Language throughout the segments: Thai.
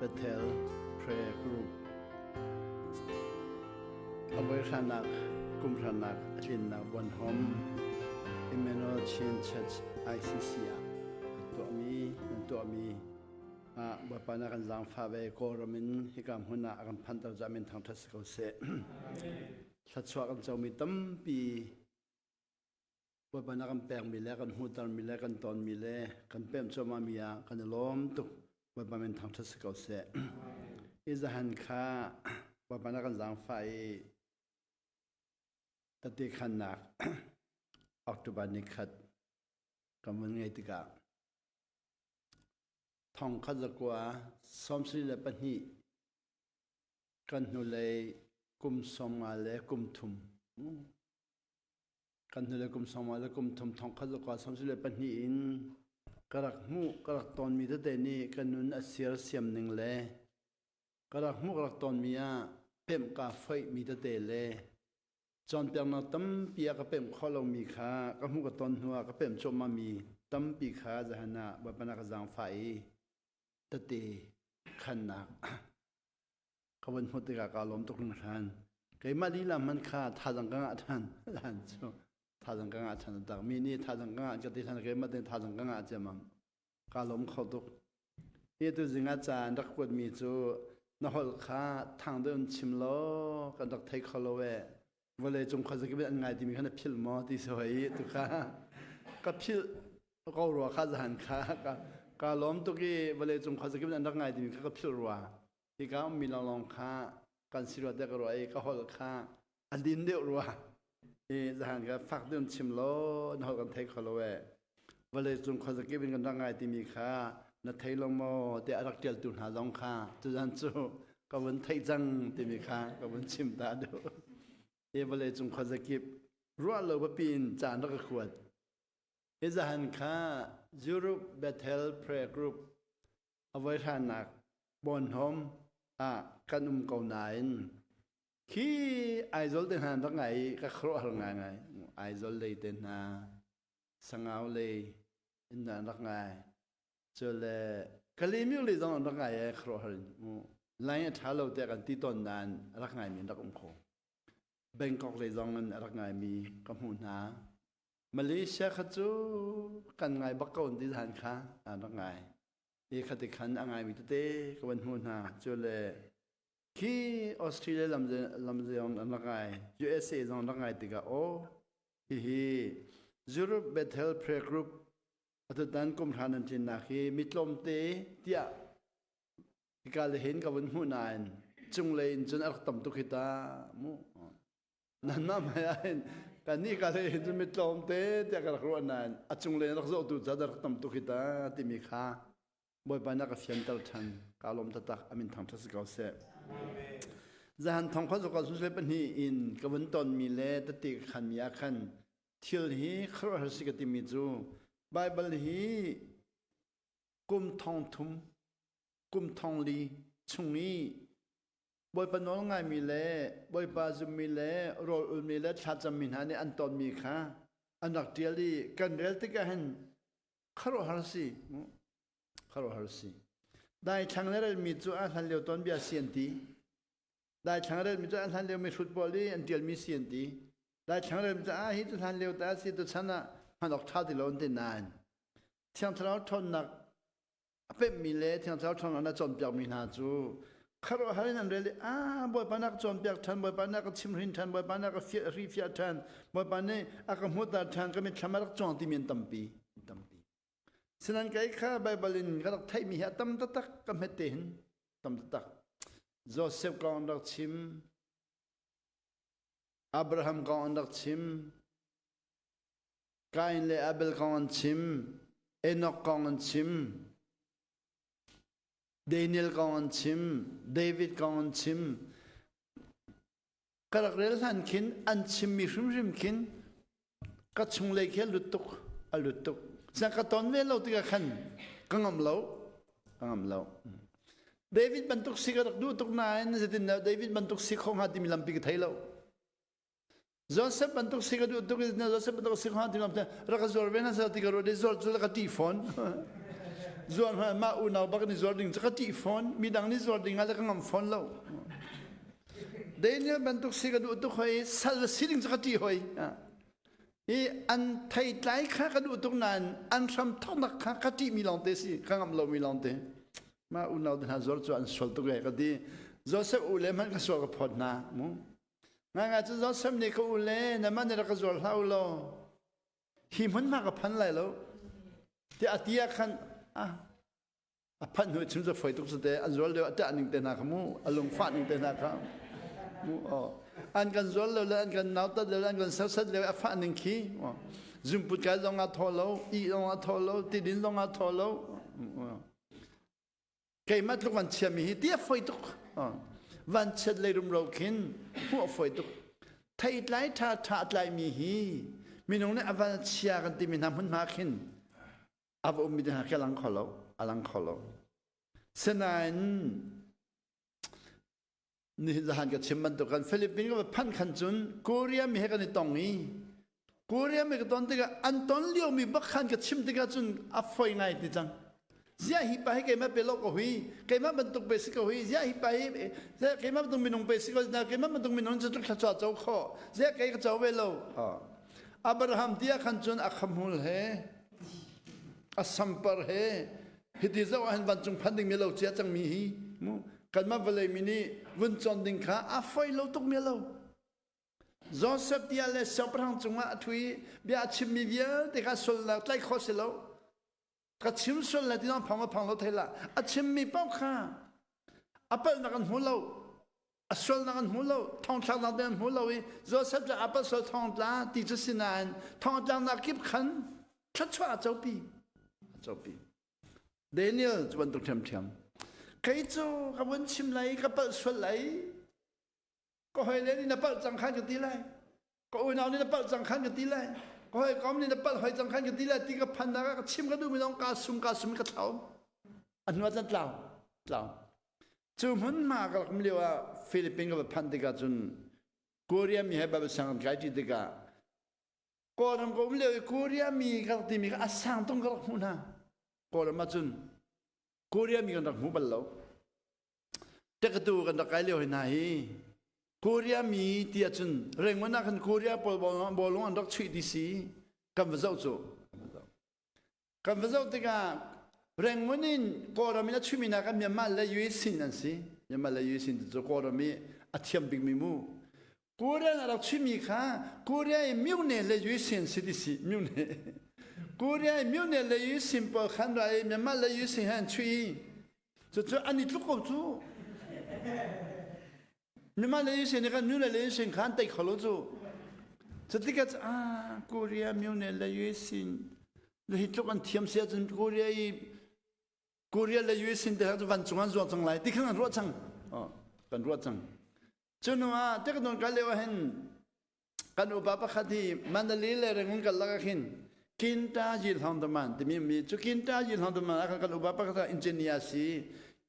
Bethel Prayer Group เอาไว้ขนักกุมขนักลินนักบนหอม Emmanuel Chain Church ICC ตัวมีบัปนากันจังฟ้าเวโกรมินฮิกามหุนากันพันตจามินทางทัศกเสสัตว์สวกันเจ้ามีตั้มปีบัปนากันแปลงมีแล้วกันหูตันมีแล้วกันตอนมีแล้วกันเพิ่มจมามีกันล้อมตุกบัปนาทางทัศกเสอิจหันข้าบัปนากันจังฟ้าตัดที่ขันนักออกตุบันนิคัดกำมันไงติกาทองขัดกว่าสมศรีเลปนีกันนุเลยกุมสมาเลกุมทุมกันนุเลยกุมสมาเลกุมทุมทองขัดกว่าสมศรีเลปนีอินกระดักมูกระดักตอนมีแต่นี่กันนุนอเสียเสียมหนึ่งเลกระดักมูกระดักตอนมีเพิ่มกาไฟมีแต่เลจอนเปียงนาตั้มปียก็เพิ่มข้อลงมีค่าก็มูกระตอนหัวก็เพิ่มชมมามีตั้มปีค่าจะหันหน้าบัปนักจังไฟตัดตีขันนักขบวนพุทธกาการล้มตกลงทันเกี่ยมาดีละมันขาดท่าจังกังอาทันหลานจูท่าจังกังอาทันต่างมีนี่ท่าจังกังอาจะติดทันเกี่ยมาเป็นท่าจังกังอาจะมั่งการล้มเข้าตุกนี่ตัวจริงอาจารย์รักกวดมีจูนหลขาทางเดินชิมล้อกันตักไทยคอลเววันเลยจงขอสักเป็นอันไงที่มีขนาดพิลมอที่สวยตุกขาก็พิลก็รัวข้าจะหันขาการล้มตุกี้วันเลยจงขอสักเป็นอันไงที่มีก็พิลรัวที่เขามีลองขาการสิรวดเด็กรัวก็หลขาอันดินเดียวรัวจะหันก็ฟักเดินชิมล้อนหลกันไทยคอลเววันเลยจงขอสักเป็นกันไงที่มีขานัทไทยลงมอแต่รักเดียลตุนหาลองขาจุดันจูก็วันไทยจังที่มีขาก็วันชิมตาดูวันเลยจงขอสักรัวโลบปีนจานรักขวดจะหันข้ายูรูเบเทลเพรย์กรุ๊ปเอาไว้ทานนักบนหอมกันเกาหนายขี้ไอโซลเดินหานตั้งไงก็ครัวตั้งไงไอโซลเลยเดินหาสังเอาเลยอินนันตั้งไงจนเลยกะลิมิวเลยต้องตั้งไงครัวหันไล่ท้าเราแต่กันที่ต้นนานรักไงมีรักองค์คงเบงกอกเลยต้องนั้นรักไงมีกำหูนามาเลเซียขจูกันไงบักกอนที่ทานค้ารักไงนี่ขติขันอ่างไงมีเต้ก็วันหูนาจนเลยที่ออสเตรเลียลำเจียงรักไง USA ต้องรักไงติกาโอฮียูโรเบเทลเพรย์กรุ๊ปอัตตันกุมฐานันจินนาคีมิตรลมเตเตียที่การเห็นกับวันหูนานจุงเลยจนอักตัมตุกิตามูนั่นน่ะไม่ได้การนี้การเห็นจนมิตรลมเตเตียกับครัวนานอัจุงเลยรักโซตุจัดรักตัมตุกิตาที่มีค่าบ่อยไปนักเสียงตลทันการลมตะตักอามินทางทัศกาเสจะหันทองข้อสกัดสุดเลยเป็นฮีอินกับวันตอนมีเล่ตติขันมีอาคันเที่ยวฮีครัวหัสกติมิจูไบเบิลฮีกุมทองทุมกุมทองลีชุงนี้บ่อยปนองไงมีเล่บ่อยปาจุมีเล่โรอุมีเล่ชาจามินหานี่อันตอนมีค่าอันดักเดียลีกันเรลติกาหันครัวหัสคารวะฮาร์ซีได้ช่างเรื่องมีจุอาทันเลี้ยวตอนเบียเสียนตีได้ช่างเรื่องมีจุอาทันเลี้ยวมีฟุตบอลลีอันเดียลมีเสียนตีได้ช่างเรื่องมีจุอาฮิตทันเลี้ยวแต่สิตุชนะมันออกท่าที่เราอันเดนานเที่ยงเราทนนักเป็นมีเล่เที่ยงเราทนนักจนเปียกมีนาจูคารวะฮาร์นั่นเรื่องบ่อยปานักจนเปียกทันบ่อยปานักชิมรินทันบ่อยปานักรีฟิอาทันบ่อยปานักอาคำหัวตาทันก็มีชามารักจนที่มีตั้มปีฉะนั้นไก่ข้าไบเบิลินก็ต้องไทยมีเหตุตั้มตักก็ไม่เต็นตั้มตักโจเซฟก็อันดักชิมอับราฮัมก็อันดักชิมกาอินและอัเบลก็อันชิมเอนอกก็อันชิมเดนิเอลก็อันชิมเดวิดก็อันชิมกระเรลทันคินอันชิมมีริมคินก็ชงเลยแค่ลุตุกอลุตุกสังกัดตอนเวลาที่กันกังมเล่าเดวิดบรรทุกสิกรักดูตุกนายนั่นสินะเดวิดบรรทุกสิกของหัดที่มีลำปีกไทยเล่าโจเซฟบรรทุกสิกดูตุกนะโจเซฟบรรทุกสิกของหัดที่มีลำปีกรักจอร์เวนัสที่กระโดดจอร์จุลกตีฟอน ส่วนมาอุณาบักนี่ส่วนดิ่งจะกติฟอนมีดังนี่ส่วนดิ่งอะไรก็งำฟอนแล้วเดี๋ยวนี้บรรทุกสิกดูตุกหอยสัลสิดิ่งจะกติหอยอีอันไทยไลข้ากระดูตรงนั้นอันทำท้องนักข้ากติมีลองเตสิข้างำเรามีลองเตมาอุณาดินหาส่วนส่วนส่วนตุกไงก็ดีส่วนเสอุเลมันก็ส่วนกับพอดนะมั้งงั้นอาจจะส่วนเสนี่ก็อุเลนั่นมันเนี่ยก็ส่วนเท่าเราหิมันมากกับพันไรแล้วที่อาทิตย์ขันพันหัวชิมจะไฟตุกสุดเดอันส่วนเดียวจะอันหนึ่งเตนาขมูอารมณ์ฟาดหนึ่งเตนาครับมูอันกันส่วนเลยอันกันนาวตัดเลยอันกันสัดเลยฟาดหนึ่งขี้จุ่มปุดกันลงอาทอแล้วอีลงอาทอแล้วตีดินลงอาทอแล้วเกี่ยมัดลูกวันเชียมีที่ไฟตุกวันเช็ดเลยรุมเราขินหัวไฟตุกไทยไล่ท่าไล่มีฮีมีน้องเนี่ยวันเชียกันที่มีน้ำมันมาขินอาบุมีเดินหาแค่ลังขอเราอลังขอเราเสนานี่จะหันกับชิมมันตัวกันฟิลิปปินส์ก็พันขันจุนเกาหลีมีให้กันในตรงนี้เกาหลีมีกันตอนที่กันอันตอนเลี้ยวมีบักขันกับชิมที่กันจุนอัฟไฟไงที่จังเสียหิปะให้แกมาเป็นโลกก็หุยแกมาบรรทุกเบสิกก็หุยเสียหิปะให้แกมาบรรทุกมีนงเบสิกก็นะแกมาบรรทุกมีนงจะตุกขจรเจ้าข้อเสียแกก็เจ้าเวลาอับราฮัมที่ขันจุนอัคมุลเฮอัสซัมปาร์เฮฮิติเจ้าอันวันจงพันดิ่งมีเราเจ้าจังมีฮีมูกันมาเวลามินีวันจนดิ่งข้าอัฟไฟเราตุกมีเราโจเซฟที่อะไรสอบพระองค์จงมาทุยเบียชิมมีเบียเด็กสุลละไล่ข้อเสเราก็ชิมสุลละที่น้องพังมาพังเราเทละอาชิมมีเป้าข้าอัปเปิลนักหัวเราอัสุลนักหัวเราทองช้างนักเดินหัวเราโจเซฟจะอัปเปิลสุลทองตาที่จะสินานทองจางนักกิบขันชัดชัวเจ้าปีเดนิเอลจะวันตุกเทียมใครจะกับวันชิมไหลกับเปิดส่วนไหลก็ให้เล่นนี่นะเปิดจังขันกันตีไรก็อุ่นเอานี่นะเปิดจังขันกันตีไรก็ให้ก้อมนี่นะเปิดให้จังขันกันตีไรตีกับพันนะก็ชิมกันดูไม่ต้องกาซุ่มกับเขาอันว่าจะเล่าจู่มันมากับผมเรียกว่าฟิลิปปินส์กับพันติกาจุนเกาหลีมีให้แบบสังกัดที่ติกาก็ทำก็ไม่เรียกเกาหลีมีกับที่มีกับอาสังต้องกับหุ่นนะก็ทำมาจุนเกาหลีมีกันกับหุ่นบัลลังแต่ก็ตัวกันตะไคร้เลี้ยวให้นายเกาหลีมีที่จุนเรื่องมันนักเกาหลีบอลลงอันดับชีดีซีกันมาเจ้าจู่กันมาเจ้าติกาเรื่องมันนี่ก็เรามีนักชุมินักมีมาเลยยูเอซินนั่นสิมีมาเลยยูเอซินจู่ก็เรามีอัฐยมบิ๊กมิมูเกาหลีนักชุมิค่ะเกาหลีมิวเน่เลยยูเอซินสิดีซีมิวเน่เกาหลีมิวเน่เลยยูเอซินพอขันไรมีมาเลยยูเอซินฮันชุยจู่อันนี้ทุกคนจู่มีมาเลยยูเอซินนี่กันมิวเน่เลยยูเอซินขันแต่ขลุ่จู่จู่ที่ก็เกาหลีมิวเน่เลยยูเอซินแล้วฮิตลูกอันเทียมเสียจนเกาหลีเลยยูเอซินแต่ละวันจงอันรัวจังไรที่ข้างรัวจังกันรัวจังจนว่าแต่ก็โดนกันเลยว่าเห็นกันอุปปักที่มันเลยเลยเรื่องกันละกันกินตาจิลฮันดมันที่มีจุกินตาจิลฮันดมันอากันอุปปักที่อินเจเนียสี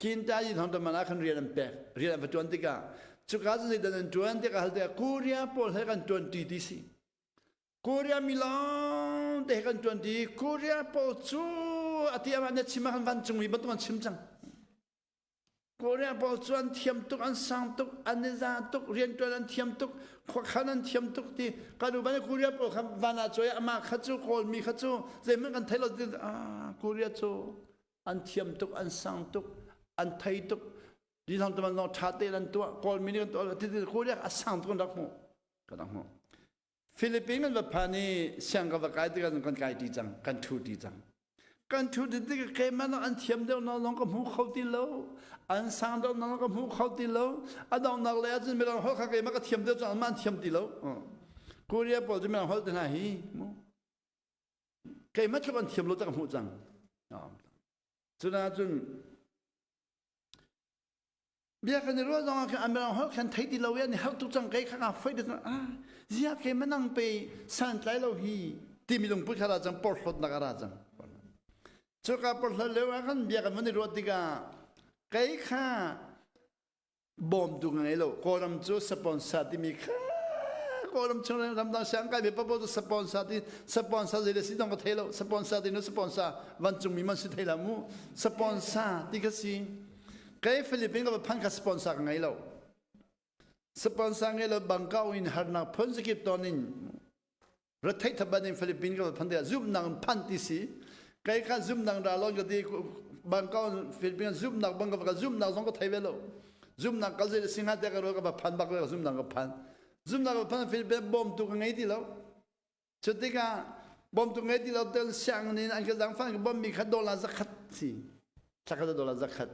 กินตาจิลฮันดมันอากันเรียนเป็กเรียนฟัตวันติกาจุกาจะได้ดัน20ติกาฮัลเตะคูเรียพอลให้กัน20ดีสิคูเรียมิลานเด็กกัน20คูเรียพอลจูอาทิตย์มันเนี่ยชิมกันวันจงมีบัตรมันชิมจังกูเรียนพอส่วนเทียมตุกอันสังตุกอันนี้จะตุกเรียนตัวนั้นเทียมตุกขวักขันนั้นเทียมตุกที่การดูบ้านกูเรียนพอคำวันอาจจะมาขัดจูโกลมีขัดจูเรื่องกันไทยเราดิกูเรียนจูอันเทียมตุกอันสังตุกอันไทยตุกดีทางตัวมันเราชาตินั้นตัวโกลมีนี่กันตัวที่กูเรียนอันสังตุกรักหมู่กันรักหมู่ฟิลิปปินส์แบบพานี่เสียงกับกายที่กันกายดีจังกันทูดีจังกันทุกที่ก็แค่มันอันเทียมเดียวน้องก็หูเขาตีโลอันสังเดียวน้องก็หูเขาตีโลอันน้องนักเลยจนไม่ต้องหัวเขาแค่มันก็เทียมเดียวจนมันเทียมตีโลกูเรียกพอจะไม่ต้องหัวตีไหนมั้งแค่มันชอบอันเทียมโลจังหูจังจนเบียกันในรั้วน้องแค่อันไม่ต้องหัวแค่ไทยตีโลเนี่ยเขาตุจังแค่ข้างไฟเดียวเสียแค่มันนั่งไปสั่นใจเราฮีที่มีลงพุทธราจังปอดหดนักราจังจุกาปลาเลวกันเบียกันมันในรถติกาใครข้าบอมตุงไงโลโครัมจูสปอนเซอร์ที่มีข้าโค có làm chung làm đang sáng cái bị bắt buộc sponsor gì để xin đồng có thấy đâu sponsor thì nó sponsor văn chung mình mình sẽ thấy là mu sponsor thì cái gì cái Philippines có phăng cái sponsor ngay lâu sponsor ngay lâu bằng cao in hạt nào phun sẽ kịp toàn in rồi thấy thằng bạn in Philippines có phăng để zoom năng phăng tí xí cái zoom năng ra lo cái đi bằng cao Philippines zoom năng bằng cái zoom năng giống có thấy về lâu zoom năng cái gì sinh hạt cái rồi cái phăng bạc cái zoom năng cái phăng zoom năng cái phăng Philippines bom tu cái ngay đi lâu cho nên cái bom tu ngay đi lâu tel sang nên anh cái giang phăng cái bom bị khát đô la zakat xí chắc cái đô la zakat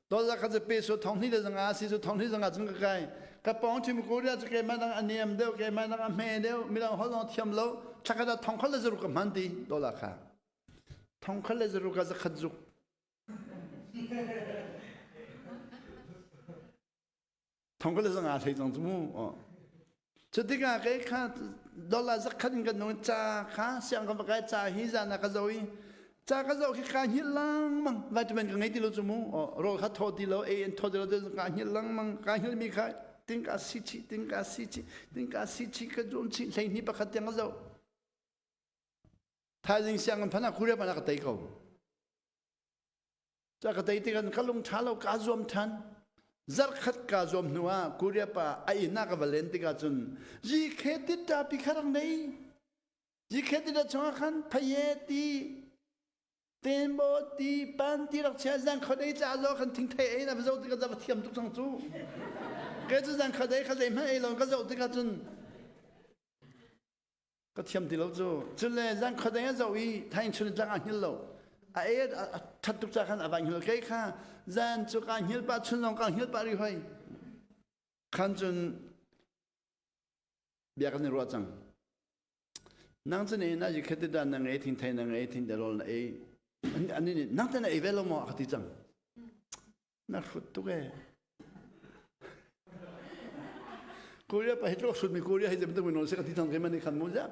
đô la zakat peso thong ni là rằng à xí số thong ni rằng à chúng cái bóng chim cô ra cái mà đang anh em đều cái mà đang anh mẹ đều mình đang hỏi nó thiam lâu chắc cái thong khát là rồi cái mặn đi đô la khác thong khát là rồi cái zakat dục thong khát là rằng à thấy rằng chúng cho nên cái khác đô la zakat cái nó cha khác xem cái cha hi ra na cái rồi cha cái rồi cái hi lang mang vitamin cái ngay đi lâu chúng rồi khác thôi đi lâu anh thôi đi lâu cái hi lang mang cái hi mi khai tiếng cá xí chi cái dồn chi lấy ní bạc hạt tiếng cái thái dương sáng phản à kuriya phản cái tay câu cho cái tay thì cái lông tháo lâu cá dôm than zar khát cá dôm nữa kuriya pa ai na cái valenti cái chun gì khét đi ta bị khát này gì khét đi ta chọn khăn phải đi tên bộ đi ban đi đọc xe giang khó đấy cha do khăn thinh thế ấy là bây giờ thì cái gì thiểm tục sang chú cái chú rằng khởi đấy mà ai lòng cái dậu thì cái chân cái thiểm thì lâu chú cho nên rằng khởi đấy dậu ý thay cho nên rằng anh hiểu lâu ai thật tục ra khăn ở vài hiểu cái khác rằng cho cái hiểu ba chân lòng cái hiểu ba đi hoài khăn chân biết cái này rõ ràng năng chân này là gì cái đó năng ấy thinh thay năng ấy thinh để rồi ấy anh này năng chân này về lâu mà cái gì chẳng năng phút tục ấy Korea pa hitlo sud mi Korea hi jem tu mi non se ka ti thang ke mani khan mo ja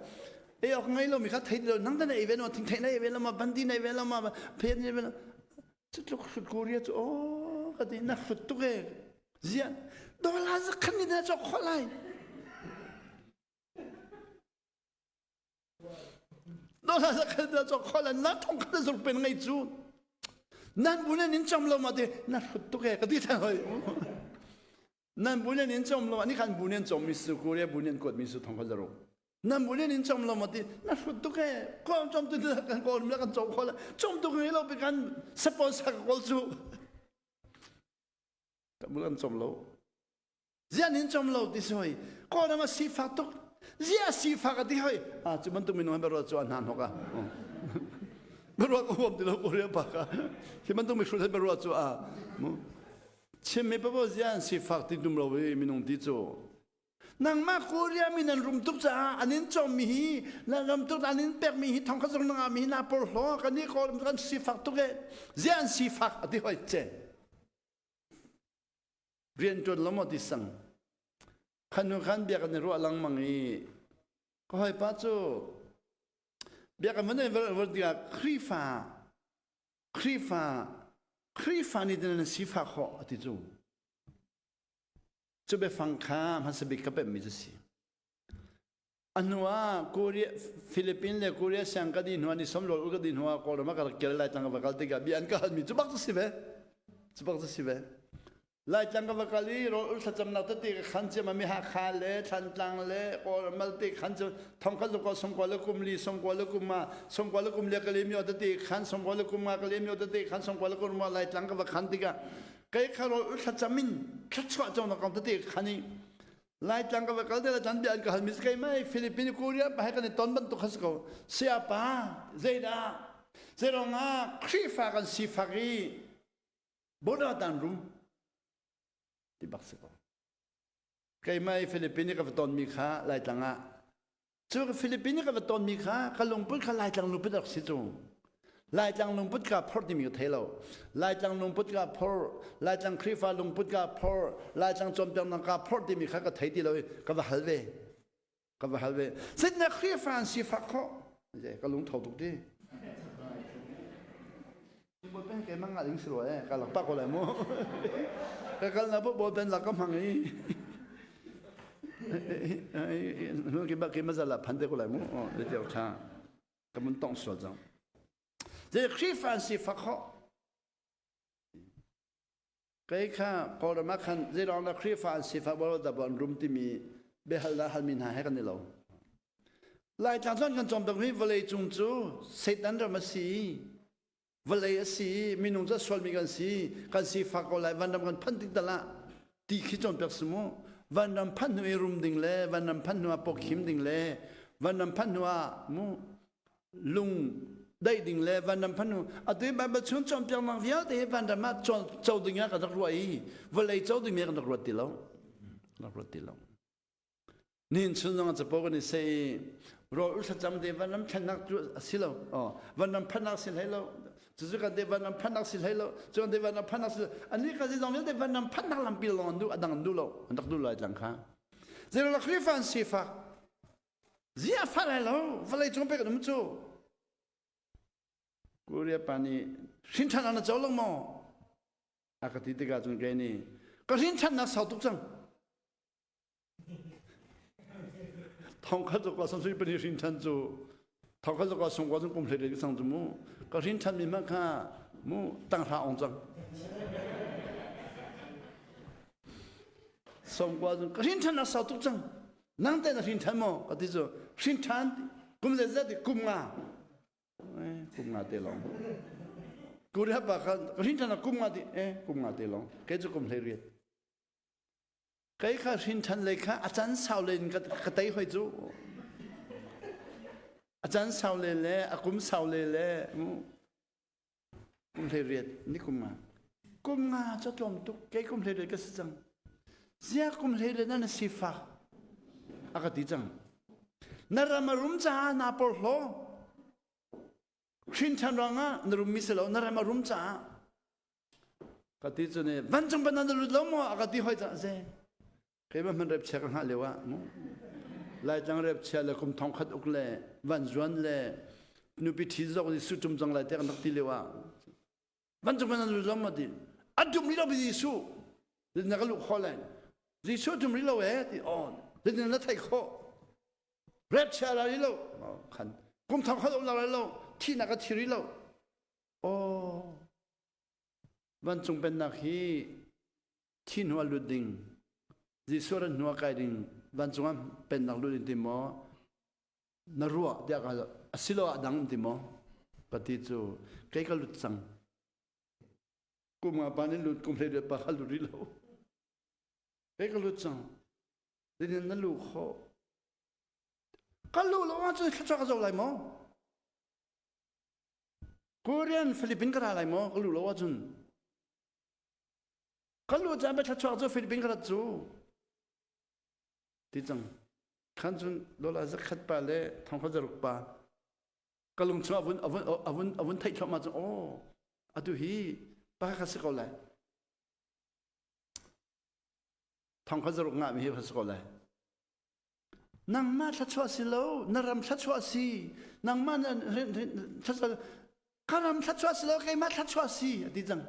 e ok ngai lo mi kha thei lo nang da nei event ma thing thei nei event ma bandi nei event ma phe nei event chutlo sud Korea chu o ka ti na sud tu ke zian do la za khan ni na cho kholai do la za khan na cho kholai na thong kha zu pen ngai chu nan bu ne nin chom lo ma de na sud tu ke ka ti thang hoi nan bulan in chom lo ani khan bulan chom mi su Korea bulan kot mi su thong kha zaro nan bulan in chom lo ma ti na fu tu ke ko chom tu kan ko mi kan chom khola chom tu ke lo bi kan sponsor ko chu ta bulan chom lo zian in chom lo ti soi ko na ma si fa tu zia si fa ka ti hoi a chu man tu mi no ba ro chu an han ho ka ro ko bom ti lo Korea pa ka ki man tu mi shu ba ro chu a chim me pa bo zian si fak ti dum lo we mi nong ti cho nang ma Korea mi nan rum tuk cha anin chom mi hi la rum tuk anin pek mi hi thong kha zong na mi na por ho ka ni ko kan si fak tu ke zian si fak ati hoi che rian ton lo mo ti sang khanu khan bia kan ro alang mang i ko hoi pa cho bia ka mane ver dia khrifa ni den si fa kho ati chu chu be phang kha ma se be ka pe mi si anwa Korea Philippines le Korea sang ka di no ni som lo ka di no ko ma ka ke lai tang ka te ga bi an ka mi chu bak si be lai tang ka ka li ro ul sa cham na ta ti khan che ma mi ha kha le than tang le ko mal ti khan chu thong ka ko som ko le kum li som ko le kum ma som ko le kum le ka le mi ta ti khan som ko le kum ma ka le mi ta ti khan som ko le kum ma lai tang ka khan ti ga cái khá rồi ul sa cham min khát chua trong nó còn ta ti khani lai tang ka ka de la chan bi an ka mi kai mai Philippines Korea ba ka ni ton ban tu khas ko siapa zeda zeronga khifa kan sifari boda dan rum di bakse ko kai mai Philippines ka ton mi kha lai tanga chu ka Philippines ka ton mi kha ka long put kha lai tang lu put si chu lai tang long put ka phor ti mi thelo lai tang long put ka phor lai tang khifa long put ka phor lai tang chom tang ka phor ti mi kha ka thai ti lo ka ba halve sit na khifa si fa kho je ka long thau tu ti bo pen ke mang a ling sro ka la pa ko la mo ka kal na bo ben la ka mang ni nu ki ma zala phan de ko lai mo le tiao cha ka mun tong so jang je khri fan si fa kho kai kha ko ra ma khan je rong na khri fan si fa bo da bon rum ti mi be hal la hal min ha he kan ni lo lai cha chon kan chom dong hi vale chung chu setan ra ma si vale si minung za sol mi kan si fa ko lai van dam kan phan tik da la ti khi chon pek sumoวันนั้นพันหัวรุมดิ่งเล่วันนั้นพันหัวปกหิมดิ่งเล่วันนั้นพันหัวมูลุงได้ดิ่งเล่วันนั้นพันหัวอัตยาบัตรชนจอมเปียงมังเวียเดวันนั้นมาจนเจ้าดิ่งกันตักรวยวันเลยเจ้าดิ่งกันตักรวยตีแล้วตักรวยตีแล้วนี่ฉันต้องจะบอกกันนี่เซ่รออุตสาหกรรมเดวันนั้นพันนักสิแล้วอ๋อวันนั้นพันนักสิให้แล้วจุดกันเดวันนั้นพันนักสิให้แล้วจุดกันเดวันนั้นพันนักสิอันนี้ก็จะต้องเดวันนั้นพันนักลำปีลองดูอันดังดูแล้วอันดักดูเลยจังค่ะเจ้าลักษณ์ฟันสิฟ้าเสียฟ้าแล้วฟ้าเลยจงไปกันมั้งจู่กูเรียกปานี่สินชันอันนั้นเจ้าลงมั้งอากาศที่กาจงเกนี่ก็สินชันนักสาวตุกจังทองข้าจะก็สมศรีเป็นสินชันจู่ทองข้าจะก็ส่งว่าจงกุมเทเดกิสังจมูก็สินชันมีมากค่ะมูตั้งท่าองจังส่งว่าจงก็สินชันนักสาวตุกจังนั่งแต่นักสินชันมั้งก็ที่จู่สินชันกุมเลยจะได้กุมงากุมงาเตลองกูเรียกปากก็สินชันนักกุมงาดิกุมงาเตลองแกจะกุมเทเรียดใครข้าสินชันเลยค่ะอาจารย์สาวเลยก็ได้หอยจู่อาจารย์สาวเลยแหละอากุมสาวเลยแหละกุมเทเรียดนี่กุมงาจะจอมตุกแกกุมเทเรียดก็สิจังเสียกุมเทเรียดนั่นสิฟ้าอากาศดีจังนารามารุมจ้านาปอลโลสินชันรังอ่ะนารุมมิสโลนารามารุมจ้าก็ที่จะเนี่ยวันจงเป็นนันรุดล้มอากาศดีหอยจ้าเซ่ใครบ้างมันเรียบเช็คกันหาเลยวะลายจังเรียบเชื่อเลยคุมทองขัดอุกเลยวันจวนเลยนุปิทีจอกที่สุดจุ่มจังเลยแต่กันตักทีเลยวะวันจงเป็นนันรุดล้มมาดิอัดจุ่มนี้เราไปยิสูเดี๋ยวนักลูกขอเลยยิสูจุ่มนี้เราที่อ๋อเดี๋ยวนักไทยขอเรียบเชื่ออะไรเราขันคุมทองขัดอุกเราที่นักทีริเราโอ้วันจงเป็นนักฮีที่หัวลุดดิ่งยิสูรันหัวไก่ดิ่งวันจงเป็นนักลุยติมอนรัวเดียกันสิโลดังติมอปฏิจูใครก็ลุดสังกุมอาปานิลุดกุมเลยเดปะฮัลุริโลใครก็ลุดสังเดี๋ยวนั้นลูกเขาก็ลูกเราว่าจะขัดจักรจะอะไรมั้งกูเรียนฟิลิปปินส์ก็อะไรมั้งก็ลูกเราว่าจุนก็ลูกจะไปขัดจักรจะฟิลิปปินส์ก็จูที่จังขันจนโดนอาจจะขัดไปเลยทำเขาจะรุกปะก็ลงชัวอาวุธไทยชอบมาจังโอ้อาดูฮีป้าข้าศึกอะไรทำเขาจะรุกงาไม่ให้ข้าศึกอะไรนางมาชัดชัวสิโลนารำชัดชัวสินางมาชัดชัวข้ารำชัดชัวสิโลใครมาชัดชัวสิที่จัง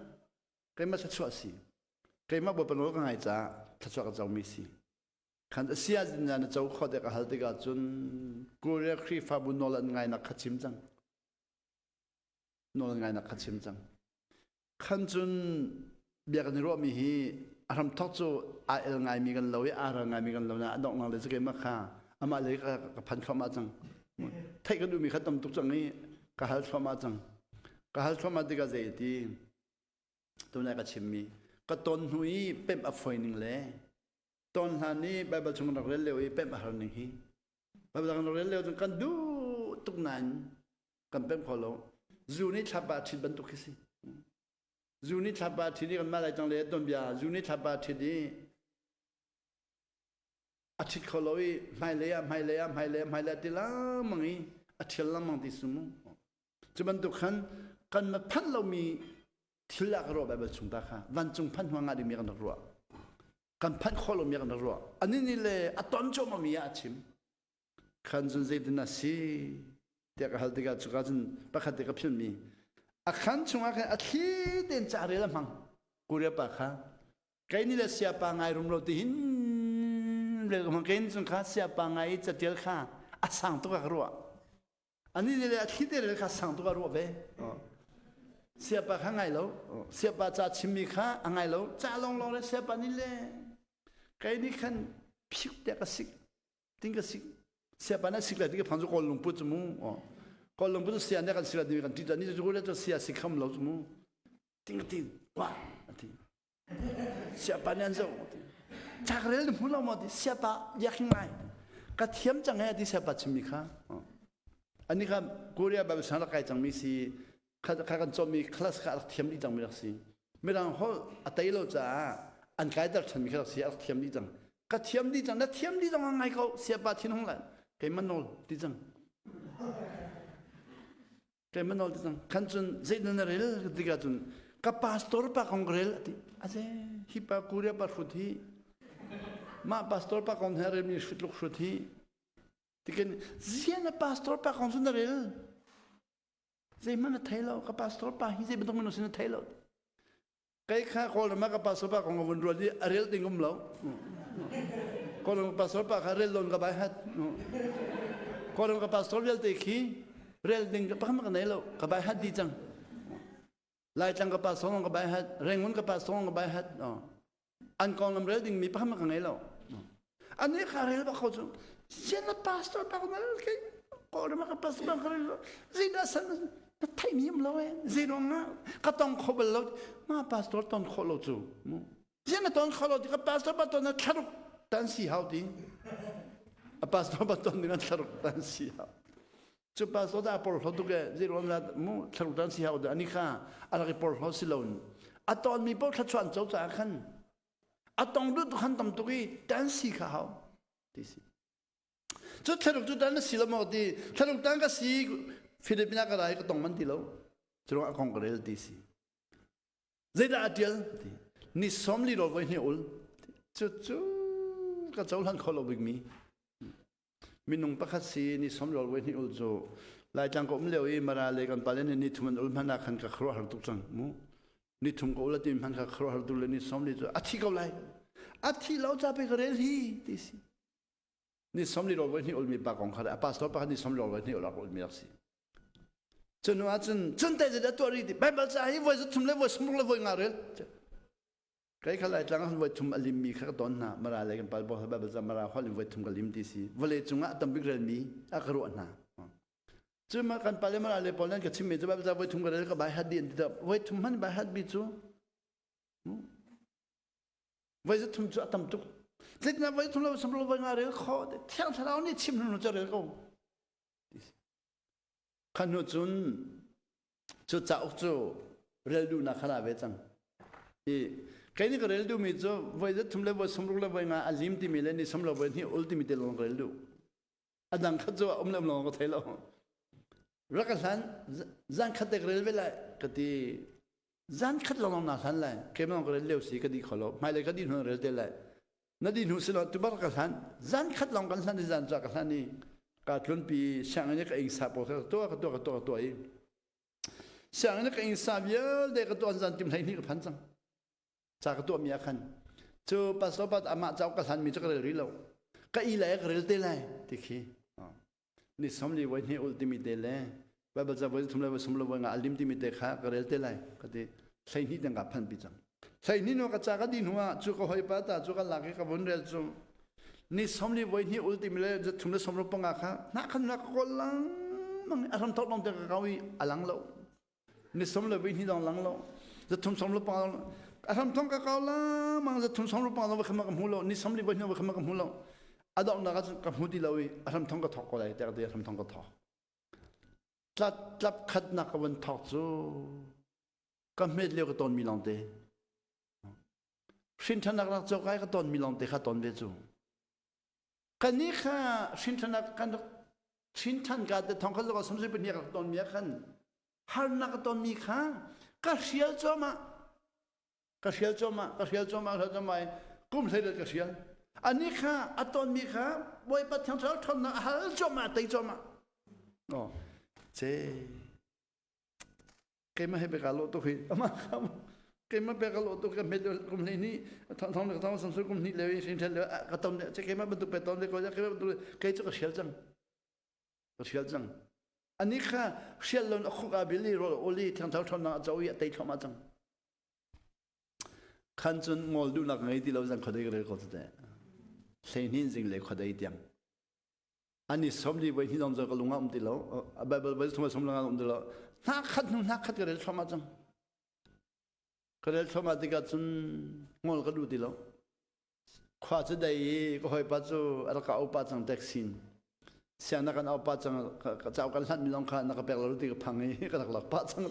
ใครมาชัดชัวสิใครมาบอกเป็นโลกไงจ้าชัดชัวกับเจ้ามีสิขันเสียจริงๆนะเจ้าข้อเด็กฮัลติกาจนกูเรียกครีฟาบุนอลันไงนักขัดชิมจังนอลันไงนักขัดชิมจังขันจนเบียกันรวมมีฮีอารมณ์ทอกจูอาเอลไงมีกันเลยอารมณ์ไงมีกันเลยนะดอกนางเลยจะเกี่ยมข้าอามาเลยกับพันเข้ามาจังไทยก็ดูมีขัดตำตุกจังนี้ก็ฮัลเข้ามาจังก็ฮัลเข้ามาติกาเจตีตัวนี้ก็ชิมมีก็ต้นหุยเป็นอัฟไฟนึงเลยตอนนี้ใบบชงนักเรียนเร็วเป็นอะไรหนึ่งฮีใบบชงนักเรียนเร็วจนกันดูตุกนั้นกันเป็นพอแล้วจูนี่ทับบาทิดบรรทุกสิจูนี่ทับบาทิดนี่กันมาได้จังเลยต้นเบียจูนี่ทับบาทิดนี่อาทิตย์เขาเลยไม่เลยทีละมังอีอาทิตย์ละมังที่สมุจะบรรทุกกันมาพันเรามีทีละกระโดดใบบชงตาค่ะวันจงพันหัวงาดีมีกันรัวกันพันข้อลมยังรัวอันนี้นี่เลยอัตอนโจมามีอาชิมขันจนเจดินาสีเด็กฮัลติกาจุกาจนปะขัดเด็กพิมมีอาขันชงอาขันอาทิตย์เดินจารีละมังกูเรียกปะค่ะใครนี่เลยเสียปางไงรุมโรตีหิน เลยมันเกินจนข้าเสียปังไงจะเดียวข้าสั่งตัวกรัวอันนี้เลยคิดเลยข้าสั่งตัวกรัวเว้เสียปังข้างไงแล้วเสียปังจะชิมิข้าอังไงแล้วจะลองเลยเสียปังนี่เลยไก่นี่ขันพิวเด็กก็สิทิ้งก็สิเสียปังนั่นสิเลยที่พันธุ์คนลงปุ๊บจมูกคนลงปุ๊บเสียเนี่ยกันสิเลยที่กันที่จะนี่จะรู้เลยจะเสียสิคำเราจมูกทิ้งก็ทิ้งว้าทิ้งเสียปังเนี่ยจะจากเรื่องพูดเราหมดเสียปังอยากยังไงก็เทียมจังไงที่เสียปังชิมิข้าอันนี้ครับกูเรียกแบบสารคดีจังมีสิข้ากันจอมีคลาสข้าเทียมดีจังมีรักสิไม่ต้องเขาอัตย์เราจะอันกายแต่ฉันมีแค่เสียเทียมดีจังก็เทียมดีจังนั่นเทียมดีจังไงเขาเสียบาทิ้งห้องละแกมันนอลดีจังแกมันนอลดีจังขันจนเจนนั่นเรื่องดีกันจนกับพาสตอร์ปะคองเกลที่อาเซ่ฮิปาคูเรียปะชุดที่มาพาสตอร์ปะคองเฮเรมีชุดลูกชุดที่ที่กันเสียนพาสตอร์ปะคองสุนทรเรลเจมันนั่นไทยเรากับพาสตอร์ปะฮิเจเป็นต้องมันสุนทรไทยเราใครข้าคนมากับพาสตอร์ปะคองกันรัวดีเรลติงกุมเราคนกับพาสตอร์ปะข้าเรลลงกับใบฮัดคนกับพาสตอร์เรลติคีเรลติงกับพามันกันไหนเรากับใบฮัดดีจังลายจังกับพาสตอร์กับใบฮัดเร่งมันกับพาสตอร์กับใบฮัดอันกองลำเรลติงมีพามันกันไหนเราอันนี้ข้าเรลปะเขาจุเช่นพาสตอร์ปะคนนั้นก็คนมากับพาสตอร์กับเรลซีดาสันไทยมีมั้ยเราซีดงนะก็ต้องขบเรามาพาสตอร์ต้องขบเราจูเช่นต้องขบเราที่กับพาสตอร์ปะตอนนั้นขรุตันสีหาวดีพาสตอร์ปะตอนนั้นขรุตันสีหาวจูพาสตอร์ได้ปอร์เขาตุกซีดงนะมูขรุตันสีหาวอันนี้ข้าอะไรปอร์เขาสิลอนตอนมีปอร์ขัดชวนเจ้าจ่าขันต้องดูทุกขันตำตุกีตันสีขาวที่สิจุดขรุจุดนั้นสิละหมดดีขรุตันก็สีฟิลิปปินส์ก็ได้ก็ต้องมันที่เราจุดว่าคงกระเรื่องที่สิเจด้าเดียลนี่สมลีเราไว้เนี่ยอุลจุดก็เจ้าหลังเขาเราบิกมีนุ่งประคัตสีนี่สมเราไว้เนี่ยอุลจูหลายจังก็ไม่เลี้ยวมาราเลยกันไปแล้วนี่ทุ่มอุลมันนักขันกับครัวหัดตุกจังมูนี่ทุ่มก็อุลติมันกับครัวหัดตุเลยนี่สมลีจูอาทิก็ไรอาทิเราจะไปกระเรื่องที่สินี่สมลีเราไว้เนี่ยอุลมีปากของเขาแต่พาสตอร์ปากนี่สมเราไว้เนี่ยอุลเรามีรักสิจนว่าจนแต่จะตัวรีดีไปบัลซาฮิวจะทุ่มเลยว่าสมุกเลยว่างาเรลใครเขาไล่จังเขาว่าทุ่มอลิมมีเขาตอนน่ะมาอะไรกันไปบอกให้บัลซามาราเขาเลยว่าทุ่มกับลิมที่สิว่าเลยจงอ่ะตั้มบิกเรลมีอ่ะกระโดดน่ะจนมากันไปเลยมาอะไรพอนั้นก็ชิมจะบัลซาว่าทุ่มกับเรลก็ใบฮัดดีนที่จะว่าทุ่มมันใบฮัดบิจูว่าจะทุ่มจะตั้มตุกเล็กนะว่าทุ่มเลยสมุกเลยว่างาเรลเขาเที่ยงเช้านี่ชิมหนูจะเรลเขาขันหัวจุนจุดจ่าอุกจูเรลดูนักขนาดเวจังใครนี่ก็เรลดูมีจูว่าจะทุ่มเลยว่าสมรุกเลยว่างาอลิมที่มีเลยนี่สมรุกเลยนี่อุลติมิเตลงเรลดูอันนั้นขัดจูเลยลงก็เทลงรักสันจันขัดเด็กเรลเวลาคดีจันขัดลงนักสันเลยแค่ไม่ลงเรลเลวสิคดีขลุ่มไม่เลยคดีหนูเรลเดลเลยนั่นดีหนูสิเราตุบรักสันจันขัดลงกันสันที่จันจากสันนี่การลุ้นปีช่างนี้ก็อิงสาบตัวเองช่างนี้ก็อิงสาบเยอะเด็กตัวจันทิมไทยนี่ก็พันจังจากตัวมีอาคันจูปัสสาวะอามาเจ้ากษัตริย์มีจักรเรือเราก็อีเล่กเรือเตลัยที่ขี้นี่สมรีไว้ที่อุลติมิเตลัยแบบจะไว้สมเลยว่าสมเลยว่างาอัลติมิเตข้ากเรือเตลัยก็ที่ใช่นี่ดังกับพันปีจังใช่นี่นกจากดินหัวจูก็หอยปาตาจูก็หลักกับวันเรือจูนี่สมรีไว้ที่อุลติมิเลยจะทุ่มเลยสมรปงอาค่ะนักขันนักคนลังมันอารมณ์ทดลองจะเขาอีอลังเรานี่สมเลยไว้ที่ดองลังเราจะทุ่มสมรปงอารมณ์ท้องกับเขาลังมันจะทุ่มสมรปงเราไปขมากับหูเรานี่สมรีไว้ที่เราไปขมากับหูเราอดองนักกับหูที่เราอีอารมณ์ท้องกับทอกอะไรแต่ก็ได้อารมณ์ท้องกับทอกจับขัดนักกับวันทอกจูก็ไม่เลี้ยวกับตอนมีลองเตะสินชันนักนักเจ้าไก่กับตอนมีลองเตะข้าตอนเวจูกันนี้ค่ะชินทันกันชินทันกันแต่ทองเขาจะก็สมมติเป็นเนี่ยกับตอนมีขันฮาร์นักตอนมีค่ะก็เสียจอมาเขาจะไม่กุ้มใส่เด็กก็เสียอันนี้ค่ะตอนมีค่ะบอยปัดทางเท้าทำนะฮาร์จอมาตีจอมาอ๋อเจ๊แกไม่ให้ไปการโลตัวพี่มา cái mà bé cái lỗ tôi cái mấy đứa cùng này thằng được thằng sản xuất cùng này lấy sinh sản lấy cái tôm này cái mà bận tụ bê tông đấy coi cái bận tụ cái chỗ cái shell răng anh ấy khá shell luôn không có bị lì rồi oli thằng thằng thằng nào giấu vậy tay thằng mà răng khăn chân ngồi đu nặng ngay thì lâu răng khó đấy cái gì đấy sinh hin sinh lấy khó đấy tiếng anh ấy sống đi với những dòng cái lùng ông thì lâu Bible với chúng ta sống lùng ông thì lâu nát khát cái đấy thằng mà răng cái thằng mà thì cái chân ngồi cái đu thì lâu khoa chứ đây có hỏi bắt cho ở cái áo bắt trong taxi xem nó cái áo bắt trong cái cháu cái lăn mi long khăn nó cái bẹt lâu thì cái phăng ấy cái lạc bắt trong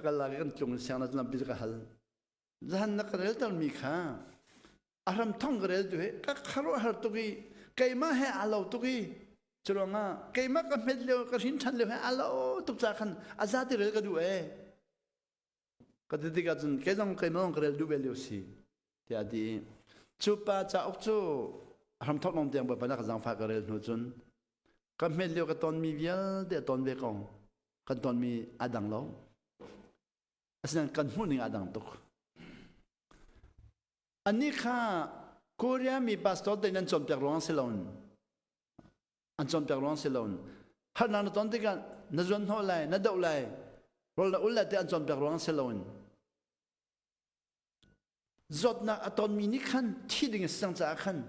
cái lạc cái chung xem nó làm bị cái hal Zahan nak rel tal mikha aram thong rel tu he ka kharo har tu ki kaima he alo tu ki chulonga kaima ka met leo ka sin than leo he alo tu cha khan azati rel ka du e ka ti ka chun ke jong kaima ong rel du be leo si ti adi chupa cha ok chu aram thong nom tiang ba pa na ka jang fa ka rel no chun ka met leo ka ton mi vial de ton ve kong kan ton mi adang lo asan kan hu ning adang tok anh ấy khá Korea mi pastor tên anh chọn việc loang selon anh chọn việc loang selon hắn nói tóm tới cái nó dọn họ lại nó đậu lại rồi là ule thì anh chọn việc loang selon giọt na aton mini khăn thi đình sang trả khăn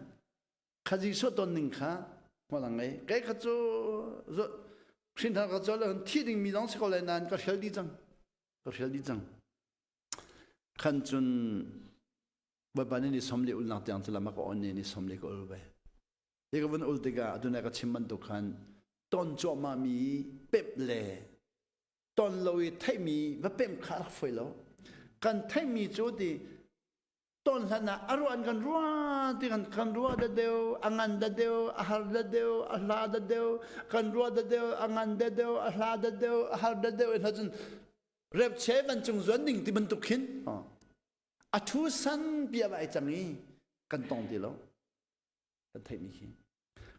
khá gì số ton ninh khá mà là ngay cái khá cho giọt xin thằng khá cho là thi đình mi đóng sẽ có lại nan có hiểu đi chăng khăn chun Bapak ni somli ul nak tiang selama ko on ni somli ko ulbe. Ika pun ul tiga aduna ka chimman tukan ton cho mami pep le ton loi thai mi va pem khar foi lo kan thai mi chu di ton lana aruan kan ruwa ti kan ruwa da deu angan da deu ahar da deu ahla da deu kan ruwa da deu angan da deu ahla da deu ahar da deu en hajun rep che van chung zuan ning ti ban tukin a thu san bia vai changi kan tong ti lo kan thai mi hi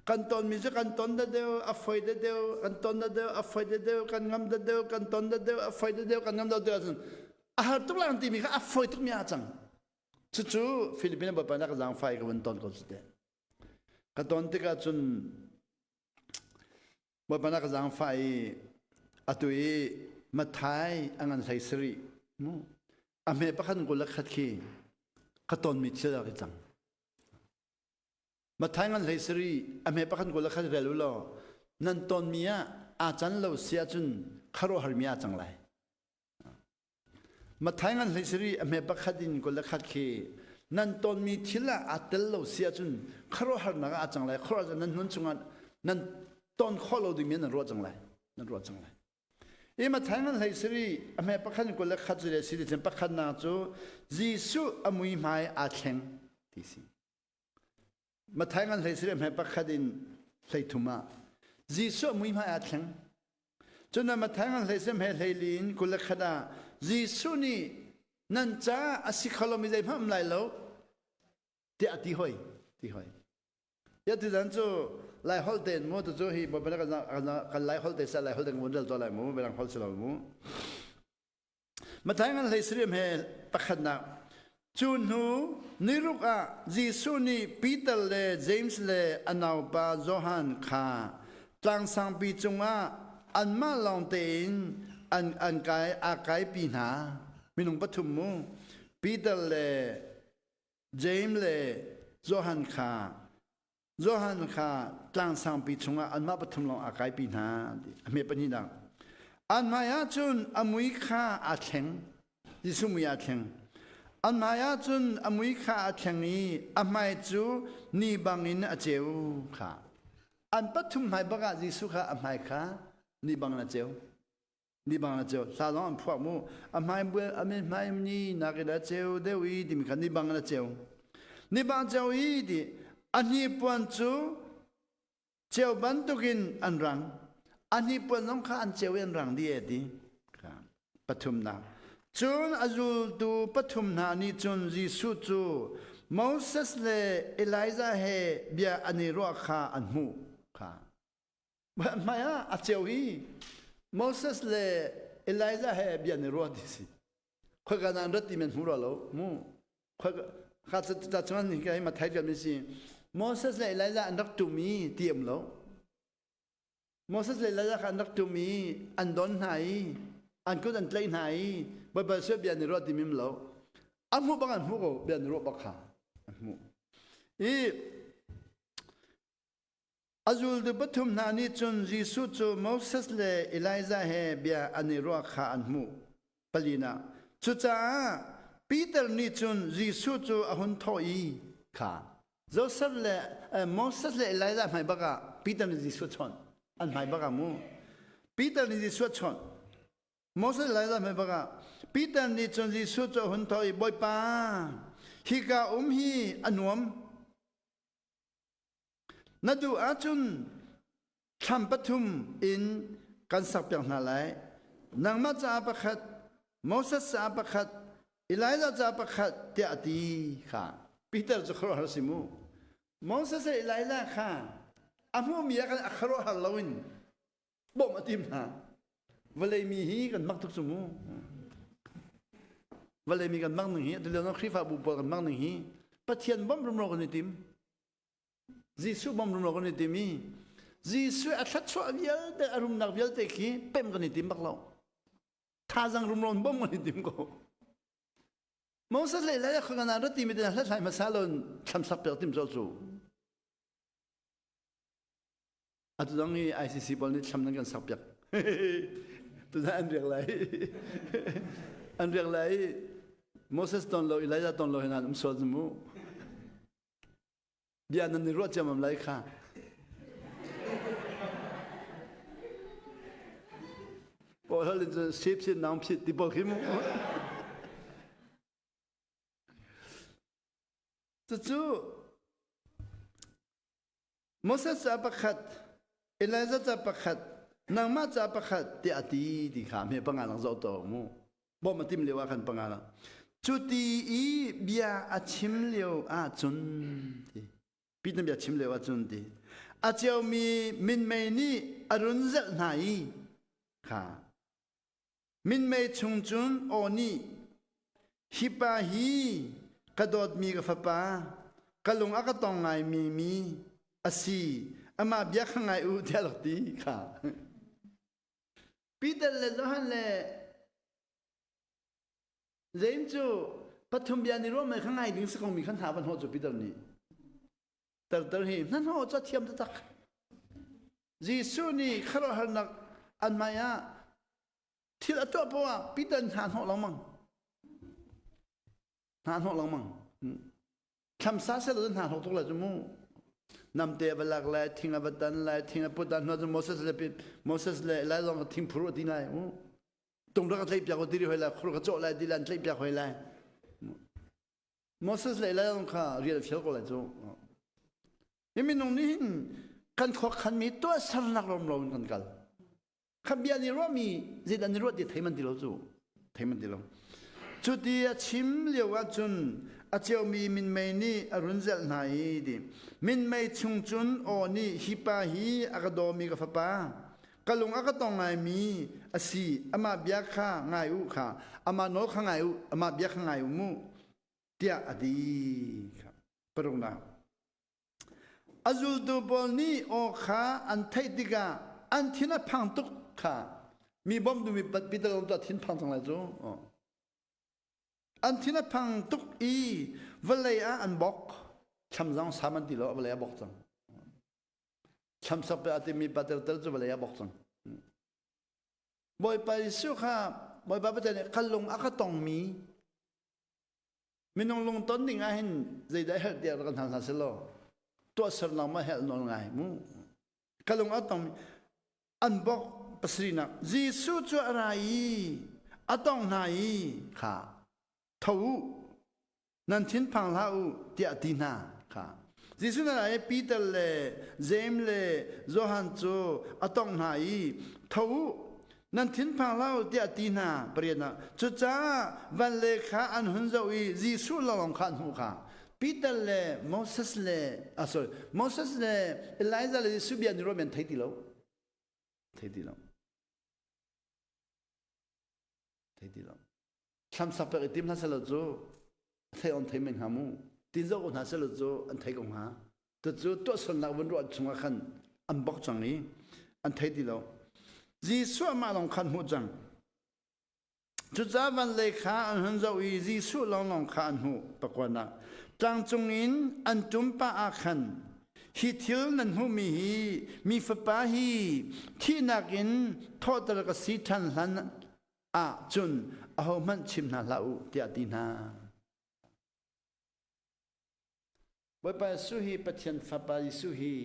kan ton mi je kan ton da deu a foi da deu kan ton da deu a foi da deu kan ngam da deu kan ton da deu a foi da deu kan ngam da deu a har tu lang ti mi ka a foi tu mi a chang chu chu Philippines ba pa na ka jang fai ka wan ton ko ste ka ton ti ka chun ba pa na ka jang fai atui ma thai angan sai sri mu ame pakhan ko lakhat ki katon mi chila ki chang mathangan leisri ame pakhan ko lakhat relu lo nan ton mia a chan lo sia chun kharo har mia chang lai mathangan leisri ame pakhatin ko lakhat ki nan ton mi thila atel lo sia chun kharo har na a chang lai khora nan nun chunga nan ton kholo di men ro chang lai nan ro chang lai Ima thangan leisri ame pakhan ko lakhat le si chen pakhan na chu Jisu amui mai a theng ti si ma thangan leisri ame pakhadin leithuma Jisu amui mai a theng chuna ma thangan leisri me leilin ko lakhada Jisu ni nan cha asikhalo mi jai pham lai lo ti ati hoi ya ti dan chu lai hol ten mo to zo hi ba ba ka lai hol te sa lai hol ten mo dal to lai mo ba lang hol selo mo ma thangan leisri me pakhadna chun hu niruka Jisu ni Peter le James le anau pa Johan kha tlang sang pi chunga anma long ten an kai a kai pi na minung pathum mu Peter le James le Johan kha tlang sang pi chunga anma pathum long a kai pi na me pani na anma ya chun amui kha a theng Jisu mu ya theng an maya chun amui kha athangi amai chu ni bangin a cheu kha an pathum hai baga Jisu kha amai kha ni bang na cheu sa long an phwa mu amai bu amen mai ni na ga da cheu de wi dim kha ni bang na cheu i di ani puan chu cheu ban tukin an rang ani puan long kha an cheu en rang di e di kha pathum na chun azul tu pathum na ni chun Jisu chu Moses le Elijah he bia ani ro kha anmu kha maya a chewi Moses le Elijah he bia ni ro disi ข้ากันนั้นรถที่มันหัวเรามูข้าจะชวนนี่ก็ให้มาไทยกันไม่สิโมเสสเลยไล่ละอันรักตุมีเตรียมแล้วโมเสสเลยไล่ละอันรักตุมีอันดอนไหนอันก็อันไกลไหนบ่เชื่อเบียนในรถที่มิมแล้วอันหัวบังอันหัวก็เบียนในรถบักขาอันหัวazul de bathum nani chun jisu chu moses le elijah he bia ani ro kha anmu palina chucha peter ni chun jisu chu ahun thoi kha joseph le moses le elijah mai baga peter ni jisu chon an mai baga mu peter ni jisu chon moses elijah mai baga peter ni chun jisu chu ahun thoi boy pa hi ka hi anuamนัดูอาจุนทำปฐุมอินกันสักเพียงนาไลนางมาจะประคัดโมเสสจะประคัดอิไลซาจะประคัดเตียดีค่ะปีเตอร์จะครอสิมูโมเสสอิไลซาค่ะอามูมีกันอัครฮัลโลวินบ่มาติมนะวันเลยมีฮีกันมักทุกสมูวันเลยมีกันมักหนึ่งฮีเดี๋ยวน้องคริฟาบุบกันมักหนึ่งฮีปะเทียนบ่มรวมกันในติมJisu bom rum logon itimi Jisu athat so avial de arum nak vial te ki pem kan itim baklo thazang rum ron bom kan itim ko Moses le la ko na ro timi de la sai masalon tham sak pe tim zo zo atu dang ni ICC bol ni tham nang kan sak pek tu da an riak lai Moses ton lo Elijah ton lo hinan so mu dia nan ni ruat jamam lai kha po hal in shape sin naam phit ti bol khim chu Moses apakhat Elijah apakhat nang ma apakhat ti ati di kha me pangalang zo to mu bo matim lewa kan pangalang chuti i bia achim leo a chun tiปีนั้นแบบชิมเลวจุนดีอาเจ้ามีมินเมนี่อรุณเจไหนค่ะมินเมย์ชงจุนโอนี่ฮิปาฮีกระโดดมีกฟ้าปากระลงอากาตองไงมีอาศีอามาเบียข้างไงอุเทลตีค่ะปีนั้นเลยล้วนเลยเริ่มจูปฐมเบียนิโรมข้างไงดึงสกองมีขันหาวันหัวจูปีนั้นนี้แต่หิมนั่นเขาจะเทียมตะตักจีซูนี่ขรหันนักอันมายาที่ละตัวเพราะว่าปีเดินหานหกหลังมังหานหกหลังมังคำสาเสด็จหานหกทุกหลังจมูกนำเตะไปหลักเลยทิ้งอวตารเลยทิ้งอพุทธานนโมเสสเลยปิดโมเสสเลยไล่ลงทิ้งพรุดินเลยตรงนั้นก็ใช้เปียกดีๆไปเลยครูก็โจ้เลยดีลันใช้เปียกไปเลยโมเสสเลยไล่ลงข้าเรียนเชียวก็เลยโจ้ยังมีน้องนี่กันขอขันมีตัวสารนักลมกันกันขับเบียนี่รู้มีจิตอันนี้รู้ที่ไทยมันดีแล้วจู่ไทยมันดีแล้วจุดที่ชิมเลี้ยวจุนอาเจ้ามีมินเมนี่อรุณเจลไหนดิมินเมย์ชุงจุนโอนี่ฮิปาฮีอากาโดมีกับฟ้าปากะลุงอากาตองไงมีอาศีอามาเบียข้าไงอุข้าอามาโนข้าไงอุอามาเบียข้าไงอุมูเตียอดีครับปรุงนาazul tu bol ni o kha an thai diga an thina phang tuk kha mi bom du mi pat pital om ta thin phang thang la jo an thina phang tuk i valai a an bok cham jang saman ti lo valai a bok chang cham sap pe ati mi patel tel jo valai a bok chang boy pa su kha boy ba pa ne khalung a kha tong mi minong long ton ding a hin zai dai her dia kan thang sa se loตัวสลามาเฮลนองไงมูกะลงอัตองอันบอกปัสรีนักจีสูจูอะไรอัตองไหนค่ะทูนันทินพังลาอูเตียตีนาค่ะจีสูอะไรปีเตลเลเจมเลโจฮันจูอัตองไหนทูนันทินพังลาอูเตียตีนาเปรียนะจุจ้าวันเลขาอันหุนเจวีจีสูลองขันหูค่ะปีเตลเลโมเสสเลsorry โมเสสเลเอลิซาเลสุบียนิโรเมนไทยดีแล้วไทยดีแล้ว ทำสับเปลือกติมน่าสลดจูเทออนเทมิงหามูตินโจอุนหาสลดจูอันเทกงหาตัวจูตัวสนลักวันรัวชงขันอันบอกจังนี้อันเทดีแล้วจีสัวมาลองขันหูจังจุดจ้าวันเลขาอันหันเจ้าอีจีสัวลองขันหูปะกวนักจังจงอินอันจุมปะอาขันฮิทิลนันหูมีฝปาฮีที่นักินทอดตะกสีทันหันอาจุนเอามันชิมนาลาอุเตียดีนาบ่ไปสุฮีปะเทียนฝปาลิสุฮี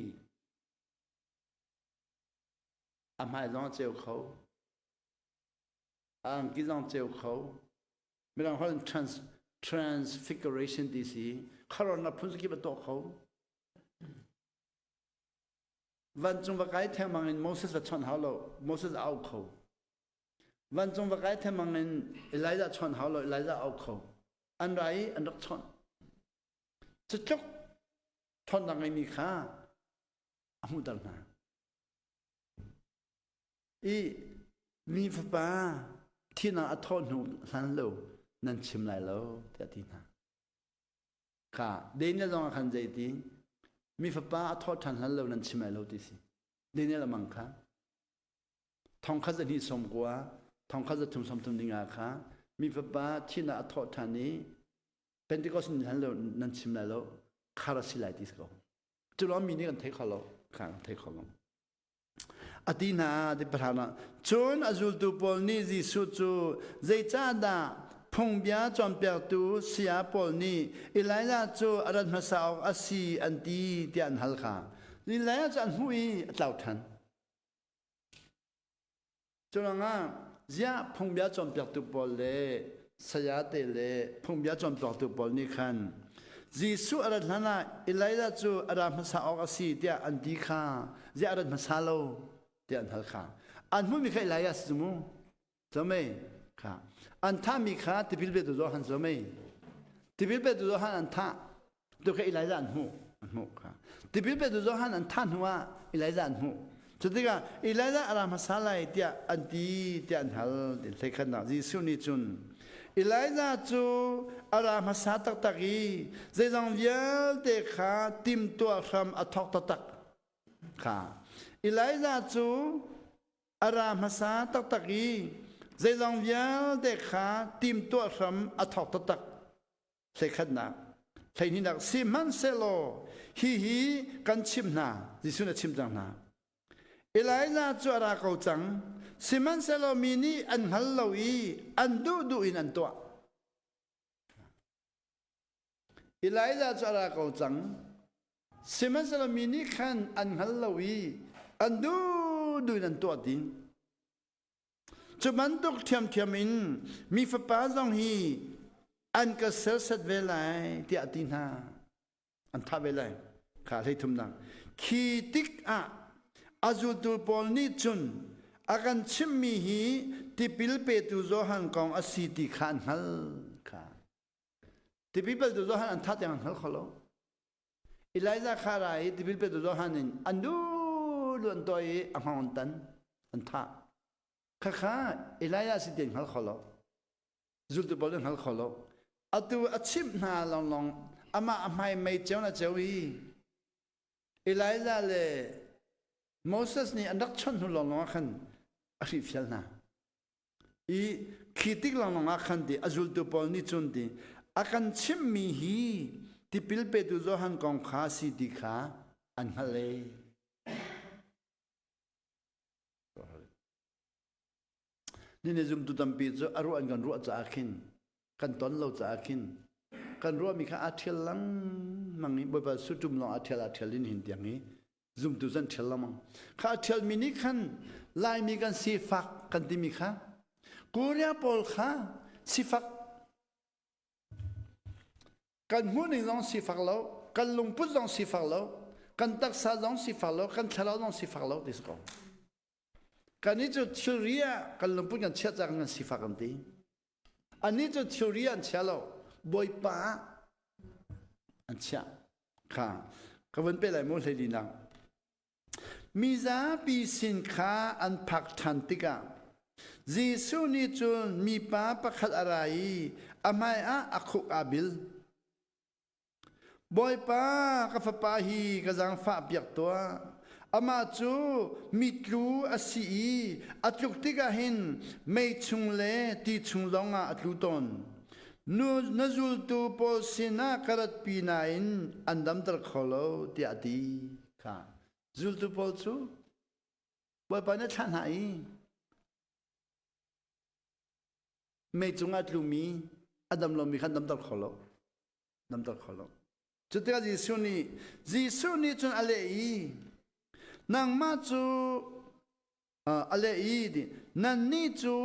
อาไม่ลองเจ้าเขาอังกิลองเจ้าเขาไม่ลองเขาtransfiguration ดีสิเขาเรานับพุทธกิจตัวเขาวันจงว่าไกด์เทมังอินโมเสสชนเขาเราโมเสสเอาเขาวันจงว่าไกด์เทมังอินเอลิซาชนเขาเราเอลิซาเอาเขาอันไรอันรักชนจะจกชนต่างไงมีค่าอามุดังนาอีมีฟ้าที่น่าอัทอนหูสันโลนั่นชิมไหลแล้วเท่าที่น่ะค่ะเดี๋ยวนี้ลองขันใจดีมีฟ้าอัทอทันสันโลนั่นชิมไหลแล้วดิสิเดี๋ยวนี้ละมั้งค่ะทองข้าจะนิสมกว่าทองข้าจะทุ่มสมทุ่มดิ่งอาค่ะมีฟ้าที่น่าอัทอทันนี้เป็นที่ก็สินสันโลนั่นชิมไหลแล้วคาราสิไหลดิสก็จุดล้อมีนี่กันเทคเขาแล้วค่ะเทคเขาแล้วอดีนาดิปรานะจนอาจุลตุปอลนี่จิสุจูเจจาดาพงเบียจอมเปียตูเสียปอลนี่อิไลลาจูอารันมาสาวอาศีอันดีเตียนฮัลคาอิไลลาจันหุยเต่าทันจนงาเจ้าพงเบียจอมเปียตูปอลเล่เสียเตเล่พงเบียจอมเปียตูปอลนี่คันจิสุอารันนาอิไลลาจูอารันมาสาวอาศีเตียอันดีคาเจ้าอารันมาสาโลเตียนฮัลคาอันมุมีใครไล่ยัสมุจำไหมค่ะอันท่ามีขาที่พิลเบตุโจหันจำไหมที่พิลเบตุโจหันอันท่าตัวแค่ไล่ยันหูค่ะที่พิลเบตุโจหันอันท่านหัวไล่ยันหูจุดที่ก็ไล่ยันอารามาสาไลเตียอันดีเตียนฮัลเดี๋ยวขนาดที่สุนิจุนไล่ยันจูอารามาสาตักตักีเจ้าจังเวียลเด็กขาติมตัวคำอัทอกตักค่ะอิไลซาจูอารามสาตักตักีเจลองเวียเด็กขาติมตัวสมอัทอกตักใส่ขันนักใส่นี่นักซิมันเซโลฮีกันชิมนาดิสุนัชิมจังนาอิไลซาจูอาราเกาจังซิมันเซโลมินีอันฮัลโลอีอันดูอินอันตัวอิไลซาจูอาราเกาจังซิมันเซโลมินีขันอันฮัลโลอีอันดูนั่นตัวดิจุดมันตกเทียมอินมีฝาจงฮีอันก็เสร์สัตเวลัยที่อดีนาอันท่าเวลัยขาให้ทุ่มดังขีติกอาจุดตัวปอลนี่จุนอาการชิมมีฮีที่พิลเปตุโจหันกองอาศิติขันฮัลค่ะที่พิลเปตุโจหันอันท่าอย่างฮัลขลุ่อิไลซาคารายที่พิลเปตุโจหันอันดูล้วนตัวอังหอนตันอันท่าข้าอิไลยาสิเดียนฮัลขลุ่จุดตัวบอลฮัลขลุ่อัตุอัชิมนาลองอามาไม่เจ้านะเจ้าอีอิไลยาเลโมเสสนี่อันดักชนหุลองขันอาริฟิลนาอีขีติกลองขันดีอาจุดตัวบอลนี่จุนดีอาการชิมมีฮีที่พิลเปตุโจหันกองขาสิดิขาอันฮัลเลนี่ในจุดตุตัมปีจะอารมณ์กันรัวจะอาคินกันตอนเราจะอาคินกันรัวมีข้าอาเทลังมังนี้บ่อยๆสุดจุ่มลองอาเทลินหินอย่างนี้จุ่มตุจันเทลมังข้าอาเทลมินิขันลายมีกันสีฟักกันที่มีข้ากูเรียปอลข้าสีฟักกันหูนี่ลองสีฟักแล้วกันลุงพุทธลองสีฟักแล้วกันตักษาลองสีฟักแล้วกันทะเลาะลองสีฟักแล้วดิสก์กันนี้จะทีเรียกันลงพูดกันเชื่อจากกันสิฟักันดีอันนี้จะทีเรียนเชื่อเราบ่อยป้าอันเชื่อค่ะก็วันเป็นไรมั่วเลยดีนังมีซาปีสินค้าอันผักทันติกา จีซูนี่จุนมีป้าประคัดอะไรอามายอักขุกอาบิลบอยป้ากับฟ้าฮีกระจังฟ้าเปียกตัวอามาจูมิตรูอาศีอัตลุกติกาหินไม่ชุงเล่ตีชุงลงอัตลุตนนูจุลตูโพสินากระดปีนาอินอันดัมตระขโลตีอดีค่ะจุลตูโพจูบอยป้าเนี่ยท่านไหนไม่จงอัตลุมีอันดัมลมีขันดัมตระขโลดัมตระขโลจุดที่จีซูนี่จนอะไรนางมาจูอะไรดินันนี่จู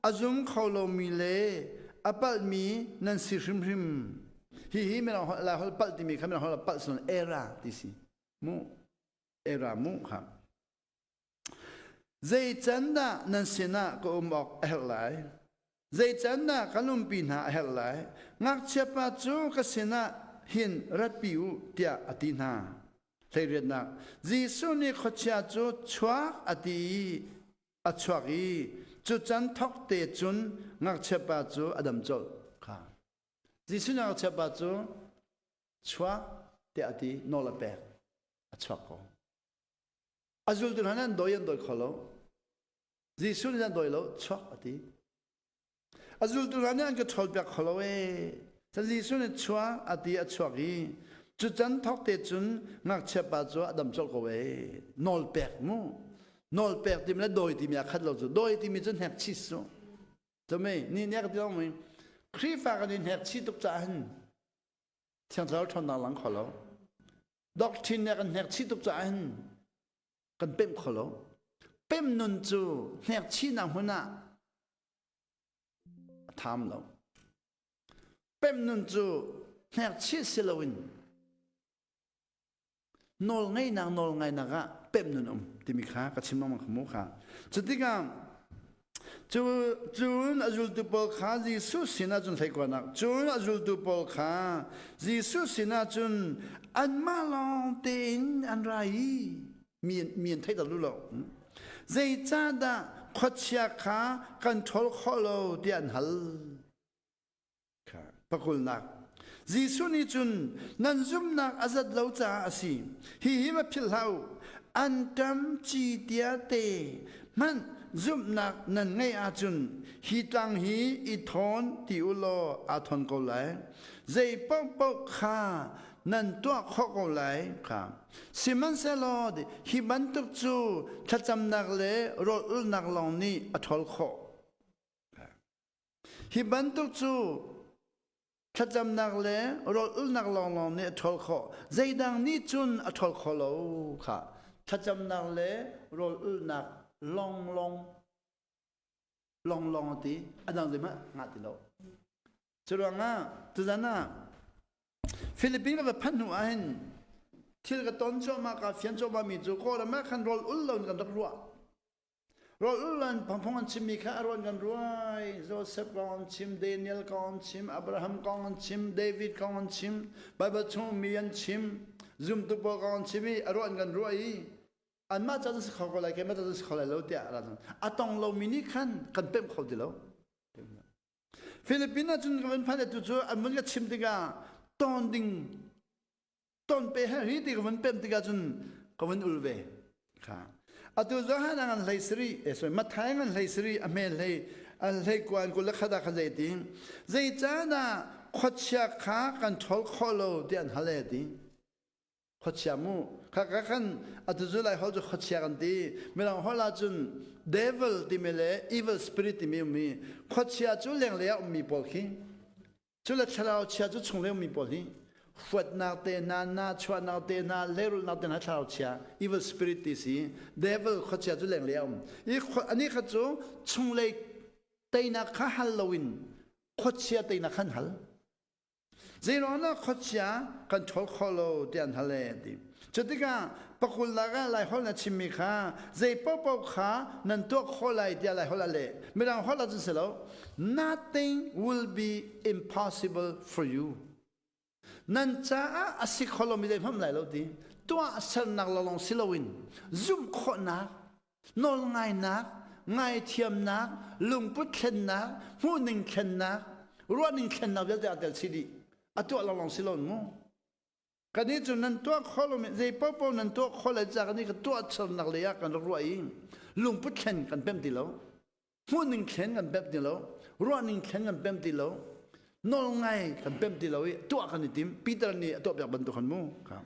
อาจุมเขาลมีเลอปัลมีนันสิริมริมฮีไม่เราละเขาปัลที่มีเขาไม่เราปัลส่วนเอราดิสิมูเอรามูครับใจจันดานันสินะก็บอกเอลไลใจจันดาขนมปีน่าเอลไลงักเชปาจูก็สินะหินรัดปิวเตียอตินาเลยเรียนนักจีสุนี่ขดเชียจูชวกอติอัชวกีจูจันทกเตจุนงักเชปาจูอดัมจลค่ะจีสุนี่งักเชปาจูชวกเตอติโนลเปกอัชวกอาจุลตุนันโดยันโดยขโลจีสุนี่นันโดยโลชวกอติอาจุลตุนันก็ทอลเปกขโลแต่จีสุนี่ชวกอติอัชวกีจุดจันทกเตจุนงักเชปาจูอดัมจลก็เวนอลเปกมูนอลเปกที่มันโดยที่มีขัดเราจูโดยที่มีจนแหกชิสุจะไม่นี่เนี่ยก็ที่เราไม่ครีฟ้ากันแหกชิตุกจานเที่ยงเราทนหลังขอเราด็อกทินเนี่ยกันแหกชิตุกจานกันเป็นขอเราเป็นนุนจูแหกชินังหัวหน้าทำเราเป็นนุนจูแหกชิสิลวินนอลไงนางนอลไงนางะเป็นนุนที่มีข้ากับชิมมังขมุขาจุดที่กันจูนอาจุลตุปอลขาจีสุสินาจุนใส่กว่านักจูนอาจุลตุปอลขาจีสุสินาจุนอันมาลองเต็นอันไรมีนไทยตลุลใจจ้าดาขดเชียขากันทอลขโลเดียนฮัลค่ะปะกุลนักจีสุนี่จุนนันซุมนักอาจัดเลาจ้าอาศีฮิมาพิลเลาอันตัมจีเดียเตมันซุมนักนันไงอาจุนฮิตังฮีอิทอนติอุโลอาทอนก็ไหลใจปกปกขานันตัวข้อก็ไหลครับสิมันเซลอดฮิบันตุกจูถ้าจำนักเลรถอุนักลองนี้อัทอลข้อฮิบันตุกจูถ้าจำนักเลรถอุนักลองนี้อัทอลข้อใจดังนี้จุนอัทอลข้อโลค่ะถ้าจำนักเลรถอุนักลองตีอันนั้นเลยมั้ยงัดตีโลจุดว่าจุดนั้นฟิลิปปินส์ก็พันหัวเห็นที่ก็ต้นโจมากับเฟียนโจมามีจุก็แล้วแม้ขันรอลอุลลอนกันรัวรอลอุลลอนพังพงกันชิมมีข้ารอนกันรวยโจเซฟกันชิมเดนิเอลกันชิมอับราฮัมกันชิมเดวิดกันชิมไบเบิลชงมีอันชิมซุมตุบกันชิมอรอนกันรวยอันมาจะสเขาอะไรกันมาจะสเขาอะไรแล้วเดี๋ยวอะไรอัตองเรามินิขันกันเต็มเขาดีแล้วฟิลิปปินส์จุนกันพันเดตุจูอันมันก็ชิมติกาตอนดิ่งตอนไปหาฮีติกันเป็นติกาจุนกันอุลเวค่ะอัตุจหานังไลสรีส่วนมาทายงันไลสรีอเมลเลยอันเลยกวนกุลขดาขใจติงใจจ้านะขดเชียขากันทอลคอโลเดียนฮาเลติขดเชียมูข้ากันอัตุจุไลเขาจะขดเชียกันตีเมื่อเราฮอลาจุนเดวิลที่มีเลยอีวิลสปิริตที่มีขดเชียจุเลี้ยงเลี้ยมีปอลคีจุลชะลาเชียจุชงเลี้ยมีปอลคีฝัดนาเตนาชวนนาเตนาเลรุนาเตนาชาวเชียอีวิลสปิริตที่สิเดวิลขดเชียจุเลี้ยงเลี้ยอันนี้ขดจุชงเลยเตนักฮัลโลวินขดเชียเตนักขันฮัลเจรอนะขดเชียกันทอลคอโลเดียนฮัลเลดิจุดที่กันปกุลลากาไลฮอลนัชิมิขาเจปปขานันตัวขอไลเดียไลฮอลเลไม่ต้องฮอลจุนเสล nothing will be impossible for you นั่นจ้าอาศิขอลมิได้พัมไลแล้วดิตัวสันนักลองสิลวินซุ่มขอนักนอลไงนัก ngay thiam nak lung put khen nak hu ning khen nak ruaning khen nak vel tel sidi atu long silon mo kani chu nan to kholom je popo nan to khole ja kani ka to chal nak le ya kan ruai lung put khen kan pem ti lo hu ning khen kan pem ti lo ruaning khen kan pem ti lo nol ngai kan pem ti lo to kan tim peter ni to pyak ban to kan mo ka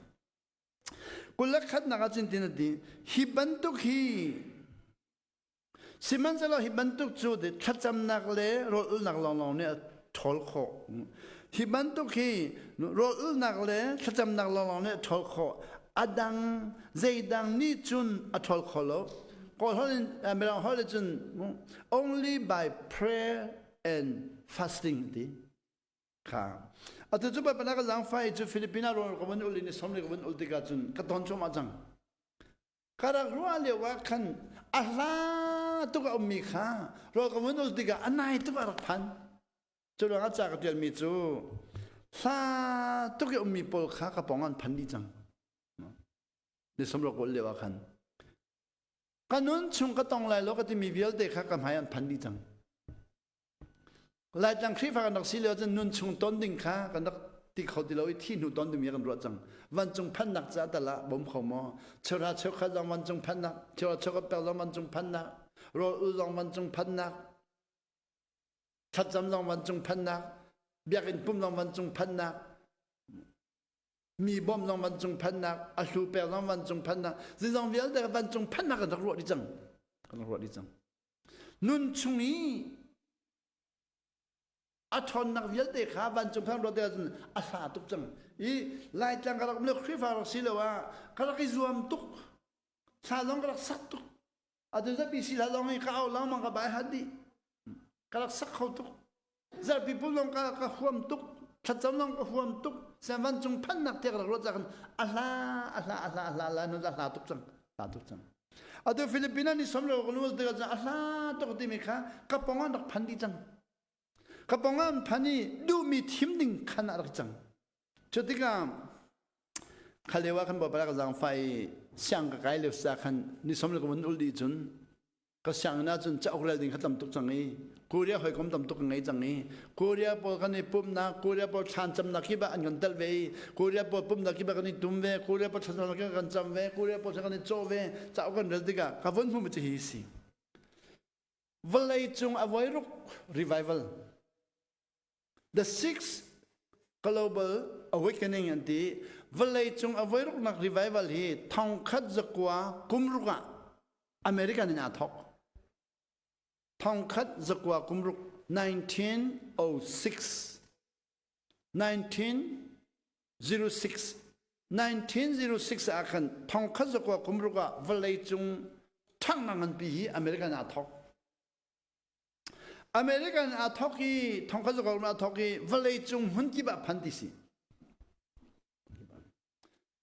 kulak khat na ka chin tin ti hi ban to hi siman zalo hi ban to chu de thacham nak le rol nak long long ne thol kho hi ban to hi rol nak le thacham nak long long ne thol kho adang zeidang ni chun a thol kho lo ko holin amela holin only by prayer and fasting di ka atu chu ba pana ka jang fai chu filipina ro ko ban ul ni somle ko ban ul tika chun ka ton chu ma jang kara ruwa le wa khan ala tu ka ummi kha ro ko ban ul tika anai tu ba phan chu ro nga cha ka tel mi chu sa tu ka ummi pol kha ka pongan phan di jang ni somlo ko le wa khan kanun chung ka tong lai lo ka ti mi vial de kha ka hayan phan di jang lại chẳng khi phải nói xí liệu chân nun chung tôn đình khá cái nó thìเขาthì lối thi nu tôn đình miếng rồi chẳng văn chung pan nặc giá ta là bấm khẩu mò chờ ra chờ khai rằng văn chung pan nặc chờ chờ cái bèo rằng văn chung pan nặc rồi u rằng văn chung pan nặc chặt chấm rằng văn chung pan nặc biếc in pum rằng văn chung pan nặc mì bom rằng văn chung pan nặc alu bèo rằng văn chung pan nặc gì rằng việc để văn chung pan nặc cái nó rồi đi chẳng cái nó rồi đi chẳng nun chung ý a thon nak vial te kha ban chung phang ro te a sa tuk chang I lai chang ka le khri fa si lo wa ka ki zuam tuk sa long ka sak tuk a de za pi si la long ka au long ma ka bai ha di ka sak khau tuk za pi pu long ka huam tuk chat cham long ka huam tuk sa ban chung phan nak te ka ro cha kan a la no za la tuk chang la tuk chang a de filipina ni som lo ko lu te ka a la tuk ti mi kha ka pongan dak phan di chang kapongan pani du mi timding kan arjang chotika khalewa kan ba bara jang fai siang ka kai le sa khan ni somle ko mun uldi chun ka siang na chun cha okrel ding khatam tuk changi korea hoi kom tam tuk ngai changi korea po kan ni pum na korea po chan cham na ki ba an gan dal ve korea po pum na ki ba kan ni tum ve korea po chan na ki kan cham ve korea po kan ni cho ve cha okran rel diga ka von hu mi chi hi si valai chung avoi ruk revival. The sixth global awakening and the village chung avoid nak revival hi thong khat zakwa kumruka American in athok thong khat zakwa kumruk 1906 akan thong khat zakwa kumruka village chung thang nangan pi hi American athok American athoki thongkhazo gorma athoki valley chung hunki ba phandisi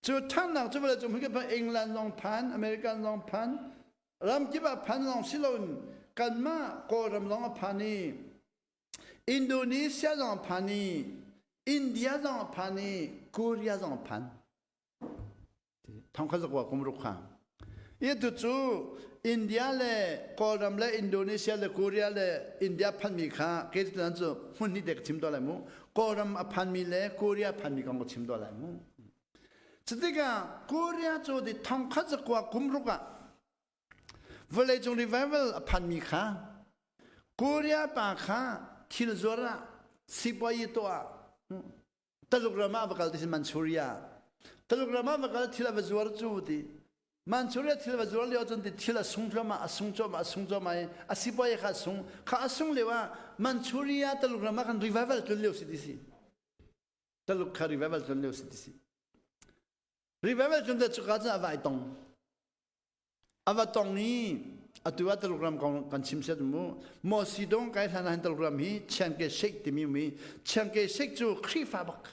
chu thang chu valley chung hunki ba England long phan American long phan ram ki ba phan long silon kanma ko ram long phani Indonesia long phani India long phani Korea long phan thongkhazo ko kumru kha ye tu chu India le Koram le Indonesia le Korea le India phan mi kha ke tan chu hun ni dek chim do la mu Koram a phan mi le Korea phan mi kang ko chim do la mu chdiga Korea chu di thong kha cha kwa kumru ka vale chung revival a phan mi kha Korea pa kha thil zora sipai to a talugrama ba kal dis Manchuria talugrama ba kal thila ba zor chu di Manchuria tilwa zuali ojon di tila sungplama asungplama asipoye ka asung lewa Manchuria talugrama kan revival tulio sidisi taluk ka revival tulio sidisi revival tunde chukaza avatong ni atua talugram kan chimset mu mosidong kai thana talugram hi chanke shek timi mi chanke shek chu khifabak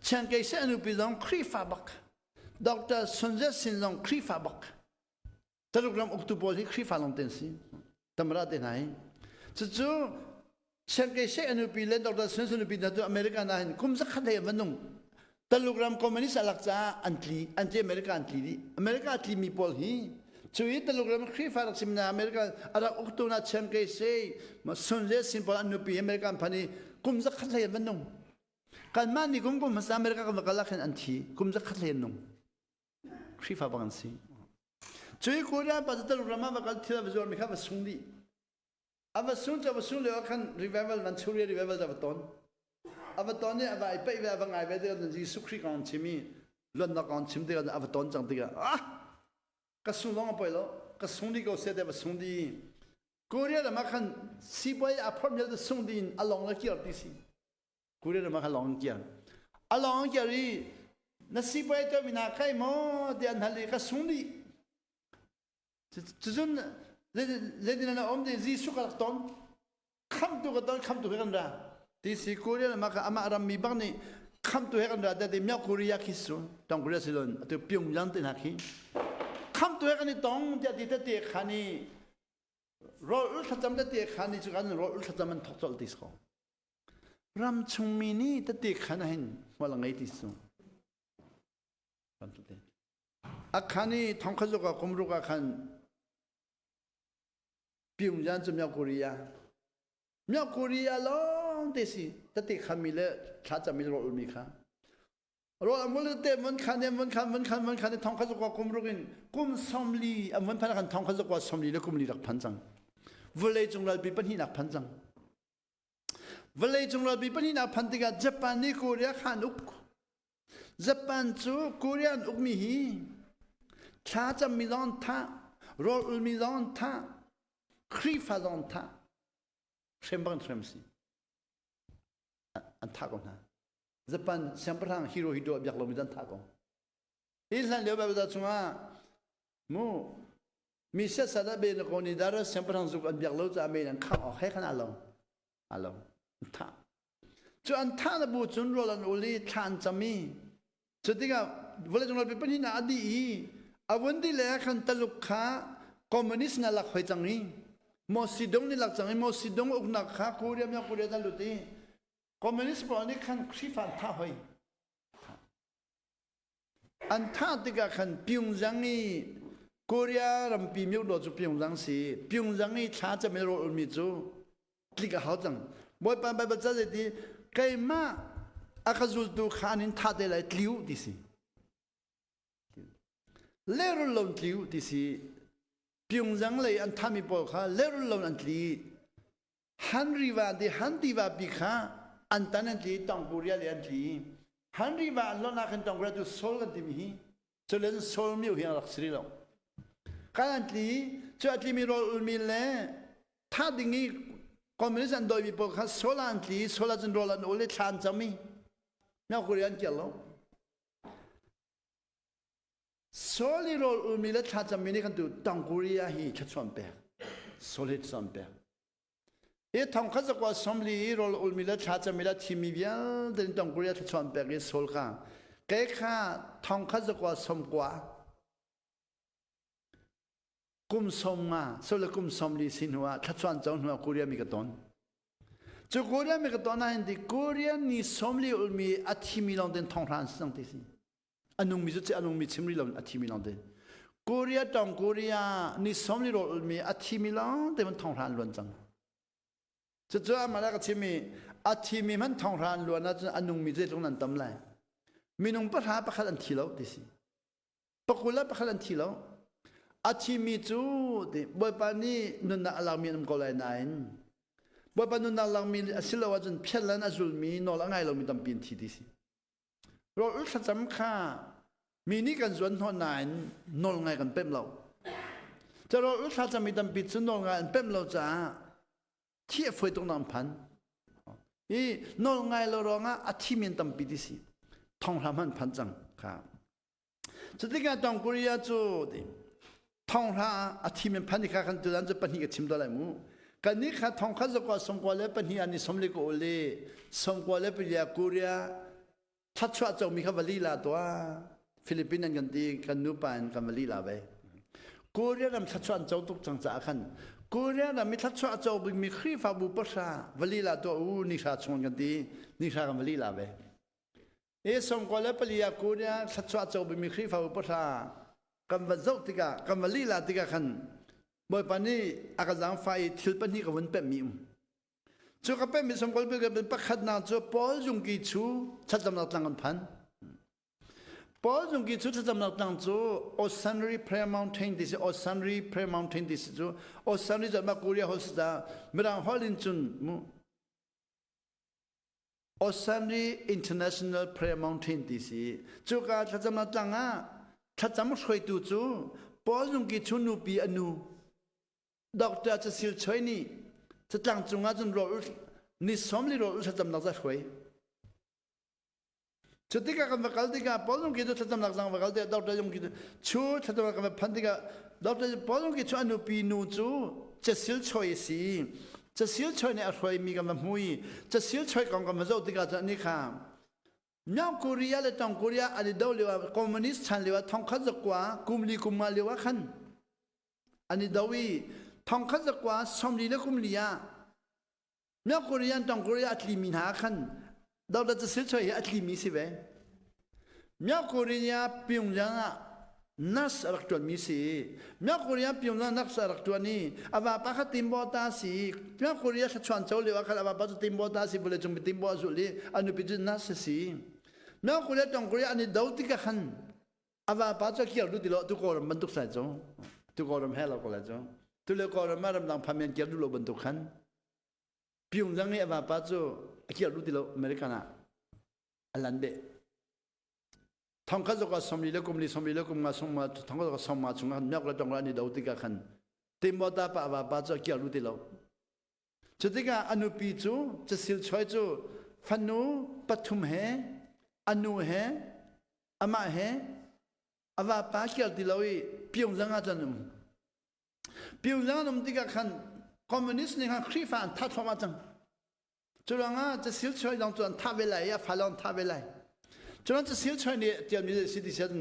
Chang kei se anu pidong krifabak. Dr. Sunjet Sinlong krifabak. Telegram oktubol hi krifalong tensi. Tamra denai. Chuchu Chang kei se anu pile Dr. Sunjet anu pidong Amerika nahin kumsa khadaya manung. Telegram komunis alakza anti Amerika anti Amerika anti mi pol hi ช่วยตลุกแล้วมันครีฟ้ารักสิมนาอเมริกันอะไรอุกตุนาเชมเกย์มาสุนเลสินพออันนุปีอเมริกันพันีกุมจะขัดเลยมันนุ่งการมันนี่กุมภาษาอเมริกันก็มาลักษณะอันที่กุมจะขัดเลยนุ่งครีฟ้าบางสิ่งช่วยกูเนี่ยปัจจุบันเรามาบังที่เราไปจวนมีข้าวสุนดีอาวัสุนจะวัสุนเลยว่าคันรีเวลมันชูเรียรีเวลจะวัตอนอาวัตอนเนี่ยอาวัยไปเวลาบางไงเวลาเดี๋ยวจีสุขรีกันชิมีล้วนนักกันชิมเดียวอาวัตอนจังตีกันก็สุนลงไปแล้วก็สุนดีก็เสียแต่วัสุนดีกูเรียกมาคันสิบวันอาพอมจะสุนดีอลองแล้วเกี่ยวที่สิกูเรียกมาคันลองเกี่ยวอลองเกี่ยวนี่นั่นสิบวันจะมีนักใครมั้งเดี๋ยวนั่นเลยก็สุนดีจุดเลดินาอมเดจีสุกักตอนคำตัวกันตอนคำตัวกันราที่สิกูเรียนมาอามาอารามีบ้างนี่คำตัวกันราแต่เดี๋ยวมีคุริยาคิสุต้องคุริยาสิลอนตัวพิงยันตินักฮีคำตัวกันนี่ต้องจะติดเตะขานี่รออุลทัจำเตะขานี่จุกันรออุลทัจำมันทอกตลติสกอรำชงมินี่เตะขานี่เห็นว่าลังไงติสุอาขานี่ทองขจุกกุมรุกอาขันพิมยันจะมีคุริยาลองเดสิแต่ติขามิเลถ้าจะมีรถมีค่ะรถมันเลยเตะมันคันทองขจุกกุมรุกินกุมสมลีมันพนักงานทองขจุกสมลีแล้วกุมลีรักพันจังเวลาจงเราปีปัญหานักพันจังเวลาจงเราปีปัญหานักพันติกาญี่ปุ่นนี่คุริยาขันอุกญี่ปุ่นจูคุริยาอุกมีฮีถ้าจะมีลอนท่ารถมีลอนท่าครีฟ้าลอนท่าเชื่อมบังเชื่อมสิอันท่าก่อนนะญี่ปุ่นเชื่อมพลังฮีโร่ฮิโดะอยากลงมีดันท่าก่อนอิสราเอลแบบนั้นจังว่ามูมีเศษสารเบนคนนี้ดาร์เชื่อมพลังสุกันอยากลงจะไม่นั่งข้าวให้ขนาดลงท่าจนอันท่าระบุจนโรลันโอลีทานจะมีจุดที่กับเวลาจงเราเป็นปัญหาอดีตอาวันที่แล้วขันตลุกขาคอมมิวนิสต์นั่นหลักหอยจังนี้มอสิดงนี่หลักจังนี้มอสิดงอุกนักขาคูเรียมยาคูเรียตันลุตีคอมมิวนิสต์บอกนี่ขันคริฟันท่าหอยอันท่าที่กับขันพิงจังนี่คูเรียรำปีมิวโดจุพิงจังสิพิงจังนี่ช้าจะไม่รู้อุมิจูที่กับเขาจังบ่อยปันไปบัจจัยที่ใครมาอาคาจุลตูขานินท่าเดลัยลิ้วดิสิเลรุลลอนลิ้วดิสิพิงจังเลยอันท่ามีปอกขาเลรุลลอนอันลิ้วฮันริวาดิฮันติวาบิขาอันตันอันลิ้วตองกุริยาเลยอันลิ้วฮันริวาอันลอนักอันตองกุริยาตุโซลกันติมีจะเล่นโซลมิวเฮียรักสรีเราการอันลิ้วจะอันลิ้วมีโรลมีเล่ท่าดิ่งนี้คอมมิวนิสต์อันโดยมีปกติโซลาอันที่โซลาจันโรลันโอเลชานจามีน่าคุยอันเกี่ยวกับโซลิโรลมีเลชานจามีนี่กันดูตังกุริยาฮีชัดสวนเปะโซลิดสวนเปะเอทองข้าศึกว่าสมลีโรลมีเลชานจามีละทีมีเบียเดินตังกุริยาชัดสวนเปะเอโซลข้าเกข้าทองข้าศึกว่าสมกว่ากุมสมมาสุลกุมสมลีสินหัวทัดสวนเจ้าหัวกุริยามีกระตอนจุกุริยามีกระตอนนั้นที่กุริยานี่สมลีอุลมีอัฐิมิลอนเดนทองร้านสังติสิอันนุ่มมีจุดอันนุ่มมีชิมลีลอนอัฐิมิลอนเดนกุริยาตองกุริยานี่สมลีอุลมีอัฐิมิลอนเดนมันทองร้านล้วนจังจุดมาแล้วก็ชิมีอัฐิมิมันทองร้านล้วนนะอันนุ่มมีจุดตรงนั้นตำไรมีนุ่มปะหาปะขันทีแล้วดิสิปะกุลาปะขันทีแล้วอาชีมีจูดิบ่อยปานี่นุนนักลังมีน้ำกอลายนายบ่อยปานุนนักลังมีสิลาวจนเพี้ยนแล้วนะจุลมีนอละไงเรามีตำปีนทีดิสิเราอุตส่าห์จำค่ามีนี่กันส่วนหัวนายนอละไงกันเป็นเราจะเราอุตส่าห์จะมีตำปีนส่วนนอละไงเป็นเราจะเทียบไฟตรงนั้นพันอีนอละไงเราร้องอ่ะอาชีมีตำปีดิสิทองรามันพันจังค่ะจะที่การต้องกุริยาจูดิทองราอาทิมันพันธุ์ข้าขันตัวนั้นจะปัญหาชิมตัวอะไรมูกันนี้ข้าทองข้าจะกว่าสมกว่าเลยปัญหาอันนี้สมเล็กโอเล่สมกว่าเลยปัญญากุริยาทัดชัวเจ้ามีข้าวลีลาตัวฟิลิปปินส์กันดีกันนูปานกันวลีลาไปกุริยานำทัดชัวเจ้าตุกจังจ้าขันกุริยานำมีทัดชัวเจ้ามีครีฟ้าบุปผาวลีลาตัวนิชาชงกันดีนิชากันวลีลาไปสมกว่าเลยปัญญากุริยาทัดชัวเจ้ามีครีฟ้าบุปผา cầm vật dốc thì cả cầm vật lý là thì cả khăn bởi bản ní ác giang phải thiếu bản ní cái vấn bẹp mìm cho các bẹp mìm xong còn bây giờ bên bắc khát nào cho bỏ dùng kỹ chú chắc chắn là tăng pan bỏ dùng kỹ chú chắc chắn là tăng cho Osanri Prayer Mountain thì Osanri Prayer Mountain thì cho Osanri giờ mà Korea host ra mình đang hỏi lên chun Osanri International Prayer Mountain thì cho cả chắc chắn là tăng á chắc chắn một suy tu chú bỏ dùng kỹ chú nu bi anu Doctorจะสิลช่วยนี่จะตั้งจงอาจจะรอนี่สมลีรอจะจำนักจะช่วยจุดที่การวัคซีนพอลงกิจจะจำนักจังวัคซีนดอกเตอร์ยงกิจชูจะจำนักพันธุ์ที่ดอกเตอร์พอลงกิจชูอนุปีนูจูจะสิลช่วยสิจะสิลช่วยเนี่ยช่วยมีกันมามุยจะสิลช่วยกองกันมาเจ้าที่การจะนี่ค่ะเมื่อโคเรียและทางโคเรียอันนี้ดาวเรียกว่าคอมมิวนิสต์ชันเรียกว่าทองคำสักว่ากุมลีกุมมาเรียกว่าขันอันนี้ดาวีทองคำสักว่าสมรีและกุมลียเมื่อโคเรียนทางโคเรียอัตลีมีหาขันดาวจะสิลช่วยอัตลีมีสิเวเมื่อโคเรียพิมพ์ยังนักสารตัวมีสิเมื่อโคเรียพิมพ์ยังนักสารตัวนี้อาว่าปะขัดติมบอตาสิเมื่อโคเรียชวนเจ้าเรียกว่าขันอาว่าปะติมบอตาสิบุเรจงไปติมบอสุลีอนุปิจุนัสสิเมื่อโคเรียทางโคเรียอันนี้ดาวติกะขันอาว่าปะจะเกี่ยวดูติโลทุกคนมันตุกใส่จ้องทุกคนให้เราก็แล้วจ้องทุกคนมาดำดังพามีเกี่ยวดูโลบนตุกขันพิมพ์ยังนี้อาว่าปะจะเกี่ยวดูติโลอเมริกันอันนั้นเดทางข้าศึกสมรีเล็กกุมลีสมรีเล็กกุมมาสมมาทางข้าศึกสมมาชงกันนักละจังหวะนี้ดาวติกะขันเต็มบตาปะว่าปะจะเกี่ยวรู้ติเราจุดที่การอนุปีจูจะสิลช่วยจูฟันนูปัทุมเหอนุเหอามาเหอาว่าปะเกี่ยวติเราอีพิวจังอาจารย์นุ่มพิวจังนุ่มติกะขันคอมมิวนิสต์นี่ขันครีฟันทัดฟอร์มาจังจุดนั้นจะสิลช่วยจังจวนทับเวลัยฟาลอนทับเวลัยจนจะเสียชายเนี่ยเดี๋ยวมีสิ่งที่เช่น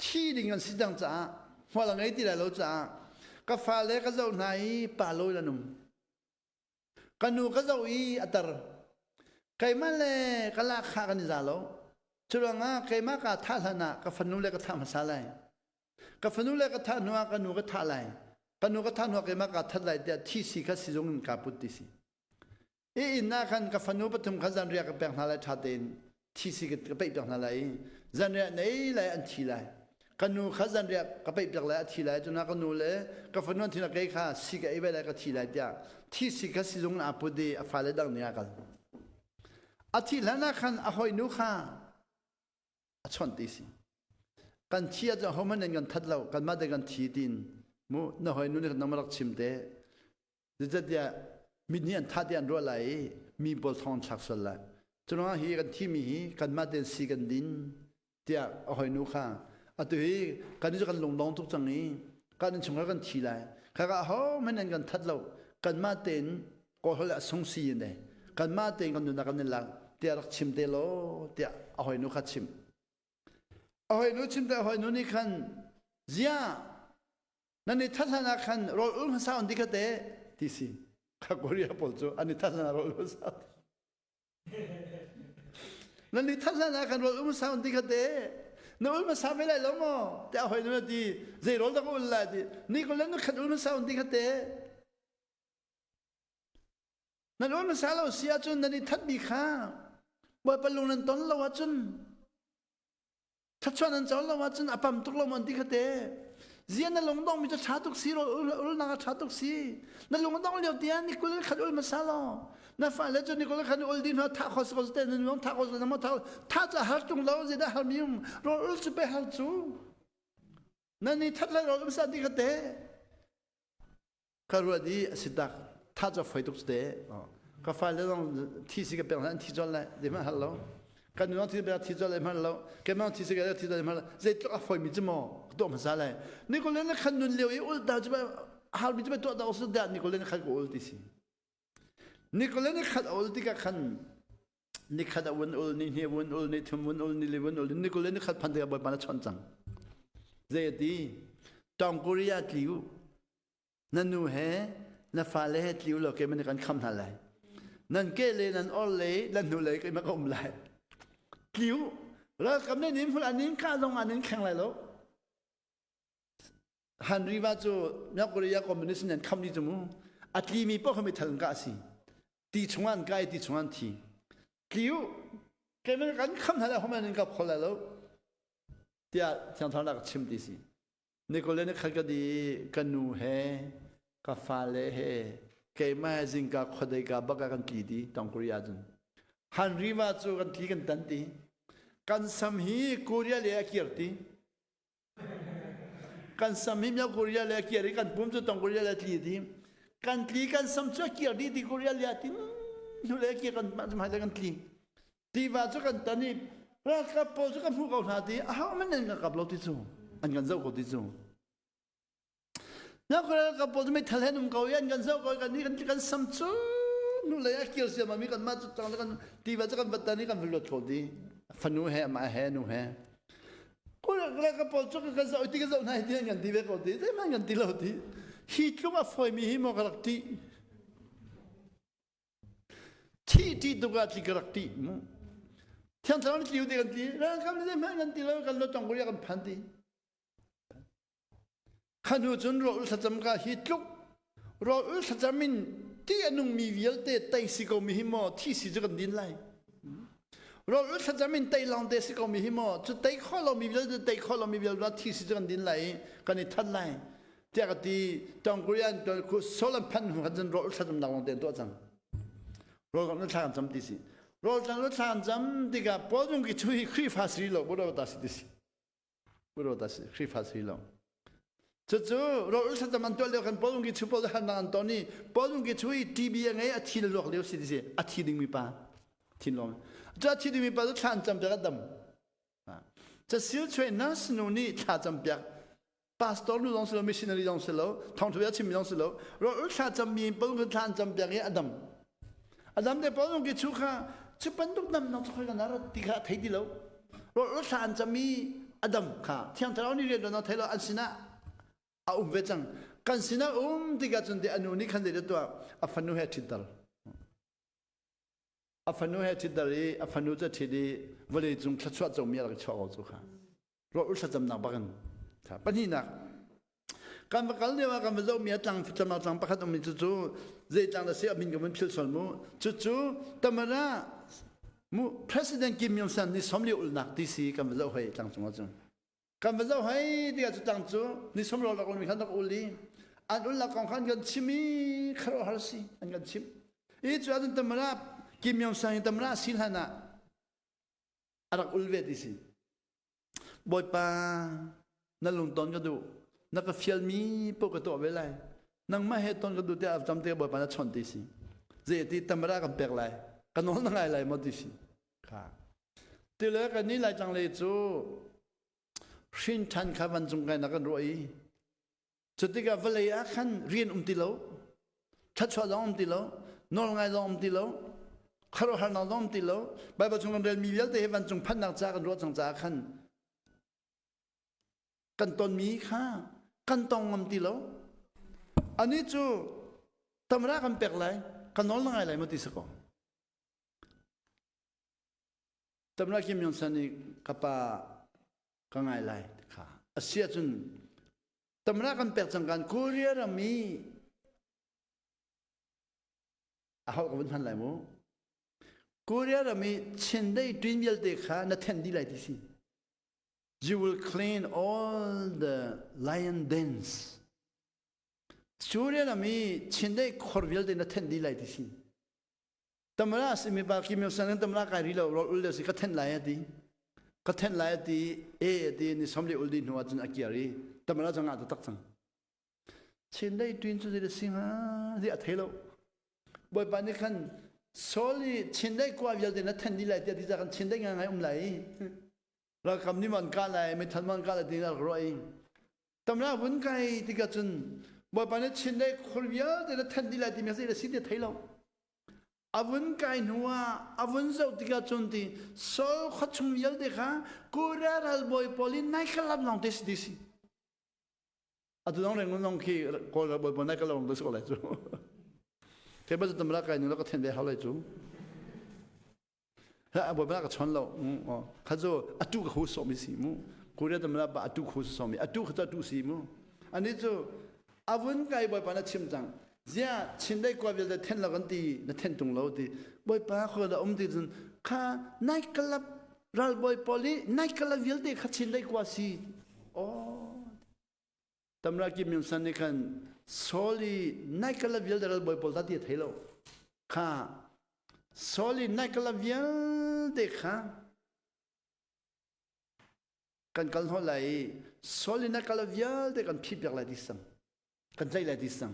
ที่ดิ่งกันสิ่งต่างๆว่าเราไงที่ไหนเราจะก็ฟ้าเล็กก็จะไหนป่าลอยละนุ่มกันนูก็จะอีอัตร์ใครมาเลยก็ลากขากันนี่จ้าเราจนงั้นใครมาก็ท่าละนะก็ฟันนูเล็กก็ท่ามาซาไลก็ฟันนูเล็กก็ท่านัวกันนูก็ท่าไลกันนูก็ท่านัวใครมาก็ท่าไลเดี๋ยวที่สิก็สิจงกับพุทธิสิอีน่ากันก็ฟันนูปฐมขันธ์เรียกก็แบ่งท่าไลท่าเดินที่สิก็ไปแบบนั้นเลยจันเรียไหนเลยอันที่เลยกันนูข้าจันเรียก็ไปแบบเลยอันที่เลยจนนักกันนูเลยก็ฝันวันที่นักเอกข้าสิก็ไอ้เวลาก็ที่เลยเดียวที่สิก็สิจงอาพุดีอาฟ้าเลยดังเนี่ยกันอันที่แล้วนักขันอาหอยนูข้าชนที่สิกันที่จะหัวมันกันทัดเรากันมาเด็กันที่ดินมูน่าหอยนูนี่กันน้ำมันรักชิมเดจะเดียมีเนี่ยทัดเดียนรัวไหลมีบอลทองชักสลายจนว่าฮีกันที่มีกันมาเดินสีกันดินเดียเอาหอยนูค่ะอันตัวฮีกันนี่จะกันลงลงทุกจังนี้กันชงกันทีไรข้าก็เขาไม่นั่นกันทัดเรากันมาเดินก็เขาละสงสีเนี่ยกันมาเดินกันดูนักกันนี่ละเดียรักชิมเดโลเดียเอาหอยนูค่ะชิมเอาหอยนูชิมแต่หอยนูนี่คันเจียนั่นนี่ทัศนาคันรออุ้มสาวอันดีกันเดที่สิข้าก็เรียกปอลโจอันนี้ทัศนารออุ้มสาวนั่นนี่ทัศนาการรออุ้มสาวดีกันเด้นั่นอุ้มสาวไม่ได้หรอกมั้งแต่เอาให้ดูดีเจรอลตะกุลละดีนี่ก็เล่นขัดอุ้มสาวดีกันเด้นั่นอุ้มสาวเราเสียจนนั่นนี่ทัดบีข้าบ่อยปลุงนั่นตอนเราว่าจนทัดชวนนั่นเจ้าเราว่าจนอภัมตุกเรามันดีกันเด้เจียนนั่นลงต้องมีจะชาตุกสีเราอุ้มนางชาตุกสีนั่นลงต้องเลี้ยวเดียนนี่ก็เล่นขัดอุ้มสาวเรานั่นฝ่ายแล้วจนนี่ก็เลยขันอุลดินว่าท่าขอสกอสเตนนี่มันท่าขอสนั่นมันท่าจะหาตรงเราจะได้หามิมเราอุลจะไปหาจูนั่นนี่ท่าเราอุลสันติกันเตะคารุดีสิดักท่าจะไฟตุกเตะก็ฝ่ายแล้วต้องที่สิกับเป็นนั้นที่จอดเลยเดี๋ยวมาฮัลโหลกันน้องที่เป็นที่จอดเลยมาฮัลโหลแกมาที่สิกับที่จอดเลยมาฮัลโหลจะต้องไฟมิจมอตัวมันซาเลยนี่ก็เลยนั่นขันนุนเลี้ยวอุลดาวจะไปหามิจมตัวดาวสุดเด็ดนี่ก็เลยนั่นขันอุลที่สินี่ก็เลยนี่ขัดอุลที่กันขันนี่ขัดวันอุลนี่เฮวันอุลนี่ทุ่มวันอุลนี่เลวันอุลนี่ก็เลยนี่ขัดพันเดียบบ่อยปานชนจังเจดีตองกุริยาติวนั่นนูเฮนั่นฟ้าเลหติวเราเก็บมันกันคำนั่นเลยนั่นเกเลนั่นออลเลยนั่นนูเลยก็มันก็อมเลยติวแล้วคำนี้นิ่มพูดอันนี้ข้าลงอันนี้แข็งเลยลูก ฮันรีว่าจูนักกรียคอมมิวนิสต์เนี่ยคำนี้จมูอัตลีมีพวกเขาไม่ทันกันสิตีชงอันใกล้ตีชงอันทีคิวแกมันกันคำนั้นเขาไม่นึกกับคนแล้วเดี๋ยวที่ทางนั้นก็ชิมดีสินี่ก็เลยนี่ขัดกันดีกันนูเฮกับฟ้าเล่เฮแกไม่จิงกับคนใดกับบักกันตีดีต้องกรียจนฮันรีว่าจูกันตีกันตันตีกันสามีกรียเลียกิรตีกันสามีมีกรียเลียกิรตีกันปุ่มจะต้องกรียเลียตีดีกันตีกันสามชั่วกิรตีที่กรียเลียตีนู่นเลียกิกันมาจะกันตีที่ว่าจูกันตันนี่รักกับพ่อจูกันพูดกับนาทีอ้าวมันยังกับเราที่จูอันกันเจ้าก็ที่จูนักเรียนกับพ่อจะไม่ทะเลนุ่มเขายันกันเจ้าก็กันนี่กันสามชั่วนู่นเลยกิรเสียมามีกันมาจุดต่างกันที่ว่าจูกันบัดตานี่กันวิลล์เขาดีฟันนูเฮมาเฮนูเฮกูเรียกกับพ่อจูกันกันเจ้าที่กันเจ้าไหนที่กันที่เวกเขาดีแต่มันกันที่เราดีฮีทลุกอาฟอยมีฮิมอกรักที่ตัวกันที่กรักที่ที่อันตรายที่อยู่ที่กันที่แล้วคำนี้มันกันที่เรากันเราต้องกุยกันพันที่ขันหูจนเราอุลสัจจ์กันฮิตลุกเราอุลสัจจ์มินที่อนุมีวิลเตไตสิกามีหิมอที่สิจกันดินไลเราอุลสัจจ์มินไตลองเตสิกามีหิมอจุดไตข้อเรามีวิลเตไตข้อเรามีวิลว่าที่สิจกันดินไลกันนี่ทัดไลที่กันที่ต้องกุยกันตัวคุโซลัมพันหูกันจนเราอุลสัจจ์นักลองเตตัวจังเราก็นั่งทางจำที่สิเราจะนั่งทางจำที่กับพอจุงกิช่วยครีฟาสีเราบุรุษตัดสิที่สิบุรุษตัดสิครีฟาสีเราจู่ๆเราอุตส่าห์มันตัวเดียวกันพอจุงกิช่วยพอจะหันมาตอนนี้พอจุงกิช่วยทีบียังไงอาทิตย์ละเดียวสิที่สิอาทิตย์หนึ่งมีป่ะทีละจะอาทิตย์หนึ่งมีป่ะจะทานจำเปียกดำจะสิลช่วยนั่งสนุนี่ทานจำเปียกพาสตอร์นู่นลองสิโลมิชชันนารีลองสิโลทองทุยาชิมลองสิโลเราอุตส่าห์จำมีพอจุงกิทานจำเปียกยังดำadam de pon ki chuka chupanduk nam na chukha na ra tikha thai dilo ro san chami adam kha thiang tharau ni re na thailo ansina a vechang kan sina tika chun de anu ni khan de to afanu he thidal afanu he thidari afanu cha thidi vole chung thachwa chom ya la chaw chu kha ro ulsa cham na bagan tha pani na kan bakal ne wa kan zo mi atlang cham na chang pakhat mi chu zai chang da se min ga mun phil sol mu chu tamara mu president kim yong san ni somli ul nak ti si kan zo hai chang chung chung kan zo hai ti ga chang chu ni somlo la kon mi khan da uli an ul la kon khan gan chimi kharo har si an gan chim e chu adun tamara kim yong san tamara sil hana arak ul ve ti si boy pa na lung ton ga duนักฟิลมีปกติเวลานังมาเหตุตอนก็ดูที่อาจำเตะบ่อยปานชนดิสิเจติตำรากันเปกไรกันนอนนั่งไรหมดดิสิค่ะที่เหลือกันนี้ไรจังเลยจูชินทันข้าวันจงไงนักกันรวยจุดที่กับเวลาขันเรียนติโลชัดชดติโลนอนไงติโลคารวะนอนติโลใบประชุมกันเรียนมีเยอะแต่วันจงพันนักจากกันรวดจังจากขันกันตอนมีค่ะกันตองงำตีแล้วอันนี้จูตำรากันเปกไรกันนอนง่ายไรมาตีสกองตำราคิมยองสันนี่กับปากันง่ายไรค่ะอาเซียจุนตำรากันเปกจังกันคูเรียรามีเขากับวันทันไรมั้งคูเรียรามีเช่นได้ดินเยลเตค่ะนัดเทนดีไรที่สิYou will clean all the lion dens. Surya nami chindai khorvial de na thendi lai di sin. Tamara simi ba ki me san tamara ka ri lo ul de si ka then lai di. Ka then lai di e di ni somli ul di nuwa chun akiari. Tamara janga ta tak chang. Chindai twin chu de sing ha di a thelo. Boy pa ni khan soli chindai kwa vial de na thendi lai di ja kan chindai nga ngai lai. เราคำนี้มันกาอะไรไม่ทันมันกาอะไรที่เรารวยตำราวุ่นไก่ที่กระจุนบ่ปานนี้ชินได้คนเยอะแต่ละทันทีละที่มีสิ่งสิ่งที่ไทยเราอาวุ่นไก่หัวอาวุ่นเจ้าที่กระจุนที่โซ่ขัดชุ่มเยอะเด็กฮะกูเรียกบ่อยพอลินนายขลับน้องเทสดิสิอาตุน้องเรื่องน้องขี้กูเรียกบ่อยพอลนายขลับน้องเทสก็เลยจูเทปจะตำราไก่หนูแล้วก็เทนได้เขาเลยจูแล้วบ่เป็นก็ชนเราเขาจะอัตุก็หูสมิสิมูกูเรียกตำราบ่อัตุหูสมิอัตุเขาจะตุสิมูอ อันนี้จูอาวุธไกบ่อยปานะชิมจังเจ้าชินได้กว่าเวลาเทนละกันตีนะเทนตรงเราตีบ่อยปาคนละตีจนข้านายกลับรัลบ่อยปอลีนายกลับเวลาข้าชินได้กว่าสิโอ้ตำรากิมยงสันนี่คันโซลีนายกลับเวลารัลบ่อยปอลตัดที่เทโลข้าโซลีนายกลับเวลาข้ากันหัวไหลโซลีนายกลับเวลากันพิบอย่างไรดิสังกันใจไรดิสัง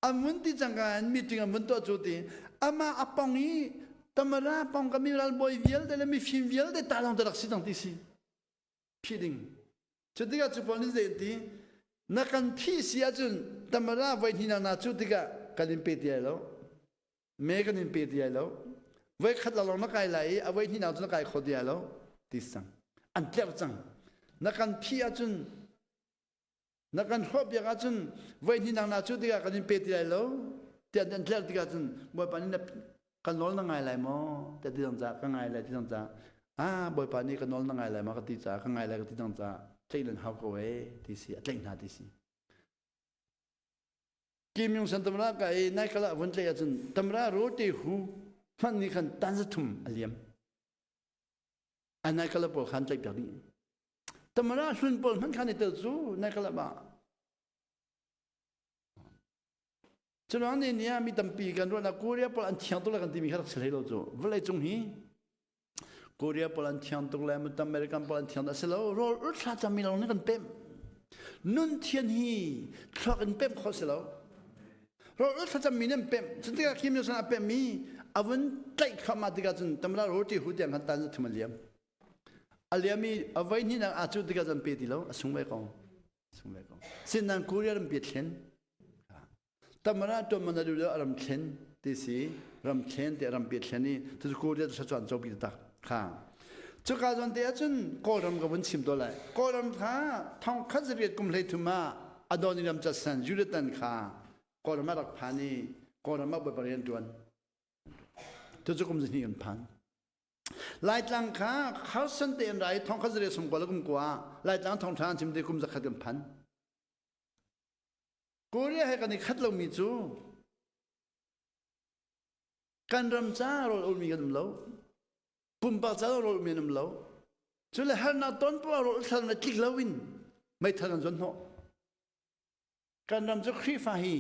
อามุนที่จังกันมีจริงอามุนตัวจุดที่อามาอาปองนี้ตำราปองก็มีรัลบอยเวียลแต่ละมีฟิล์มเวียลแต่ตาลองตรักสิตังที่สิพี่ดิ้งจุดที่ก็จุดพอนี้เด็ดที่นักการพี่เสียจนตำราไว้ที่นั่นจุดที่ก็กันอินเปตียแล้วเมกันอินเปตียแล้วไว้ขัดลองนักไก่ไหลเอาไว้ที่นั่นจุดนักไก่ขดเดียแล้วที่สังอันเจ้าจังนักการพี่จนนักการครอบยังจนไว้ที่นั่งนาจุดที่กันยินเปตีไรแล้วแต่เดินเที่ยวที่กันจนบ่อยปานนี้กันนอนนั่งไงไรมั้งแต่ที่ต้องจ่ากันไงไรที่ต้องจ่าบ่อยปานนี้กันนอนนั่งไงไรมั้งก็ที่จ่ากันไงไรก็ที่ต้องจ่าใช่เรื่องเขาก็เว้ที่สิเล่นหาที่สิกิมยงสันตำรากับไอ้นายกละวันเลี้ยจนตำรารู้ที่หูมันนี่กันตั้งจะทุ่มอเลียมอันนายกละบอกขันใจแบบนี้ตำราชุนปนมันขันในเตอร์ซูนายกละบ้าฉะนั้นเนี่ยมีตั้งปีกันว่านักกูเรียปลันเทียงตัวละกันที่มีขนาดเฉลี่ยเราจูเวลาจงฮีกูเรียปลันเทียงตัวละมันตั้งอเมริกันปลันเทียงแต่เสร็จแล้วเราอุตส่าห์จะมีเราเนี่ยกันเต็มนุ่นเทียนฮีคลอกกันเต็มเขาเสร็จแล้วเราอุตส่าห์จะมีเนี่ยเต็มจนที่คิมยงสันเต็มมีอาวันใจเข้ามาที่กันจนตำรารู้ที่หูเดียงกันตั้งจะทำอะไรอาเลียมีเอาไว้นี่นะอาจุดที่กันเปดีแล้วส่งไปก่อนสิ่งนั้นกูเรียนเปลี่ยนตำราตัวมันดูแล้วอารมณ์เช่นที่สิรำเช่นแต่รำเปลี่ยนนี่ทุกคนเรียนชัดๆจบปีตาค่ะจุกการจนเดียจนก็รำกับวันชิมตัวไหลก็รำค่ะท่องคัดเรียนกุมเลยทุมาอดอนิรำจัดสรรยุติตันค่ะก็รำมารักพานีก็รำมาบริเวณดวนทุกคนจะนี่กันพันหลายจังค่ะเขาสันเตียนไรท่องคัดเรียนสมกว่าแล้วกุมกว่าหลายจังท่องทางชิมได้กุมจะขัดกันพันกูเรียกให้กันในขัดเรามีจูการรำจ้าเรามีกันแล้วปุ่มปากจ้าเรามีกันแล้วจุดเลยหันหน้าต้นปัวเราทำในคลิกแล้ววินไม่ทันกันจนหัวการรำจ้าครีฟ้าฮี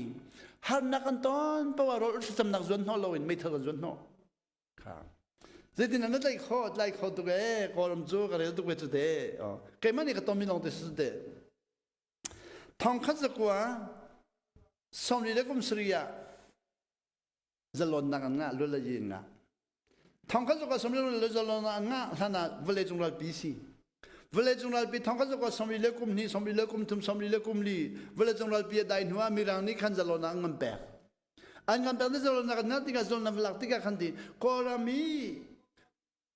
หันหน้ากันต้นปัวเราทำนักจนหัวเราวินไม่ทันกันจนหัวครับเรื่องนั้นไล่ข้อตัวเองก็รำจ้าก็เรื่องตัวเองจุดเดียวแค่มันนี่ก็ต้องมีลองติดสุดเดียวท่องขัดสักว่าสมฤทธิ์กุมสริยะจะลนนักงะลุลยินงะทองขัดก็สมฤทธิ์จะลนนักงะท่านะเวลาจงรักปีสีเวลาจงรักปีทองขัดก็สมฤทธิ์กุมนี้สมฤทธิ์กุมทุมสมฤทธิ์กุมลีเวลาจงรักปีได้หัวมีรังนี้ขันจะลนนักงะแปะอันงะแปะที่จะลนนักงะที่ก็จะลนนักหลักที่ก็ขันที่ก็รามี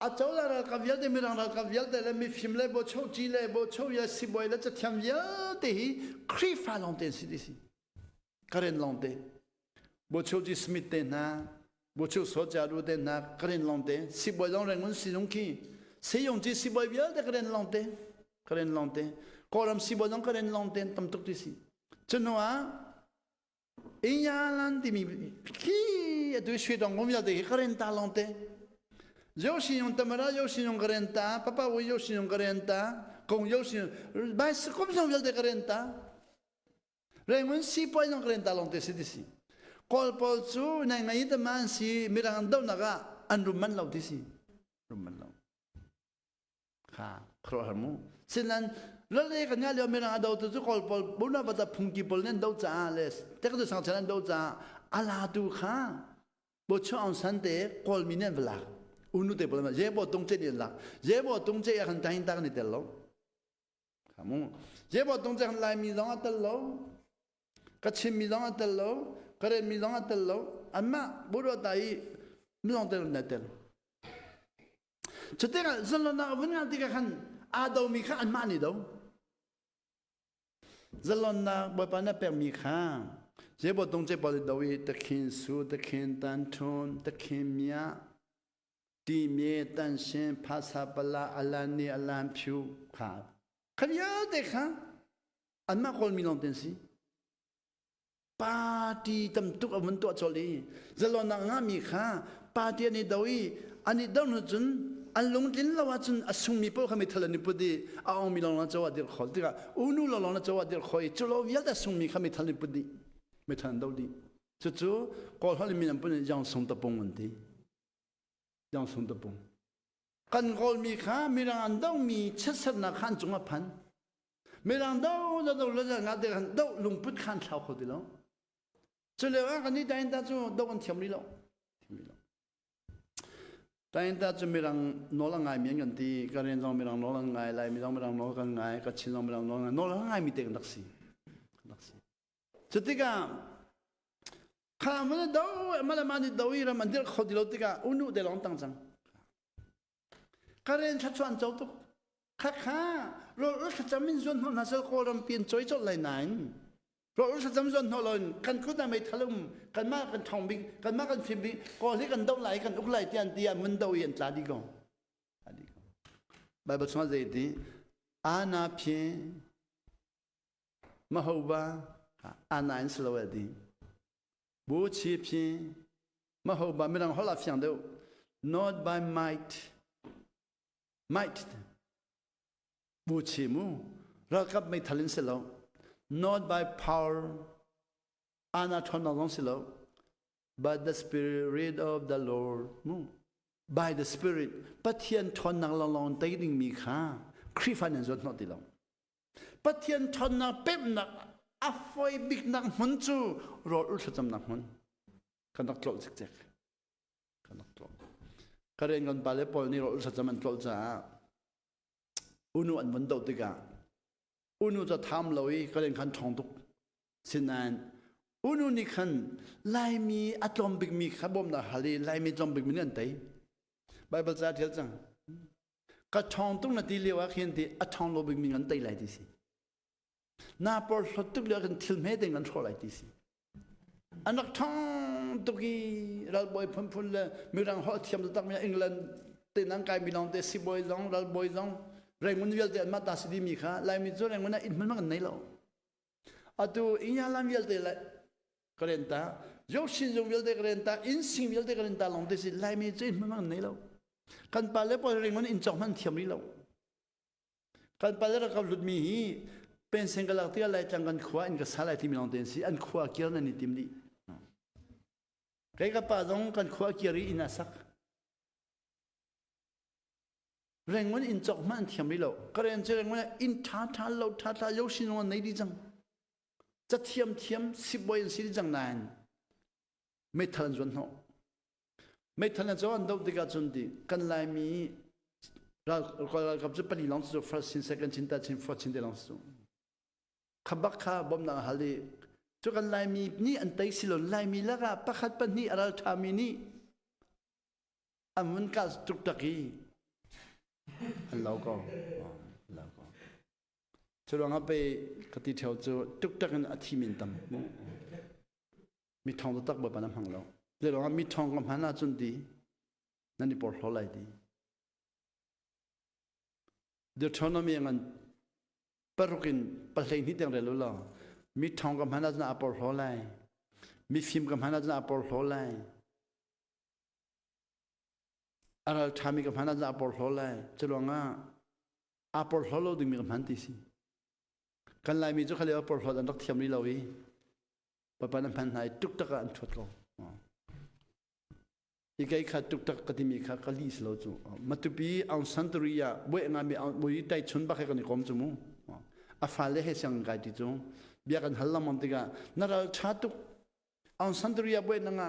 อาจจะว่าเรากับยัลเดมีรังเรากับยัลเดแล้วมีฟิล์มเลยบ่โชว์จีเลยบ่โชว์ยาสีบ่อยแล้วจะทำยัลเดฮีครีฟ้าลงเต็มสิดิสิkaren lonte bocho ji smith te na bocho soja ru te na karen lonte si boy dong rengun si dong ki se yong ji si boy bia de karen lonte koram si boy dong karen lonte tam tok ti si chnoa inya lan ti mi ki tu shui dong ngom ya de karen ta lonte yo si yong tamara yo si yong karen ta papa wo yo si yong karen ta kong yo si ba se kom song de karen ta Rengun si poi non krenta long te sidisi. Kol pol su na ngai ta man si mirang dau naga an rumman lau tisi. Rumman lau. Kha khro harmu. Sinan lale ka nya leo mirang dau tu kol pol buna bata phungki pol nen dau cha les. Te ka sang chanan dau cha ala tu kha. Bo cho on san te kol minen vla. Unu te pol ma je bo tong che ni la. Je bo tong che ya kan tain ta ni te lo. Kamu je bo tong che kan lai mi dong atal lo. 같이 미동한텔로 그래 미동한텔로 아마 모르다이 미동텔로 내텔 저때가 zelona 분한테가 한 아도미카 안 많이도 zelona 뭐바나 per미카 제보 동제 벌도이特킨 수特킨 단톤 특킨미야 디미에 단신 파사발라 알라니 알람퓨 카 그녀 데카 อันมากคนมีลองเต็นสิปาตีตำตุกอวันตัวจอลีจะลองนางมีค่าปาตีอันนี้ดาวีอันนี้ดาวน์จนอันลงดินละว่าจนอสุมีพวกเขาไม่ทะเลนิพุดีเอามีลองละจัวเดียร์ขอที่ก็อุนุลองละจัวเดียร์ขอจุลวิลแต่สุมีเขาไม่ทะเลนิพุดีไม่ทันดาวดีจู่ๆก่อนเขาเลยมีน้ำปุ่นยังส่งตะปงวันที่ยังส่งตะปงกันก่อนมีค่ามีรางอันดาวมีเชิดสันนักขันจงอพันมีรางดาวเราเราจะงานเดียวกันดาวลุงพุทธขันเท่าเขาดีแล้วจะเรียกว่ากันนี้ได้ยินแต่จู่ดาวกันเทียมนี้แล้วแต่อินเตอร์จะมีรังโนลังไงมีอย่างที่การเรียนต้องมีรังโนลังไงไลมีต้องมีรังโนลังไงกัจฉินต้องมีรังโนลังไงโนลังไงมีเด็กนักสิจุดที่ก็ข้ามันดาวมันดาวีเรามันเดือดขดเราที่ก็อุนุเดลองตั้งจังการเรียนชัดชวนเจ้าตุกข้าเราจะมีส่วนของนักศึกษาเราเปลี่ยนใจจดเลยนั้นเราจะจำส่วนของเรากันคุณน่ะไม่ทะลุกันมากกันทองบิกันมากกันฟิบิก็ที่กันต้องไหลกันอุกไหลเตียนเตียนมันดาวยันตาดีกว่าไบเบิลสอนใจดีอาณาเพียมโหบาอาณาอินสโลเวดีบูชีเพียมโหบาไม่ต้องหัวหลับอย่างเดียว not by might บูชีมูเรากับไม่ทะลุเสร็จnot by power, but the Spirit of the Lord. By the Spirit. But here, ton nang long dating me ka. Krifan is not the long. But here, ton na pep na afoy big na munchu. Roll ultratam na mun. Cannot close exact. Cannot close. Karen gon pale pol ni roll ultratam and close. Unu and window tiga. อุนุจะทำเลยก็เรื่องขันทองตุกสินันอุนุนี่ขันไลมีอะตอมบิกมีขบมนะฮาลีไลมีจอมบิกมีเงินไตไบเบิลจะเทียบจังกระทองตุกนาทีเลียวเขียนที่อะทองโลบิกมีเงินไตไหลดิสินาปอร์สตุกเลียวกันทิลเมเดงกันโชไหลดิสิอันนักทองตุกีเราบอยพุ่นเลยมีรังหัวเทียมตั้งมีอังกฤษเต้นนังกายมีน้องเตสิบอยซองเราบอยซองแรงมันเวลเตะมาตาสิดีมีค่ะลายมีตัวแรงมันน่ะอินมันมันไหนแล้วอะตัวอินยาลามเวลเตะเลยกระเด็นตายกชินจงเวลเตะกระเด็นตาอินสิงเวลเตะกระเด็นตาลงเตะสิลายมีตัวอินมันมันไหนแล้วกันไปแล้วพอแรงมันอินจอกมันเทียมนี่แล้วกันไปแล้วเรากับหลุดมีเป็นเสียงกระลักที่อะไรจังกันขวาอินกับสาลายที่มีลงเตะสิอันขวาเกียร์นั่นนี่ติมดีใครกับป้าตรงกันขวาเกียร์อินอาศักแรงมันอินจอกมันเทียมนี่แล้วก็เรียนเรื่องว่าอินท้าเราท้ายกชินวันไหนดีจังจะเทียมสิบวันสิดีจังนานไม่ทันจนหัวไม่ทันจนเราติดกันจนดีกันลายมีเรากับจะปฏิลังสุด first sin second sin third sin fourth sin เดลังสุดขับบักข้าบ่มนางฮัลลีจุกันลายมีนี่อันไตสิลลายมีแล้วก็ประคัดปนี่อะไรทามีนี่อันมันก็ตุกตะกี้อันเราก็จะลองเอาไปกติเที่ยวจะตุกตะกันอาทิมินตั้มมีทองตักแบบนั้นพังเราเดี๋ยวเรามีทองกับพันอาจุนดีนั่นนี่ปวดหัวไหลดีเดี๋ยวทองน้ำมีเงินปรุกินปลาไหลนิดเดียวเลยรู้หรอมีทองกับพันอาจุนอาปวดหัวไหลมีฟิล์มกับพันอาจุนอาปวดหัวไหลอะไรทำมีกับพันอาจจะอาปอร์โหลเลยจะลองอาปอร์โหลดึงมีกับพันที่สิกันไล่มีจุดเขาเรียกว่าอาปอร์โหลดันรักเทียมนี่เราอีปะปนพันไหนตุกตะกันชดเราอีกไอ้ข้าตุกตะกันที่มีข้ากะลีสเราจูมาตุปีเอาสันตุริยาเวงามีเอาบุยไตชนบักให้กันในกรมจูมูอาฟาเลให้เสียงไก่ที่จูเบียกันฮัลลัมมันติกานาราชาตุกเอาสันตุริยาเวนัง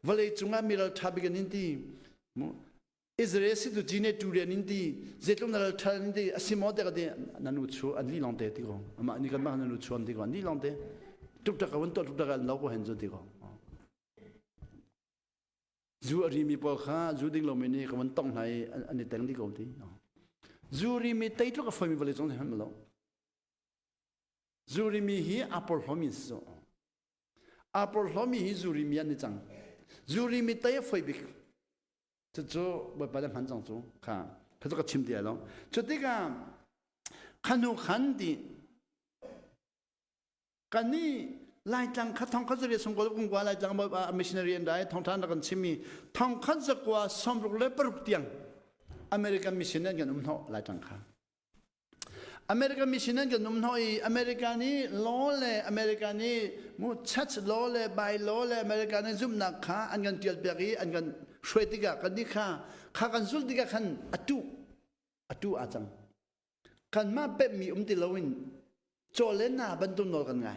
วะเลยจุงามีเราชาบิกันนินทีอิสราเอลสิตุจีเนตูเรียนินทีเจตุนาราชานินทีอาศิมอเตกันเดนันอุชัวอันนี้ลองเตติกองอามานี่กันมานันอุชัวอันติกองนี่ลองเตตุกตะกันวันตัวตุกตะกันเราก็เห็นจนติกองจูอารีมีปอข้าจูดิ้งลงมินี่ก็มันต้องให้อันนี้แต่งที่เขาทีจูรีมีไตตุกก็ฟังมีวลีจงที่หันมาแล้วจูรีมีฮีอัปโปลโฮมิสอัปโปลโฮมิฮีจูรีมีอันนี้จังจูรีมีไตฟังบิกจะจูแบบประเด็นพันจังจูค่ะเขาจะก็ชิมเดียวแล้วจุดที่ก็ขันหูขันดี กันนี่ลายจังคัดทองคัดจะเรียนสมกุลกุงกว่าลายจังมามิชชันนารีอันใดทองทานนักชิมีทองคัดจะกว่าสมรุกเล็บปรุกเตียงอเมริกันมิชชันนารีกันเนาะลายจังค่ะอเมริกันมิชชันนารีกันเนาะอเมริกันนี่ล้อเลยอเมริกันนี่มุชัดล้อเลยใบล้อเลยอเมริกันนี่ซุ่มนักขาอันกันเตียลเปียกีอันกันช่วยติกากันนี่ค่ะข้ากันสุดติกาขันอัตุอาจังกันมาเป็ดมีติลวินโจเลน่าบรรทุนนอกันไง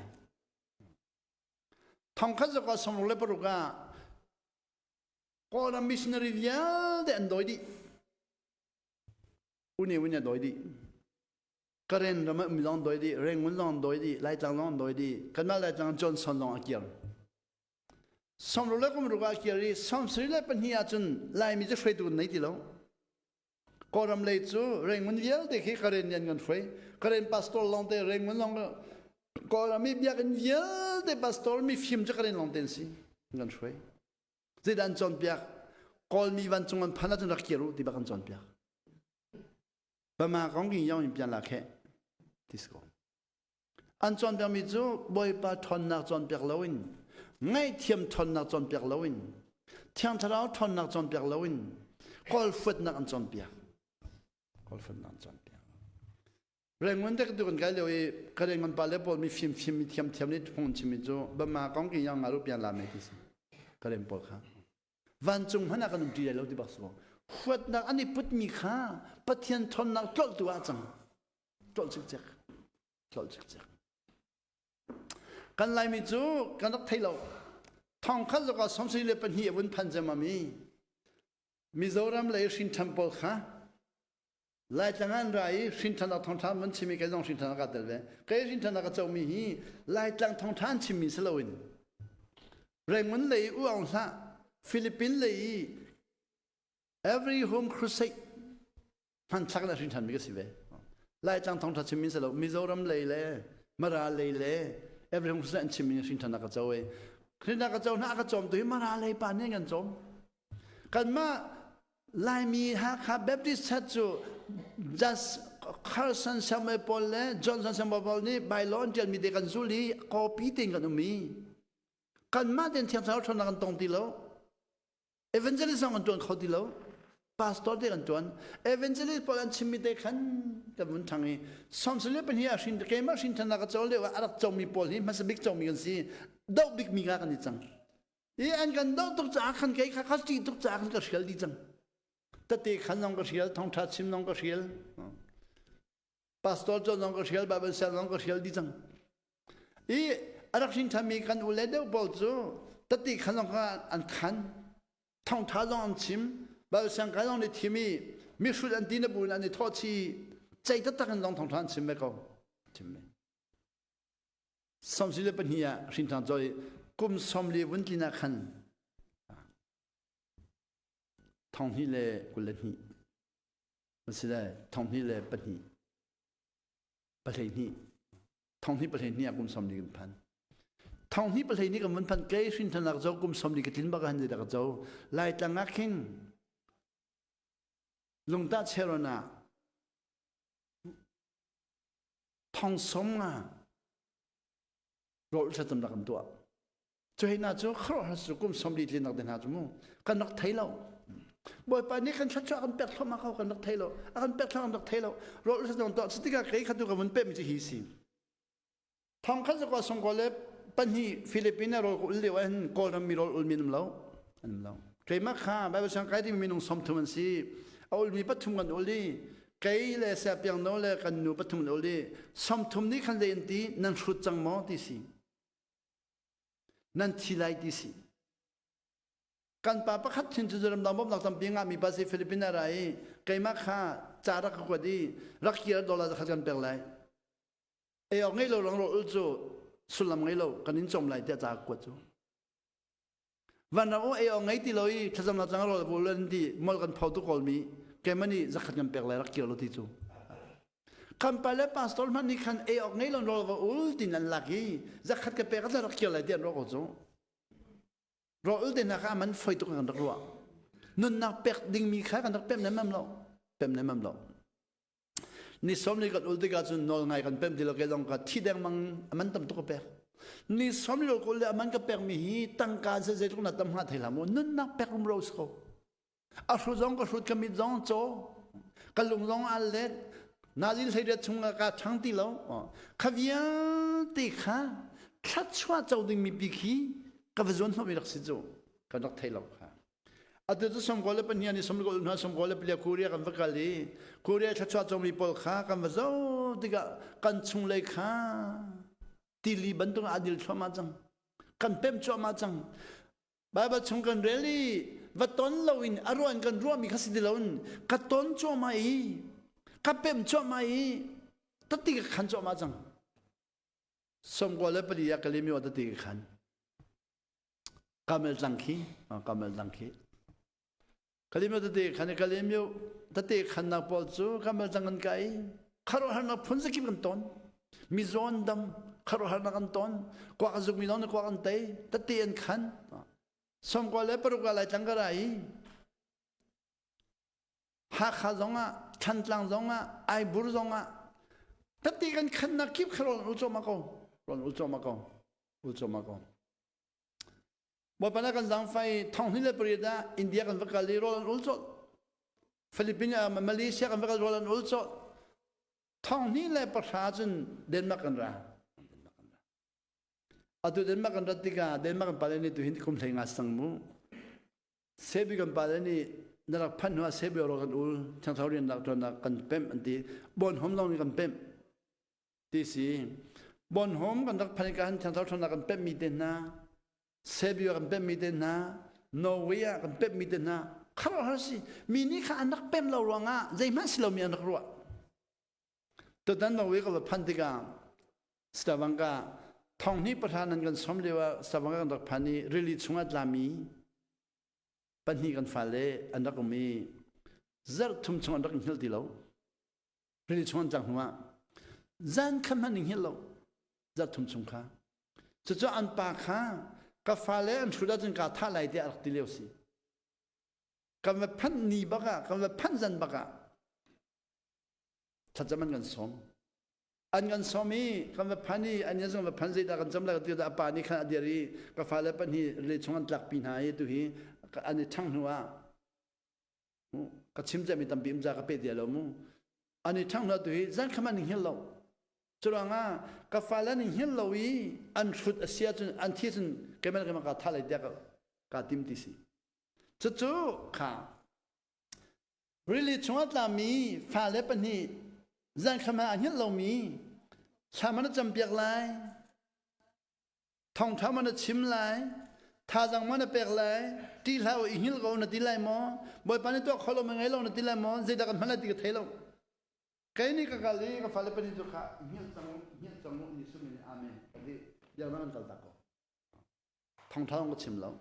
ทองคัดจะก็สมรเลปรุกาก็นำมิชชันนารีเยอะเด่นโดยดีอุนี่วันนี้โดยดีกระเรนเราไม่มีลองโดยดีเร่งมันลองโดยดีไล่จังลองโดยดีกันมาไล่จังจอห์นสันลองอาเกียร์สมรเลก็มรุกาอาเกียร์สมศรีเลปัญญาจนไล่มีจะเฟยตัวไหนทีแล้วก็รำเลยจูเร่งมันเยอะเด็กกระเรนยันกันเฟยกระเรนพาสตอร์ลองเตเร่งมันลองก็รำมีเบียกันเยอะเด็กพาสตอร์มีฟิล์มจะกระเรนลองเตนสิกันเฟยจะดันจอนเปียกก็มีวันจงมันพันธุ์จนรักเกียร์ที่บ้านจอนเปียกประมาณของกินยังมีเปียนละแค่ที่สกอันจอนเปียกมีจูบ่อยปะทอนนักจอนเปียกเลวินง่ายเทียมทอนนักจอนเปียกเลวินเทียมทะเลาทอนนักจอนเปียกเลวินก็ฟุดนักอันจอนเปียกก็ฟุดนักจอนเปียกเรื่องมันเด็กดูกันกันเลยกระเรื่องมันปาเล่บอลมีฟิล์มมีเทียมนี่พงชิมิจูประมาณของกินยังอารุเปียนละไม่ที่สิกระเรื่องปอค่ะวันจงหันกันนุ่มดีเลยเราที่บักสกฟุดนักอันนี้พุทธมีค่าปะเทียนทอนนักจอลตัวจังจอลจิกจักกันไล่มิจูกันนักไทยเราทองคัดก็สมศรีเลปัญญาวันพันจะมามีมิโซรัมเลยชินทัมปอลค่ะไล่จังอันไรชินทันนักทองทานมันชิมีกันต้องชินทันนักกัดเดลเวก็ชินทันนักกัดเจ้ามีฮีไล่จังทองทานชิมีสลาวินเรื่องมันเลยอ้วนซะฟิลิปปินส์เลย every home crusade พันชักนักชินทันมีก็สิเวไล่จังทองทานชิมีสลามิโซรัมเลยมาราเลย every home crusade ชิมีชินทันนักกัดเจ้าเวชินทันนักกัดเจ้าหน้ากัดจอมตัวมาราเลยป่านนี้กันจอมกันมาลายมีฮะครับแบบที่ชัดจูจัสคาร์สันเซมเปอลเล่จอห์นสันเซมเปอลนี่ใบล้อนเจลมีเด็กกันสุลีคอปีติงกันมีกันมาเดินเที่ยวเช้าชนกันตรงที่แล้วเอเวนเจลิสกันจวนเขาที่แล้วพาสตอร์เด็กกันจวนเอเวนเจลิสพอกันชิมิเด็กกันแต่บุญทางนี้สมศิลป์เป็นเฮียชินเกมาชินธนาก็จะเรียกว่าอารักจอมีพอลนี่มันสบิกจอมีกันสิดอกบิกมีกันนี่จังอีอันกันดอกตุกจากกันเกยข้าจีตุกจากกันก็เชียลดีจังตัดตีขันน้องก็เชียลทองทัดชิมน้องก็เชียลพาสตอร์จน้องก็เชียลบาเบลเซลน้องก็เชียลดีจังอีอารักชินทามีกันอุเลเดอร์บอลจูตัดตีขันน้องก็อันขันทองทัดน้องอันชิมบาเบลเซลกันน้องในทีมีสุดอันดีนบุญอันนี้ทอดชีใจตัดตะกันน้องทองทัดชิมไหมเขาชิมไหมสมศิลป์เป็นเฮียชินทานจอยกุมสมลีวันที่นักขันทองที่เล่กุลนี่มันสิได้ทองที่เล่ปนีประเทศนี้ทองที่ประเทศนี้กุมสมลีกันพันทองที่ประเทศนี้กับมันพันเกยสินธนาเจ้ากุมสมลีกันทิ้งบักหันเดียกับเจ้าไล่จังงักขิงลุงตาเชโรนาทองสมอ่ะเราจะทำนักกันตัวจะเห็นน่าจะข้าราชการกุมสมลีที่นักเดินหาจมูกกันนักไทยเราบ่อยป่านนี้กันชัดๆกันเป็ดเข้ามาเข้ากันนักไทยเรากันเป็ดเข้ากันนักไทยเราเราจะต้องต่อสติกาเกยขัดตัวกับมันเป็ดมันจะหีสิทองคันจะก็ส่งกอเล็บปัญหาฟิลิปปินส์เราอุลเดียวอันก็ทำมีเราอุลมีน้ำเราอันเราเกยมาข้าแบบสังกัดที่มีนุ่งสมทุมันสิเอาอุลมีปัทุมกันอุลีเกยเลยเสียเปียงโนเลยกันนูปัทุมอุลีสมทุมนี้คันเรียนตีนั่นชุดจังหมอที่สินั่นทีไรที่สิกันป้าประคัดชินจุดเริ่มดำบ่มหลักตำปีงามีภาษีฟิลิปปินส์อะไรเกยมาข้าจารักกว่าดีรักเกียร์ดอลลาร์จะขัดกันเปล่าไรเอ๋อไงเราลองเราอุจจูสุลามไงเรากันนินจอมไรเดียจากกว่าจูวันนั้นเอ๋อไงที่เราอีถ้าจำเราจังเราบุลเลนที่มอลกันพอตุกอลมีเกมันนี่จะขัดกันเปล่าไรรักเกียร์เราที่จูคำไปแล้วพาสตอร์มันนี่คันเอ๋อไงเราอุลตินันลักกี้จะขัดกันเปล่าก็รักเกียร์ไรเดียเราก็จูเราอุลตินักมันไฟตุกันรักรัวนุ่นนักเป็ดดิ่งมีขากันนักเป็ดในมั่มเราเป็ดในมั่มเรานี่สมนี่ก็อุลติกาจุนนอลไงกันเป็ดที่เราเกลองกันที่แดงมันทำตุกเป็ด นี่สมโลกุลเลยมันก็แปลงมีตั้งการเสด็จกุนัดตำหาไทยละมันนั่นนักแปลงเราสเขาอาสุจงก็สุดกมิดงโจกลุงจงอัลเลดนาจิลเสด็จชงกาช่างตีเราขวินตีข้าชัดชัวเจ้าดึงมีปีขีกับจวนเขาไม่รักสิโจกับนักไทยเราค่ะอาทิตย์สมกอลเป็นยันสมกอลน่าสมกอลเป็นเรื่องคูเรียกันฟักลีคูเรียชัดชัวเจ้ามีปอลข้ากันว่าเจ้าที่กันชงเลยข้าตีลีบันตุงอาดิลชัวมาจังกันเต็มชัวมาจังบายบัดชงกันเรลี่วัดต้นเราอินอารมณ์กันรัวมีข้าศึกเราอินกัดต้นชัวมาอีกับเต็มชัวมาอีตัดตีกันขันชัวมาจังสมกอลเป็นยากลิมีวัดตีกันขันกาเมลจังคีกาเมลจังคีกลิมีวัดตีขันกลิมีวัดตีขันนักบอลจูกาเมลจังกันไกขารหันนักพุนสกิมกันต้นมิโซนดำขารหันนักกันต้นกว่าจุกมีน้องกว่ากันเตยตัดตีกันขันสมกอลปรุกอะไรจังกระไรฮักข้าจงอ่ะชันจังจงอ่ะไอบุรจงอ่ะตัดตีกันขันนักคิบขารอุจมาโกรอนอุจมาโกอุจมาโกบ่ปนักกันจังไฟท่องที่เลปรีดาอินเดียกันฟักกะลีโรลันอุลโซฟิลิปปินส์มาเลเซียกันฟักกะลีโรลันอุลโซท่องนี้เลประชาชนเดนมาร์กกันราอาตุเดนมาร์กกันรัติกาเดนมาร์กกันปาเลนี่ตุหินที่คุมเทงาสังมูเซบิกันปาเลนี่นรักพันหัวเซบิโรกันอุลช่างเท่าเรียนนักตัวนักกันเป็มอันที่บนหอมลองนี่กันเป็มที่สี่บนหอมกันรักพันกันช่างเท่าตัวนักกันเป็มมีเดนนาเซบิโอกันเป็มมีเดนนาโนเวียกันเป็มมีเดนนาข้าวหาสิมีนี่ข้านักเป็มเราหลวงอ่ะใจมันสิเรามีอันนักรัวตัวนั้นโนเวียก็แบบพันธิกาสตาวังกาท่องนี้ประธานันกันสมเด็จว่าสตาวังกากันรักพันนี้ริลิชงอัดลามีปัญหากันฟ้าเล่อันนักมีจัดทุ่มชงอันนักหิลตีเราริลิชงอันจังหัวจันคำมันหิลเราจัดทุ่มชงข้าจะอันปากข้ากับฟ้าเล่อันชุดนั้นก็ท่าไหลเดียร์ติเลวสิกับว่าพันนีบักะกับว่าพันจันบักะถ้าจะมันกันสมอันกันสมีกับว่าพันนี่อันนี้ส่งว่าพันใจตากันจำเลยก็ติดอาปานี่ขนาดเดียรีกับฟ้าเล่ปันนี่เลยชงอันหลักปีนายตัวฮีอันนี้ช่างหัวก็ชิมจะมีตั้มบิมจาก็เป็ดเดียร์เรามูอันนี้ช่างหัวตัวฮีจันขมันหิลเราจุดงากาฟาลนี่เห็นเราอีอันชุดเสียจนอันที่จนเก็บมันก็มากาทะเลเดียกาติมติสิจู่ๆค่ะ really ชงอัตลามีฟาเลปนี่จังขมาเห็นเรามีชามันจำเปียกไรทองเท้ามันชิมไรท่าจังมันเปียกไรตีเราอีหิลเราเนี่ยตีไรมั้งบ่อยปานนี้ตัวเขาเราไม่ไงเราเนี่ยตีไรมั้งใจดักันมันตีกับเทเราแค่นี้ก็กาลีก็ฟ้าเล็บนี่จุกค่ะเฮียจังนี่สุมินอาเมนนี่อย่างนั้นกันตะก็ท่องเท้าก็ชิมแล้ว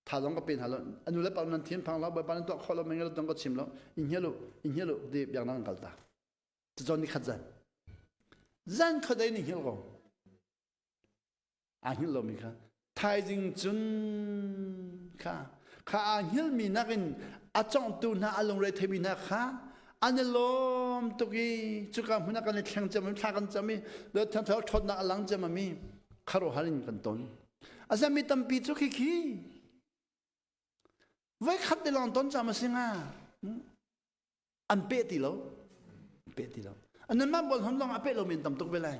ท่าจังก็เป็นหาแล้วอันนู้นแล้วปานนั้นเทียนพังแล้วบ่อยปานนี้ตัวเขาเราไม่ไงเราต้องก็ชิมแล้วอินเฮียลุดีอย่างนั้นกันตะจะจนนี่ขัดจันเขาได้นี่เฮียเราอ่านเฮียเรามีค่ะไทยจริงจุนค่ะข้าอ่านเฮียมีนักอินอาจารย์ตูน่าอารมณ์เรทมีนักค่ะอันนี้ลมตุกีจุกามุนักการเลี้ยงจำมีทากันจำมีเดินทางเท้าทนนักหลังจำมีคารวะลินกันต้นอาจารย์มีตั้มปีจุกิคีไว้ขัดเดลองต้นจำมาสิงะอันเป็ดตีเราอันนั้นมาบอลหันลองอาเป็ดเราเป็นตั้มตุกเวลา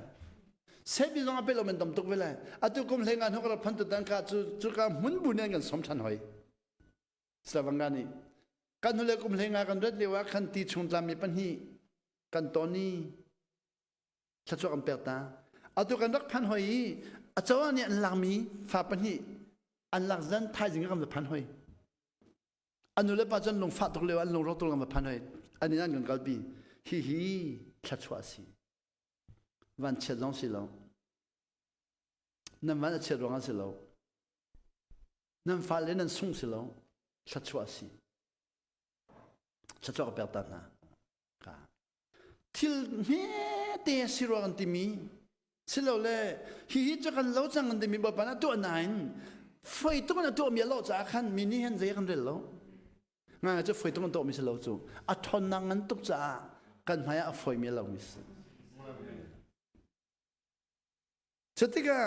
เซบิลองอาเป็ดเราเป็นตั้มตุกเวลาอาตุกุมเลี้ยงงานเขาก็พันตุตันกาจุกามุนบุญเงินกันสมชันหอยสวังกานี่กันทุเรศกุมเลงากันเรียกว่าคันตีชงตามมีปัญหากันตอนนี้ชัดชกันเปิดตาเอาตัวกันรักพันหอยอาจารย์เนี่ยหลังมีฝาปัญหาอันหลักจันทายจริงก็กันพันหอยอันนู้นเลยปัจจันลงฝาตกเลวอันลงรถตกกันพันหอยอันนี้นั่นกันกัลปีฮีชัดชัวสิวันเช็ดร้องสิเรานั่นวันเช็ดร้องสิเรานั่นฟ้าเล่นนั่นส่งสิเราชัดชัวสิชัดชัวกับเปิดตานะที่เมื่อเตะสิรักันที่มีสิเราเลยฮีจะกันเล่าจังกันที่มีแบบนั้นตัวไหนไฟตัวนั้นตัวมีเล่าจากขันมีนี่เห็นใจกันเรื่องเรางานจะไฟตัวนั้นตัวมีสิเราจู่อัฐนังนั้นตุกจ้ากันหมายไฟมีเรามีสิสติกา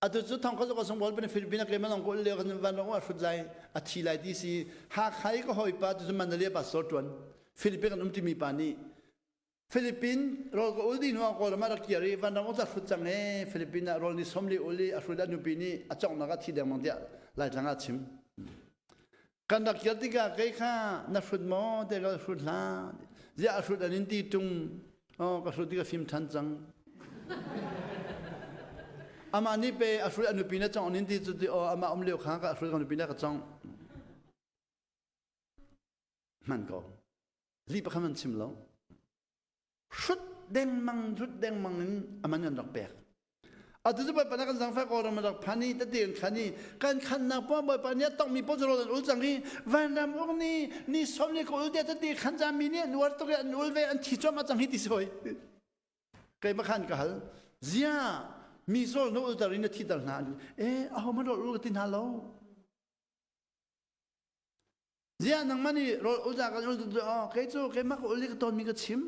อาตุจุดทองเขาจะก็ส่งบอลเป็นฟิลิปปินส์เกมมันลองก็เลี้ยกันวันน้องว่าสุดไล่อาทิตย์ไล่ที่สี่หากใครก็หอยปาตุจุมันเลี้ยปัสสาวะฟิลิปปินส์กันที่มีปานีฟิลิปปินส์เราก็อุดินหัวก็มารักเกียร์วันน้องจะสุดจังเฮ่ฟิลิปปินส์เราในสมลีอุลีสุดานุปีนี้อาจจะนักที่เดียวมันเดียไล่ทางอาชิมกันรักเกียร์ที่ก็ใครข้านักสุดหมอเด็กก็สุดล้าเจ้าสุดอันนี้ที่ตุงก็สุดที่ก็ฟิล์มทันจังอามานี่ไปอัศวินอนุปีนะจังอันนี้ที่จุดที่อามาเลี้ยวข้างกับอัศวินอนุปีนะก็จังมันก็รีบไปข้ามันชิมแล้วชุดแดงมังนั้นอามันยังรักแปลกอาจจะไปปนักกันสังฟ้าก็เรามารักพันนี้แต่เดียนขันนี้การขันนักป้อมไปปนนี้ต้องมีโพสต์โรนอุลจังนี้วันดำอุกนี่สมนี่ก็อุลเดียแต่เดียขันจามีเนี่ยนวดตัวเรียนอุลเวอันที่จอมาจังฮิตที่สวยใครมาขันกันเสียมีโซ่โน้ตอะไรนี่ที่ต่างหากเอามาโรลกันที่นั่นแล้วเจ้านังมันนี่โรลจากกันโรลตัวใครจู่ใครมาก็โรลกันตอนมีก็ชิม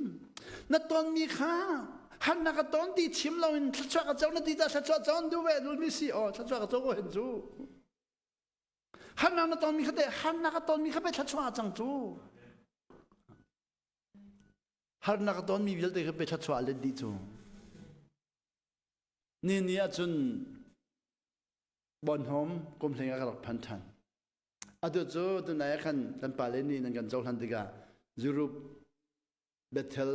นั่นตอนมีข้าหันนักตอนที่ชิมเราเห็นชัดชัดกับเจ้านั่นที่จะชัดชัดเจ้าดูเว้ยดูนี่สิชัดชัดกับเจ้าก็เห็นจู่หันนักตอนมีข้าแต่หันนักตอนมีข้าไปชัดชัดจังจู่หันนักตอนมีวิลเตอร์ไปชัดชัดเลยดีจู่นี่อาจารย์บอนหอมกลมเพลงกระดับพันธันอาจจะตัวไหนกันป่าเลนี่นั่นกันเจ้าทันติกายุโรปเบเทล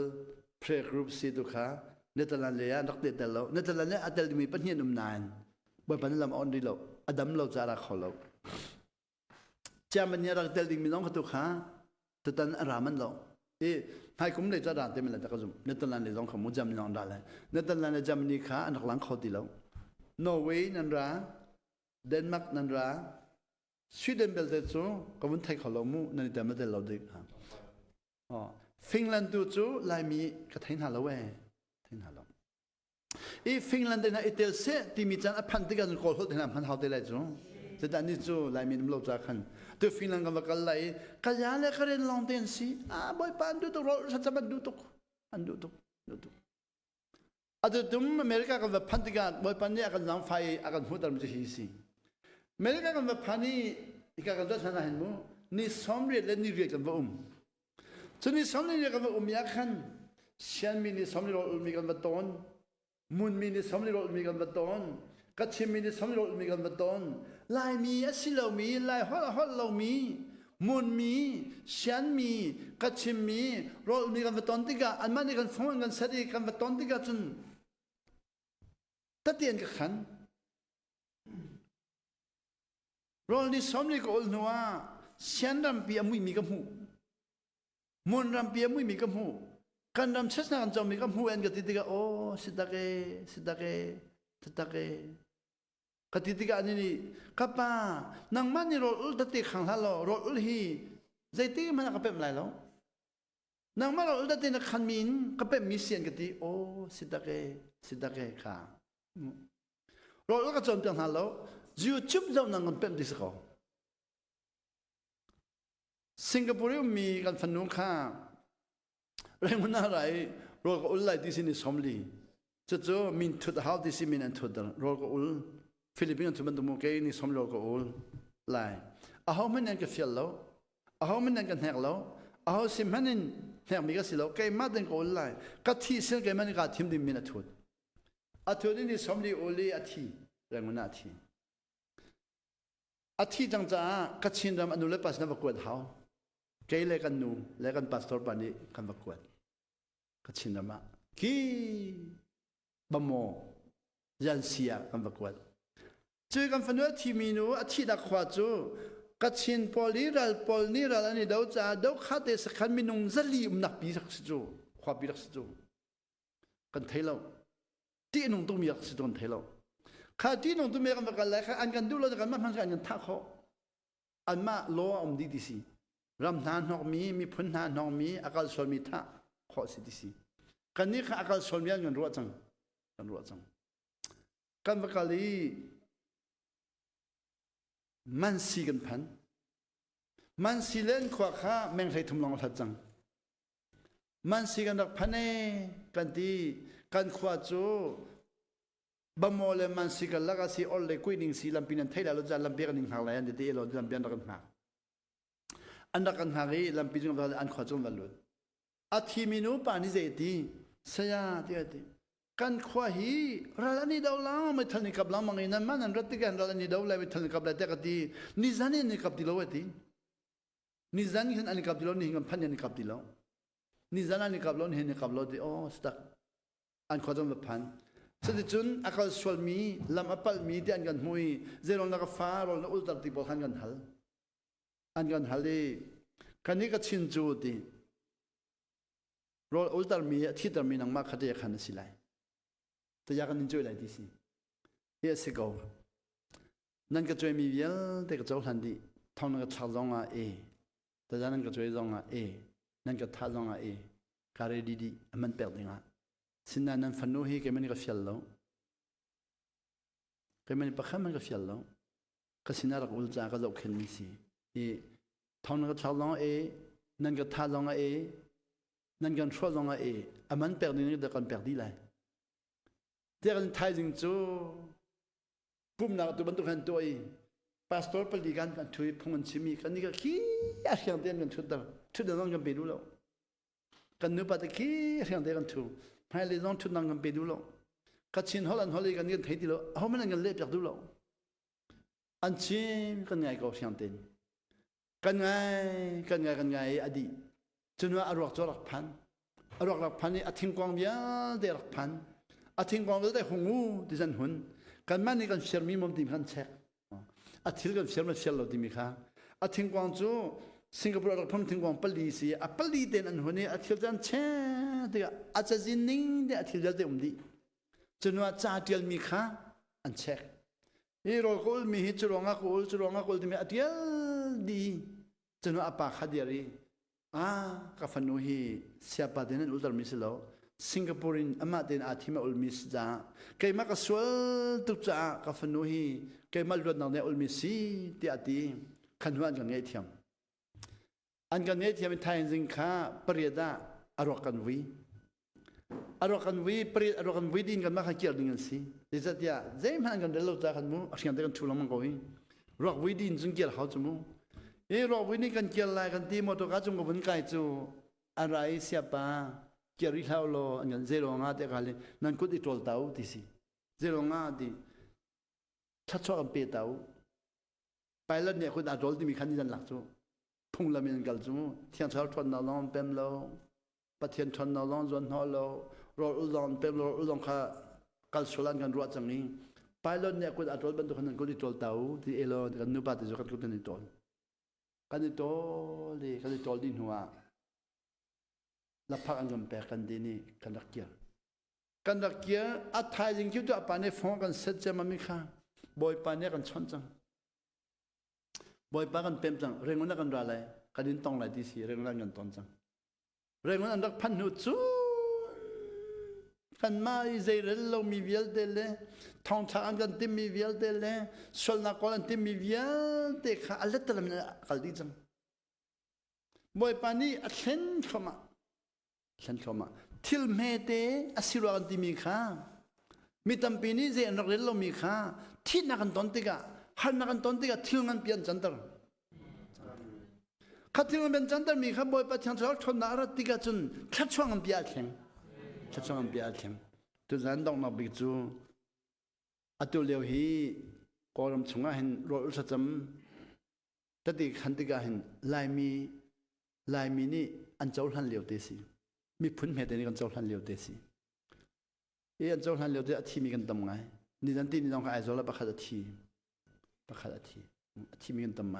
เพลกรูปซีตุขาเนเธอร์แลนด์เลยนักเตะแต่เราเนเธอร์แลนด์เนี่ยอาจจะมีปัญหาหนุ่มนานบ่อยปัญหาลำอ่อนดีเราอดัมเราจะรักเขาเราจะมันเนี่ยรักเตลดิมีน้องเขาตุขาแต่ตอนรามันเราให้คุ้มเลยจะด่าเต็มเลยแต่ก็จุ่มเนเธอร์แลนด์เลยต้องขโมยจำนี่น้องได้เลยเนเธอร์แลนด์จำนี่ขาอันหลังเขาตีเรานอร์เวย์นั่นราเดนมาร์กนั่นราสวีเดนเบลเตจูก็มันไทยเขาเรามู่นั่นแต่ไม่ได้เราดึกฮะฟินแลนด์ดูจูลายมีกระถิ่นหาเราเว้ถิ่นหาเราฟินแลนด์เนี่ยอิตาลีที่มีจันพันธุ์กันโกลด์ที่นั่นพันธุ์เขาได้เลยจูแต่ตอนนี้จูลายมีน้ำลบจากกันตัวฟินแลนด์ก็ว่ากันเลยก็ยาเล็กเรียนลองเต้นสิบ่อยปานดูตุกเราจะมาดูตุกอันดูตุกอาจจะตุ้มอเมริกาก็ว่าพันธุ์กันบ่อยปานเนี่ยกันน้ำไฟอากันหัวตามจะหิสิอเมริกาก็ว่าพันธุ์อีกกันตัวฉันเห็นมั้ยนี่สมเรียนและนี่เรียกกันว่าส่วนนี่สมเรียนกันว่าอยากขันเชียนมีนี่สมเรียนมีกันว่าตอนมุนมีนี่สมเรียนมีกันว่าตอนกัจฉิมีนี่สมเรียนมีกันว่าตอนลายมีอสิเรามีลายฮอลเรามีมุนมีเชียนมีกัจฉิมีรอมีกันว่าตอนที่กะอันมันนี่กันฟ้องกันเสด็จกันว่าตอนที่กะจนตัดเตียนกันขันรอนี่สมเรียนก็อุลนัวเชียนรำเปียมุยมีกับหูมุนรำเปียมุยมีกับหูกันรำเชสนากันจอมมีกับหูเอ็นกติกาโอ้สิตาเกกติกาอันนี้กับป้านางมันนี่รถอุลตัดติขังฮัลโหลรถอุลฮีใจตีมันก็เป็นอะไรแล้วนางมันรถอุลตัดตินักขันมินก็เป็นมิเซียนกติโอ้สิตาเกค่ะรถอุลก็จอมเป็นฮัลโหลจิวจุบเจ้านางกันเป็นดิสเขาสิงคโปร์มีการฟันนุ่งข้าเรื่องมันอะไรรถก็อุลไลที่สินิสมลีจะมินทุดฮาวที่สิมินอันทุดรถก็อุลฟิลิปปินส์ทุมันตุโมเกนี่สมรก็อุลไลเขาไม่นั่งกับเฟียลแล้วเขาไม่นั่งกันแหกแล้วเขาสิมันนั่งแหกมีก็สิแล้วแกมาเดินก็อุลไลก็ที่เส้นแกมันก็ทิมดิมินอันทุดนี่สมลีอุลีอาทิเรื่องมันอาทิจังจ้าก็ชินรำอนุเลปัสนับกวดเขาเกย์เล็กันนูเล็กันปัสตอร์ปานีกันประกวดก็ชินรำกีบะโมยันเสียกันประกวดจู่กันฟันว่าที่มีนูอาทิตย์นักขวาจู่ก็ชินพอลีรัลอันนี้ดาวจ้าดาวข้าเตสขันมีนุ่งจะลีนักปีรักสิจู่ขวาปีรักสิจู่กันเทเลาที่นุ่งต้องมีรักสิจู่กันเทเลาข้าที่นุ่งต้องมีกันประกันเลยข้าอันกันดูเราจะกันมาพันกันทักเขาอันมาโลอมดีดีสิรำนานนอกมีพ้นนานนอกมีอากาศสวนมีท่าขอสิดีสิกันนี้ข้าอากาศสวนมีเงินรัวจังกันประกันเลยมันสีกันพันมันสีเล่นขวาข้าแมงไทยทุ่มลองทัดจังมันสีกันดักพันกันดีกันขวาจู บะโมเลมันสิกันละก็สิออลเลยกุยนิงสีลำปีนันไทยแล้วจะลำเบียกันนิงหางไหลอันเดียวลำเบียนรักันหาอันรักันหากีลำปีจงวันอันขวาจงวันลุอาทิมินุปานิเจตีเสียเดียดีกันขวาฮีรัลนี่ดาวลาไม่ทันนิกับลามังอินันมันรัติกันรัลนี่ดาวลาไม่ทันนิกับลาเด็กตีนิจานี่นิกับดิโลเวตีนิจานี่เห็นอันนิกับดิโลนี่เห็นพันยันนิกับดิโลนิจานี่นิกับโลนี่เห็นนิกับโลดีโอ้สตักอันขวาจงวันพันสุดที่จุนอากาศสวลมีลำอัปเปิลมีที่อันกันมวยเจรอนนักฟ้ารอนอุลตรติบอลขันกันฮัลอันกันฮัลเลยกันนี้ก็ชินจูดีรอนอุลตรมีที่ตรมีนังมาขัดแย้งขันสิไลแต่อยากกันนินจอยไลที่สิเฮ้ยสิกเอานั่นก็ช่วยมีเยอะแต่ก็เจ้าทันดีท้องนั่นก็ชาลงอ่ะแต่จากนั้นก็ช่วยลงอ่ะนั่นก็ท่าลงอ่ะการเรดีมันเปิดยังอ่ะสินานันฟันโนฮีเกมันก็ฟิลล์เกมันปะข้ามันก็ฟิลล์ก็สินารักอุลจาก็จะเอาขึ้นมิสิท้องนั่นก็ชาลงนั่นก็ท่าลงอ่ะนั่นก็ชัวลงอ่ะมันเปิดยังไงแต่กันเปิดดีเลยเดี๋ยวกันไทยจริงจูปุ่มนักตัวบรรทุกหันตัวพาสปอร์ตผลิตกันช่วยพงมันชิมีกันนี่ก็ขี้อาเซียนเดียนกันชุดเดียวน้องกันไปดูแล้วกันนึกว่าแต่ขี้อาเซียนเดียนกันชุดให้เลยน้องชุดน้องกันไปดูแล้วก็ชินฮอลแลนด์ฮอลลีกันนี่ไทยดีแล้วเขาไม่นั่งกันเล็บจากดูแล้วอันชิมกันไงก็อาเซียนเดียนกันไงอดีตจนว่าอารมณ์จะรักพันอารมณ์รักพันนี่อธิงกวางเบียเดรักพันอาทิตย์ก่อนเราได้หงูดิฉันหุ่นกันมันนี่กันเชื่อมีมุมที่มันเช็คอาทิตย์กันเชื่อมันเชื่อเราที่มีค่ะอาทิตย์ก่อนจู่สิงคโปร์เราพร้อมถึงก่อนปลีสิอาปลีเดนอันหุ่นนี่อาทิตย์จันเช่เดียอาจจะจินนิ่งเดียอาทิตย์จันเดียดีจนว่าจ่าเดียลมีค่ะอันเช็คนี่เราคุยมีหิจุรงาคุยที่มีอาทิตย์ดีจนว่าอาปากขัดเดียรีกับฟันนูฮีเสียบาดนั้นอุลตร้ามิสโลสิงคโปร์อินอามาเดนอาทิมาอุลมิสจ้าเกี่ยมักสวลตุกจ้ากับฟันนูฮีเกี่ยมัลรวดนาวเนอุลมิสีที่อาทิขันหัวอันกันเงียเทียมอันกันเงียเทียมเป็นไทยจริงค่ะปริยดาอารมณ์กันวีปริยดอารมณ์กันวีดินกันมาขันเกี่ยวดิ้งกันสิดิฉันที่เจ้ามันกันเดลล์จ้าขันมูอาชีพเด็กกันชุลมันก็วิ่งรอกวีดินจึงเกี่ยวเขาจมูรอกวีนี่กันเกี่ยวอะไรกันที่มอตัวก้าจงกับบุญไก่จูอะไรเสียป้าเกี่ยวกับเราอันนั้นเจริญงาเด็กอะไรนั่นก็ติดตัวเต้าที่สิเจริญงาที่ชัดชอบกันเปย์เต้าไปแล้วเนี่ยคนอาจจะมีขันที่จะหลักจูพุ่งละมีนกันจูเที่ยงเช้าทวนนอนเต็มแล้วปะเทียนทวนนอนจนหัวแล้วรออุลอนเต็มรออุลอนค่ะกัลสุลันกันรัวจังนี้ไปแล้วเนี่ยคนอาจจะบรรทุกนั้นก็ติดตัวเต้าที่เอโลกันนุบาติจุกันก็ติดตัวดินหัวลับพักอันกันแปลกันดีนี่กันรักเกียร์อัฐายจริงๆตัวปานในฟงกันเสร็จจะมาไม่ค่ะบอยปานเนี่ยกันชนจังบอยปานกันเป็นจังเรื่องนั้นกันอะไรกันดินตองไหลที่สี่เรื่องนั้นกันตอนจังเรื่องนั้นรักพันหุดซูกันมาอิเจเรลเรามีเวียลเดลทองช้างกันที่มีเวียลเดลส่วนนักการที่มีเวียลเดค่ะอะไรแต่ละมันกันดีจังบอยปานนี่อัดเส้นเข้ามาฉันชมทิลเมเตอสิรวันที่มีค่ามีตั้มปีนี้เจนรักเรลเรามีค่าที่นักตอนติกะฮันนักตอนติกะทิลงันเปลี่ยนจันทร์ข้าทิลงันเป็นจันทร์มีค่าบอยปัจจัยเราทนนารัติกะจนชัดช่วงงันเปลี่ยนแข็งตัวนั้นต้องนับบิจูอัตุเลียวฮีกอรมชงาเห็นรถอุตสาหกรรมตัดติขันติกะเห็นลายมีนี่อันเจ้าหันเลียวเตสีมีพุ่นเมตนี่กันเจ้าทันเลี้ยวเดสิอันเจ้าทันเลี้ยวเดทีมีกันตำไงนี่นั่นที่นี่น้องไอ้โซล่าประคัดทีมีกันตำไง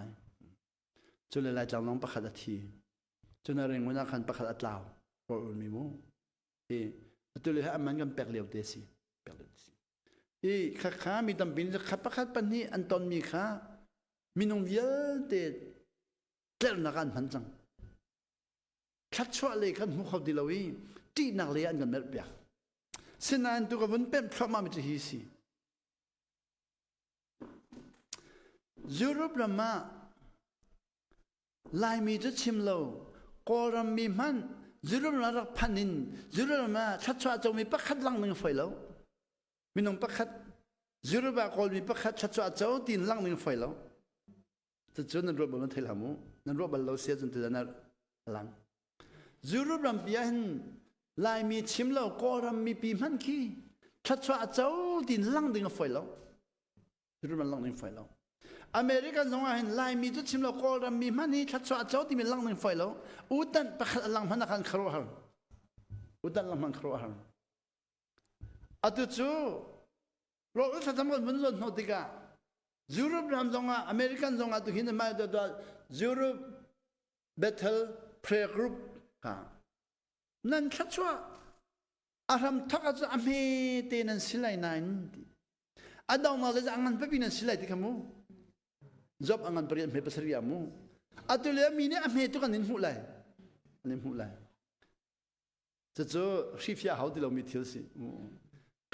จนเลยลายจังน้องประคัดทีจนอะไรเงี้ยขันประคัดอัตลาวรอมีมูตัวเลยให้อามันกันแปลกเลี้ยวเดสิข้ามีตำบินจะขับประคัดปันนี้อันตอนมีข้ามีน้องเยอะเดเล่นนักการพันจังคัดชัวเลยคันมุขดิลาวีที่นักเรียนกันเม็ดเบียสินันตัวกับมันเป็นพระมามิตรฮิซียุโรปละมาลายมีจะชิมโลกอรมีมันยุโรปละรักพันินยุโรปละมาคัดชัวจะมีประคัดลังหนึ่งไฟแล้วมีน้องประคัด Zuruba call me pakat chatwa chow tin lang ning fai lo. The chun and robber tell hamu, and robber low says into the lang. Zurubram pian lai mi chimlo koram mi pi man ki. Chatwa chow tin lang ning fai lo. Zuruban lang ning fai lo. American zonga hen lai mi tu chimlo koram mi man ni chatwa chow tin lang ning fai lo. Utan pakat lang manakan kharohar. Utan lang man kharohar. Atu chu 로 사람은 문론 노디가 유럽 남동아 아메리칸 동아 또 히는 말도 유럽 배틀 프레어 그룹가 난 차츠와 아람 타가서 아메 때는 실라이 나인 아다우마레 안간 베비는 실라이 디카무 잡 안간 버리 메버서리아무 아들레 미네 아메 또가 닌훌라이 닌훌라이 저저 시피아 하우디로 미티오시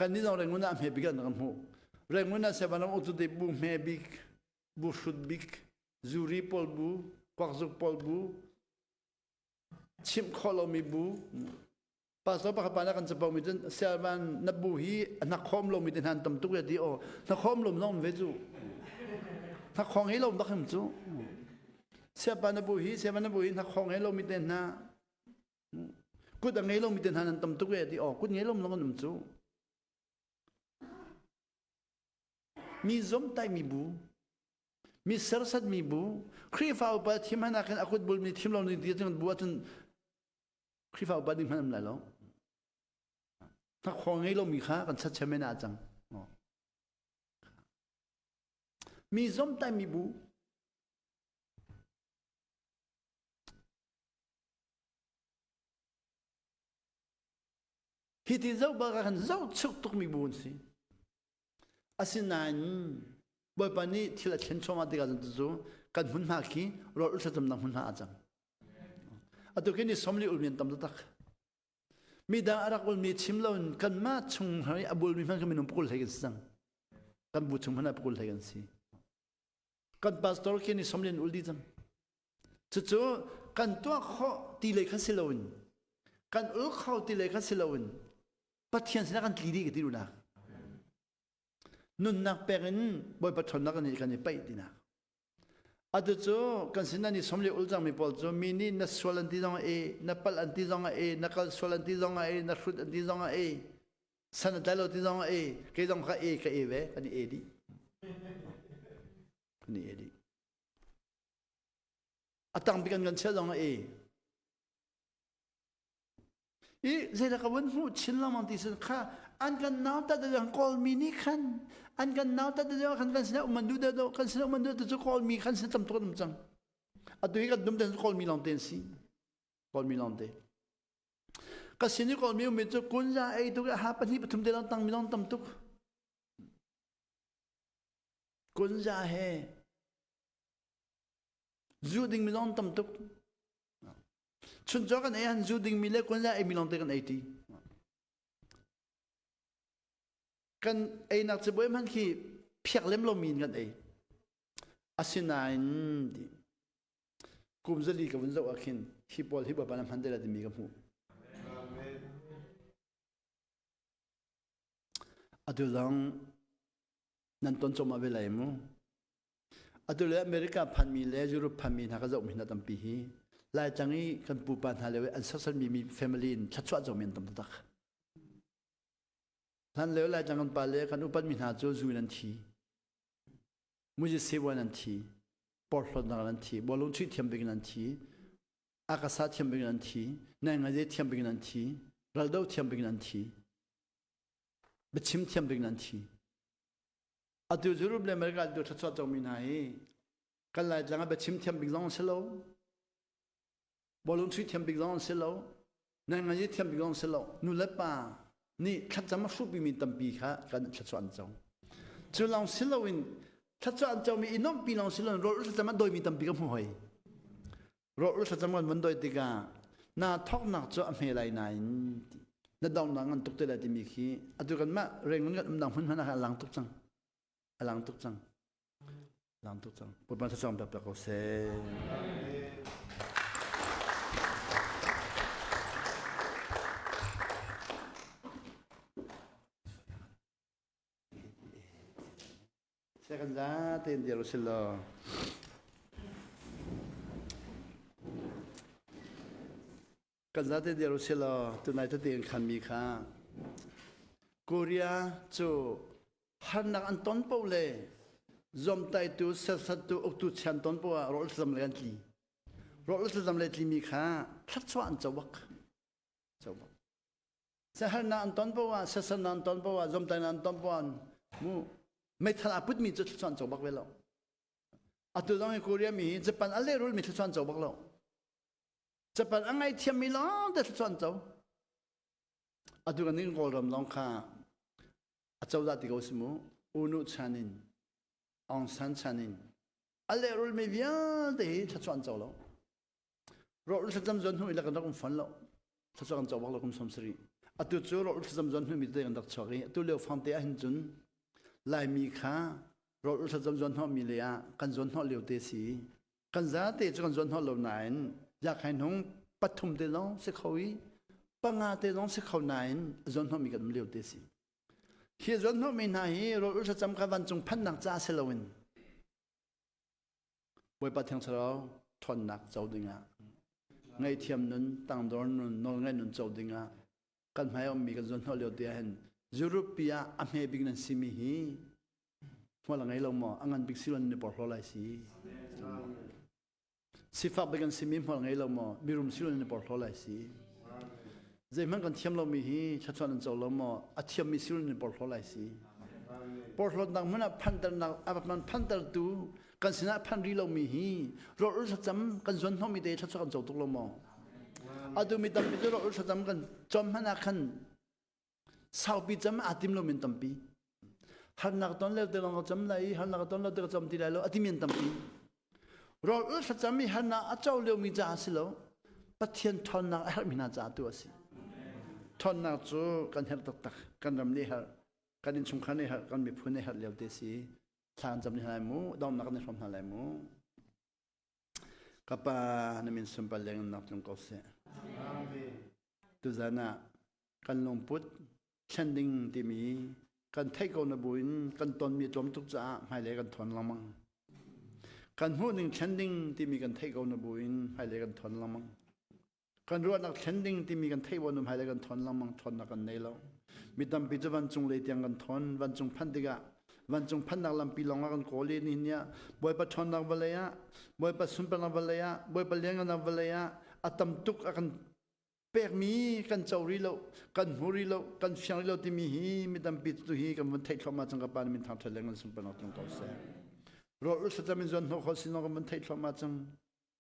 kan ni orang guna am hebigan dengan mu orang guna sebanam utu de bu mebik bu shudbik zuri polbu kwakzuk polbu chim kholomi bu paso pa kapana kan sepau miten seban nabuhi nakhom lo miten han tam tuk ya di o nakhom lo non veju nakhong helo dak hem chu seban nabuhi nakhong helo miten na kut ang helo miten han tam tuk ya di o kut helo non chu mi zom tai mi bu mi sersat mi bu khrifa upa thimana kan akut bul mi thimlo ni diatun buatun khrifa upa di manam lalo ta khongai lo mi kha kan chat chemena chang mi zom tai mi bu hiti zau ba kan zau chuk tuk mi bu si asinan boy pani thila chenchoma diga zu kan hunma ki ro ulsatam na hunma ajang atu kini somli ulmin tam tak mida arakul mi chimlon kan ma chung hai abul mi man kaminum pukul hegen sang kan bu chung hana pukul hegen si kan pastor kini somlin uldi jam chu kan to kho ti le khasilawin kan ul kho ti le khasilawin pathian sina kan tiri ke tiruna nun nak perin boy pathon nak ni kan pai dina adu chu kan sinani somle uljang mi pol chu mini na swalanti dong e na pal anti dong e na kal swalanti dong e na fruit anti dong e san dalo ti dong e ke dong kha e ka e ve kan e di ni e di atang bikan kan che dong e i zela ka wan hu chinlam anti sen kha an kan nauta da call mini khan an kan nauta da kan sina umandu da kan sina umandu da call mi kan sina tam to nam chang atu hi ka dum den call mi long ten si call mi long te ka sini call mi me chu kunja ai tu ha pa ni pathum de lang tang mi long tam tuk kunja he zu ding mi long tam tuk chun jo kan ai han zu ding mi le kunja ai mi long te kan 80 kan ay nak saboy man ki piak lem lo min kan ay asinain di kumzali ka bunzo akin hipol hiba panam handela di mi ka mu adulang nanton choma belai mu adule america phanmi le europe phanmi na ka zo min tam pi hi lai changi kan pu pan halewe an social mi family in chachwa zo min tam takท่านเลี้ยวไล่จังกันไปเลยกันอุปนิหารโจจูนันทีมุจิเสวนันทีปอดหลอดนันทีบอลลูนชีเทียมเบกนันทีอากาศเทียมเบกนันทีนายงานเทียมเบกนันทีรัลโดเทียมเบกนันทีเบชิมเทียมเบกนันทีอาทิตย์จุรุบเลเมริกาดูทัศน์จอมินายกันไล่จังกันเบชิมเทียมเบกนันเซโลบอลลูนชีเทียมเบกนันเซโลนายงานเทียมเบกนันเซโลนู่นเล็บป่านี่ขัดจำมาสู้ปีมีตั้มปีค่ะกันชัดชวนเจ้าจุลองสิลวินชัดชวนเจ้ามีอินน้องปีลองสิลวินรถชัดจำมาโดยมีตั้มปีก็ไม่ไหวรถชัดจำมันโดยติกาหน้าท้องหนักจะไม่ไรไหนนั่นดาวนังกันตุกเตลติมีขี้อาตุกันมาเร่งมันก็ดังพุ่นพนักหลังตุกจังหลังตุกจังหลังตุกจังปุ่นมาชัดจำแบบแบบเขาเซ่ kan za ten dia rosilo kan za ten dia rosilo tunai ta ten khan mi kha Korea chu han nak an ton po le zom tai tu sat tu ok tu chan ton po rol sam le li rol sam le li mi kha that chwa an chawak sa han na an ton po wa sa san an ton po wa zom tai an ton po an mu mai thala put mi chu chwan chawak ve lo atu dong Korea mi Japan ale rol mi chwan chawak lo Japan angai thiam mi lo de chwan chaw atu kan ning gol ram long kha achau da ti go simu unu chanin ong san chanin ale rol me via de chwan chaw lo rol cham zon hu ila kan dak fan lo chwan chaw bak lo kum somsri atu chu rol cham zon hu mi de kan dak chori atu le fam te a hin chun lai mi kha rol cham zon hu mi le ya kan zon hu le te si kan za te chu kan zon hu lo nain ya khai nong pathum te lo se khawi panga te long se khau nain zon hu mi kan le te si khi zon hu mi na hi rol cham ka van chung phan nak cha se lowin boi pa thang charo thon nak chau dinga ngai thiam nun tang dor nun nol ngai nun chau dinga kan mai om mi kan zon hu le te hen Europia ame big nan simi hi wala ngai lo mo angan big silon ni por lai si sifa began simi wala ngai lo mo mirum silon ni por lai si zai man kan thiam lo mi hi chachwan an chaw lo mo a thiam mi silon ni por lai si por lo nang mana phan tar na apan phan tar tu kan sina phan ri lo mi hi ro ro cham kan zon ho mi de chachwan chaw tuk lo mo adu mi tam mi ro ro cham kan chom hana khan sau bi cham atim lo min tampi har nak ton le de long cham lai har nak ton le de cham ti lai lo atim min tampi ro ro cham mi har na a chaw le mi ja si lo pathian thon na har mi na ja tu asi thon na chu kan her tak tak kan ram ni har kan in chung khan ni har kan mi phun ni har le te si than cham ni hai mu dom nak ni from na lai mu kapa na min sum pa leng nak chung ko se amen tu zana kan long put chanding ti mi kan thai ko na buin kan ton mi tlom tuk cha mai le kan thon lamang kan hu ning chanding ti mi kan thai ko na buin mai le kan thon lamang kan ro nak chanding ti mi kan thai wo nu mai le kan thon lamang thon na kan nei lo mi tam pi chawan chung le tiang kan thon wan chung phan diga wan chung phan nak lam pi long kan ko le ni nya boy pa thon nak wala ya boy pa sum pa nak wala ya boy pa leng nak wala ya atam tuk akan pek mi kan chawri lo kan huri lo kan fyang lo ti mi hi mi tam pi tu hi kan man thai thoma chang ka pan min thang thaleng an sum pa nak tung ko se ro ro sa min zon no kho sin no man thai thoma chang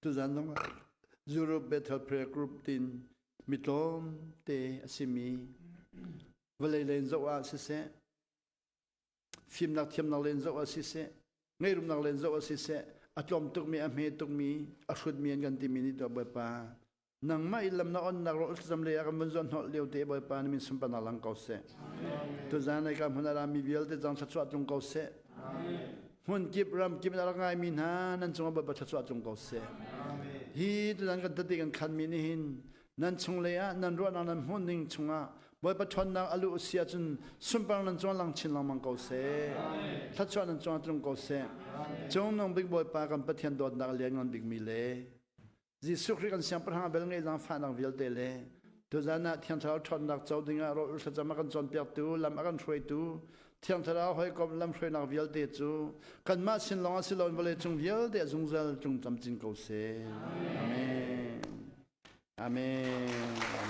tu zan no Zuro Bethel Prayer Group tin mitlom te asimi vale len zo a se se phim nak thiam nak len zo a se se ngai rum nak len zo a se se atlom tuk mi a me tuk mi a khut mi an gan ti mi ni to ba pa nang mai lam na on na ro sam le ka mun zon ho leu te ba pa ni min sum pa na lang ko se to zan ai ka huna ra mi bial te jang cha chwa tung ko se hun kip ram kip na ngai min ha nan chung ba cha chwa tung ko se hi tu dan kan tati kan khan mi ni hin nan chung le ya nan ro na nan hun ning chunga boy pa thon na alu sia chun sum pa nan chung lang chin lang mang ko se tha chwa nan chung tung ko se chung nong big boy pa kan pathian dot na le ngon big mi le ji sukri kan siam pa ha bel ngai lang fa nang vil te le tu zana thian thau thon nak chau dinga ro sa jama kan chon pek tu lam akan throi tu thiang thara hoi kom lam throi nak vil te chu kan ma sin long a silon bole chung vil de zung zal chung cham chin ko se amen amen